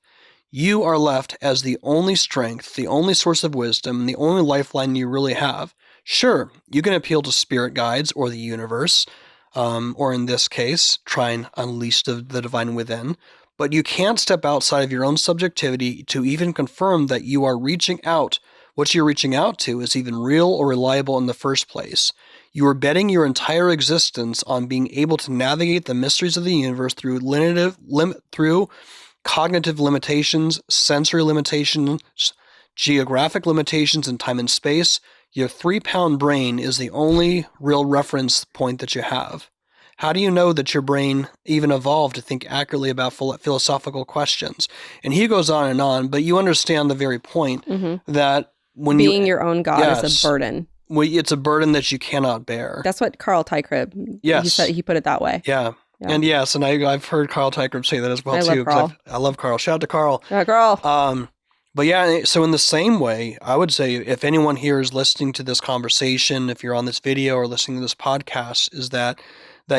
You are left as the only strength, the only source of wisdom, the only lifeline you really have. Sure, you can appeal to spirit guides or the universe, or in this case, try and unleash the divine within, but you can't step outside of your own subjectivity to even confirm that you are reaching out. What you're reaching out to is even real or reliable in the first place. You are betting your entire existence on being able to navigate the mysteries of the universe through through cognitive limitations, sensory limitations, geographic limitations in time and space. Your 3-pound brain is the only real reference point that you have. How do you know that your brain even evolved to think accurately about philosophical questions? And he goes on, but you understand the very point that when being your own God is a burden. It's a burden that you cannot bear. That's what Carl Teichrieb, he put it that way. Yeah. And yes, and I've heard Carl Teichrieb say that as well, too. I love Carl. Shout out to Carl. Yeah, Carl. But yeah, so in the same way, I would say if anyone here is listening to this conversation, if you're on this video or listening to this podcast, is that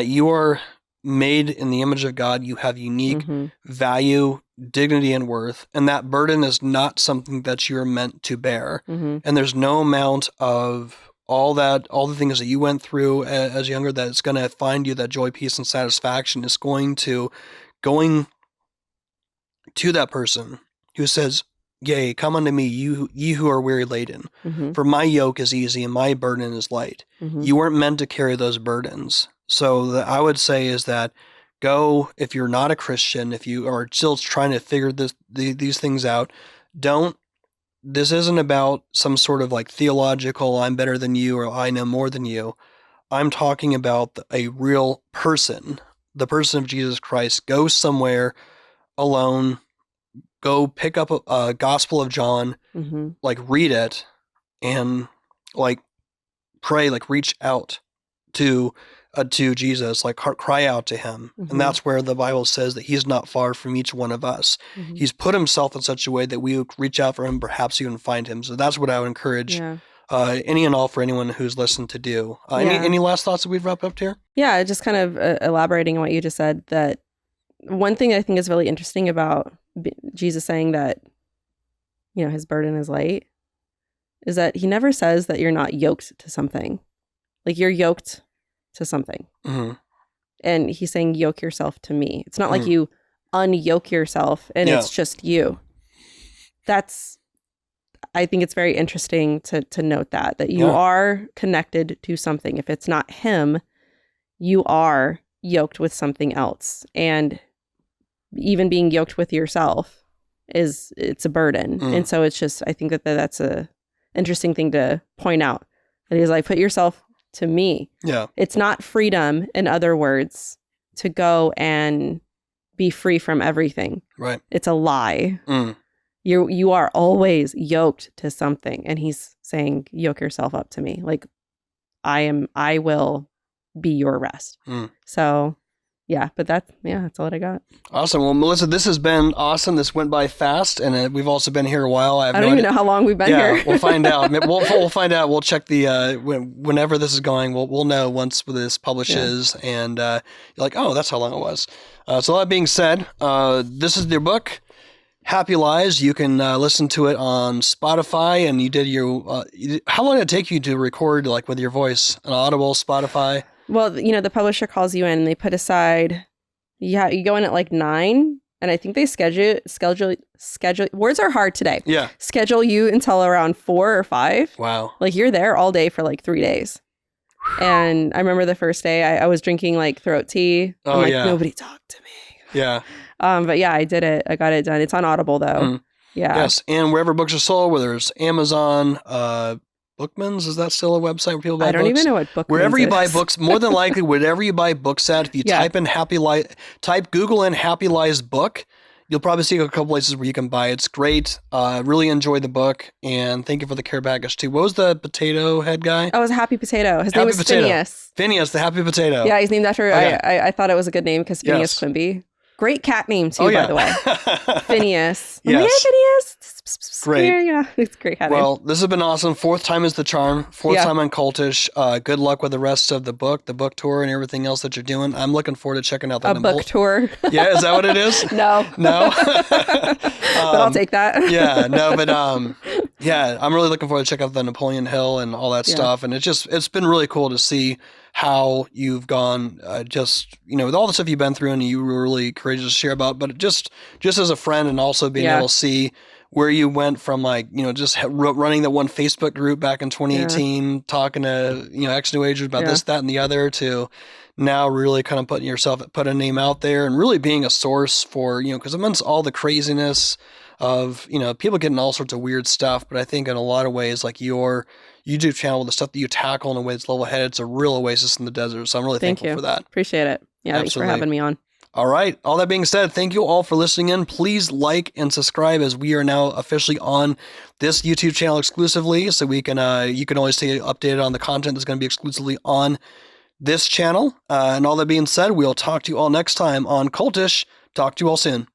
you are made in the image of God, you have unique value, dignity, and worth, and that burden is not something that you're meant to bear. And there's no amount of all the things that you went through as younger that it's going to find you that joy, peace, and satisfaction is going to that person who says, "Yea, come unto me, ye who are weary laden, for my yoke is easy and my burden is light." You weren't meant to carry those burdens. So I would say is that go, if you're not a Christian, if you are still trying to figure these things out, this isn't about some sort of like theological, I'm better than you or I know more than you. I'm talking about a real person, the person of Jesus Christ. Go somewhere alone, go pick up a Gospel of John, like read it and like pray, like reach out to Jesus, like cry out to him. And that's where the Bible says that he's not far from each one of us. He's put himself in such a way that we would reach out for him, perhaps even find him. So that's what I would encourage any and all for anyone who's listened to do. Any last thoughts that we've wrapped up here? Yeah, just kind of elaborating on what you just said, that one thing I think is really interesting about Jesus saying that, his burden is light, is that he never says that you're not yoked to something. Like you're yoked to something. And he's saying, yoke yourself to me. It's not like you unyoke yourself and it's just you. I think it's very interesting to note that you are connected to something. If it's not him, you are yoked with something else. And even being yoked with yourself it's a burden. And so it's just, I think that's a interesting thing to point out. That he's like, put yourself to me. Yeah. It's not freedom, in other words, to go and be free from everything. Right. It's a lie. You are always yoked to something. And he's saying, yoke yourself up to me. Like I will be your rest. So yeah, but that's all I got. Awesome. Well, Melissa, this has been awesome. This went by fast, and we've also been here a while. I don't even know how long we've been here. We'll find out. We'll find out. We'll check the whenever this is going. We'll know once this publishes, and you're like, oh, that's how long it was. So that being said, this is their book, Happy Lies. You can listen to it on Spotify, and you did your. How long did it take you to record, like with your voice, an Audible, Spotify? Well, the publisher calls you in and they put aside, you go in at like 9, and I think they schedule, words are hard today. Yeah. Schedule you until around 4 or 5. Wow. Like you're there all day for like 3 days. And I remember the first day I was drinking like throat tea. I'm like, nobody talked to me. Yeah. But yeah, I did it. I got it done. It's on Audible though. Yeah. Yes. And wherever books are sold, whether it's Amazon, Bookman's, is that still a website where people buy books? I don't even know what Bookman's Wherever you is. buy books, more than likely, wherever you buy books at, if you type Google in Happy Lies book, You'll probably see a couple places where you can buy it. It's great. Really enjoyed the book, and thank you for the care package too. What was the potato head guy? Oh, it was Happy Potato. His name was Phineas. Phineas, the Happy Potato. Yeah, he's named after. Okay. I thought it was a good name because Phineas Quimby. Great cat name too, by the way. Phineas. Yes. Phineas. Great. Yeah, it's a great cat name. Well, this has been awesome. 4th time is the charm. 4th time on Cultish. Good luck with the rest of the book tour, and everything else that you're doing. I'm looking forward to checking out that book tour. Yeah, is that what it is? No. But I'll take that. Yeah, no, but yeah, I'm really looking forward to check out the Napoleon Hill and all that stuff, and it's been really cool to see how you've gone, with all the stuff you've been through, and you were really courageous to share about, but just as a friend, and also being able to see where you went from, just running that one Facebook group back in 2018, talking to, ex-New Agers about this, that, and the other, to now really kind of put a name out there and really being a source for, because amongst all the craziness of, people getting all sorts of weird stuff, but I think in a lot of ways, like your YouTube channel, the stuff that you tackle in a way that's level-headed, it's a real oasis in the desert. So I'm really thankful for that. Appreciate it. Yeah, Thanks for having me on. All right. All that being said, thank you all for listening in. Please like and subscribe, as we are now officially on this YouTube channel exclusively. So we can, you can always stay updated on the content that's going to be exclusively on this channel. And all that being said, we'll talk to you all next time on Cultish. Talk to you all soon.